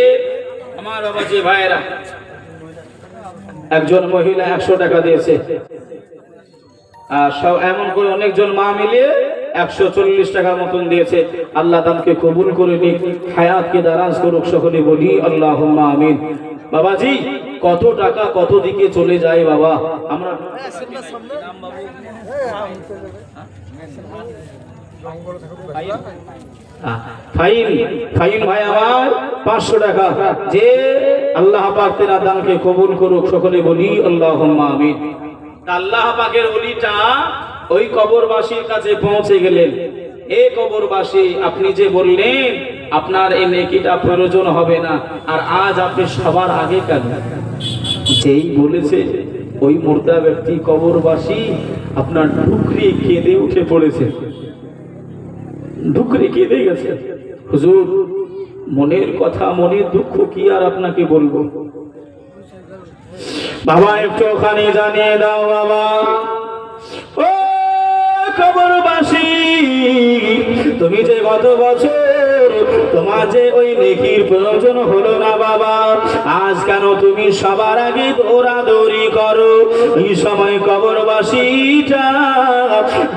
আমার বাবা যে ভাইরা, একজন মহিলা 100 টাকা দিয়েছে, সব এমন করে অনেকজন মা মিলিয়ে 140 টাকার মতন দিয়েছে। আল্লাহ দানকে কবুল করে নিক, হায়াতকে দারাজ করুক। সকলে বলি আল্লাহুম্মা আমিন। বাবাজি কত টাকা কত দিকে চলে যায় বাবা। আমরা ফাইন ভাই আমার 500 টাকা। যে আল্লাহ পাক তেনার দানকে কবুল করুক। সকলে বলি আল্লাহুম্মা আমিন। আল্লাহ পাকের ওলিটা ওই কবরবাসীর কাছে পৌঁছে গেলেন। এ কবরবাসী, আপনি যে বললেন আপনার এই নেকিটা প্রয়োজন হবে না, আর আজ আপনি সবার আগে কেন? যেই বলেছে ওই মুর্দা ব্যক্তি কবরবাসী আপনার ঢুকরি কেঁদে উঠে পড়েছে, ঢুকরি কেঁদে গেছে। হুজুর মনের কথা, মনের দুঃখ কি আর আপনাকে বলবো বাবা, একটু ওখানে জানিয়ে দাও বাবা। ও কবরবাসী, তুমি যে গত বছর তোমার যে ওই নেকির প্রয়োজন হলো না বাবা, আজ কেন তুমি সবার আগে দৌড়াদৌড়ি করো? এই সময় কবরবাসীটা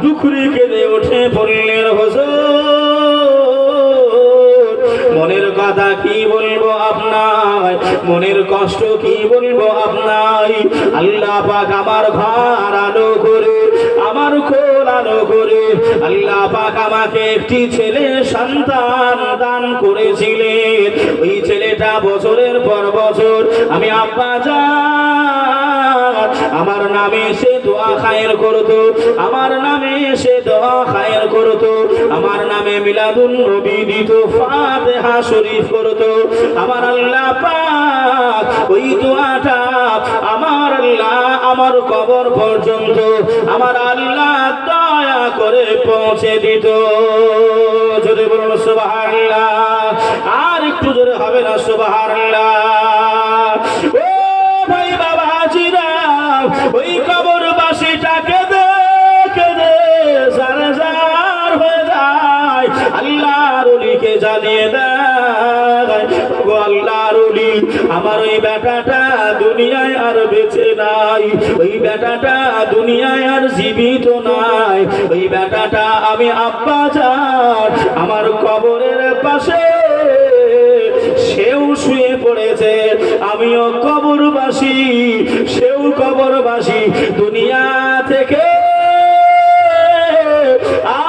দুখরে কেঁদে ওঠে পড়লেন, হুজুর মনের কথা কি বলবো আপনার, মনের কষ্ট কি বলবো আপনার। আল্লাহ পাক আমার ঘর আলো করে, আমার কোল আলো করে আল্লাহ পাক আমাকে একটি ছেলে সন্তান দান করেছিলেন। ওই ছেলেটা বছরের পর বছর আমি আব্বা জান আমার নামে সে দোয়া খায়ের করতো, আমার নামে সে দোয়া খায়ের করতো, আমার নামে মিলাদুন নবী দিত, ফাতিহা শরীফ করতো। আমার আল্লাহ পাক ওই দোয়াটা আমার আল্লাহ আমার কবর পর্যন্ত আমার আল্লাহ দয়া করে পৌঁছে দিত। যদি বলুন সুবহানাল্লাহ, আর একটু জোরে হবে না সুবহানাল্লাহ। ও ভাই বাবাজিরা, ওই কবরবাসীটাকে কেঁদে সারে সার হয়ে যায়। আল্লাহর ওলিকে জানিয়ে দেয়, গো আল্লাহর ওলি আমার ওই বেটাটা দুনিয়ায় আর বেঁচে নাই, ওই বেটাটা দুনিয়ায় আর জীবিত নাই, ওই বেটাটা আমি আব্বা জান আমার কবরের পাশে সেও শুয়ে পড়েছে, আমিও কবরবাসী, সেও কবরবাসী। দুনিয়া থেকে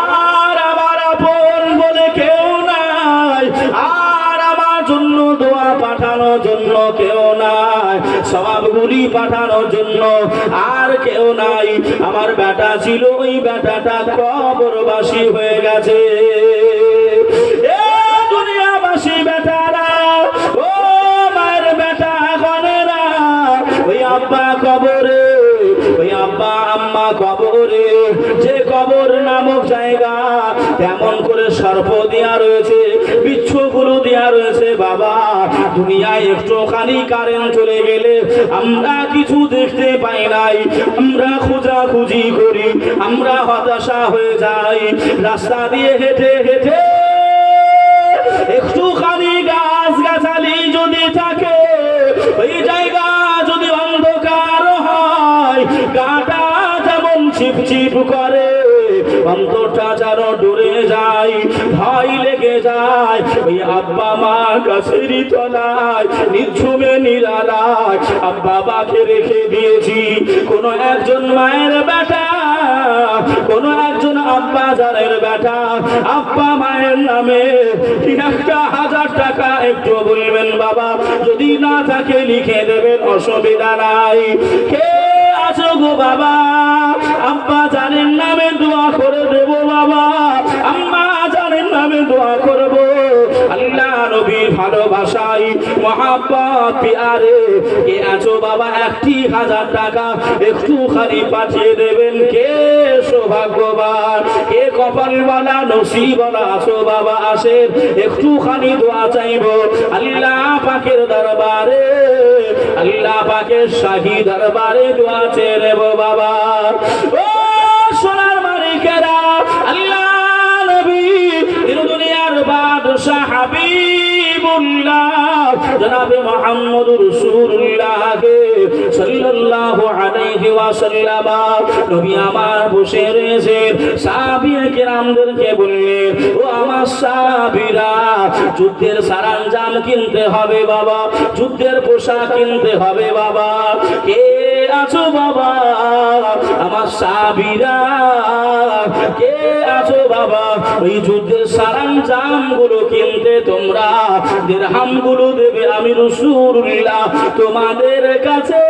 আর আমার আপন বলে কেউ নাই, আর আমার জন্য দোয়া পাঠানোর জন্য কেউ নাই, সওয়াবগুলি পাঠানোর জন্য আর কেউ নাই। আমার বেটা ছিল, ওই বেটাটা কবরবাসী হয়ে গেছে। এ দুনিয়াবাসী বেটারা এমন করে সর্প দেয়া রয়েছে, বিচ্ছুগুলো দেয়া রয়েছে বাবা। দুনিয়ায় একটুখানি কারেন্ট চলে গেলে আমরা কিছু দেখতে পাই নাই, আমরা খোঁজাখুঁজি করি, আমরা হতাশা হয়ে যাই। রাস্তা দিয়ে হেঁটে হেঁটে একটুখানি গাছ গাছালি যদি থাকে, ওই জায়গা যদি অন্ধকার হয়, গাটা যেমন ছিপছিপ করে, অন্তরটা যেন ডরে যায়, ভয় লেগে যায়। ওই আব্বা মা গাছের তলায় নিঝুমে নিরালায় আব্বা মাকে রেখে দিয়েছি। কোন একজন মায়ের বেটা, কোন একজন আব্বা জানের বেটা আব্বা মায়ের নামে 1,000 টাকা একটু বলবেন বাবা, যদি না থাকে লিখে দেবেন, অসুবিধা নাই। কে আছো গো বাবা, আব্বা জানের নামে দোয়া করে দেব বাবা, আম্মা জানের নামে দোয়া করব। আল্লাহ নবীর ভালোবাসাই মহাব্বত পিয়ারে কে আছো বাবা, 1,000 টাকা একটুখানি পাঠিয়ে দেবেন। কে সৌভাগ্যবান, কে কপালওয়ালা নসিবওয়ালা আছো বাবা, আসেন একটুখানি দোয়া চাইব আল্লাহ পাকের দরবারে, আল্লাহ পাকের শাহী দরবারে দোয়া চেয়ে নেব বাবা। ও সোনার মালিকেরা, আল্লাহ নবী দুনিয়ার বাদশাহ হাবিবুল্লাহ জনাবে মুহাম্মদুর রাসূলুল্লাহ সাল্লাল্লাহু আলাইহি ওয়াসাল্লাম নবী আমার বসে রয়েছেন, সাহাবীয়ে কেরামদেরকে বললেন, ও আমার সাহাবীরা, যুদ্ধের সরঞ্জাম কিনতে হবে বাবা, যুদ্ধের পোশাক কিনতে হবে বাবা। কে আছো বাবা আমার সাহাবীরা, কে আছো বাবা, ওই যুদ্ধের সরঞ্জাম গুলো কিনতে তোমরা দিরহাম গুলো দেবে, আমি রাসূলুল্লাহ তোমাদের কাছে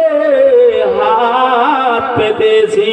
হাত পেতেছি।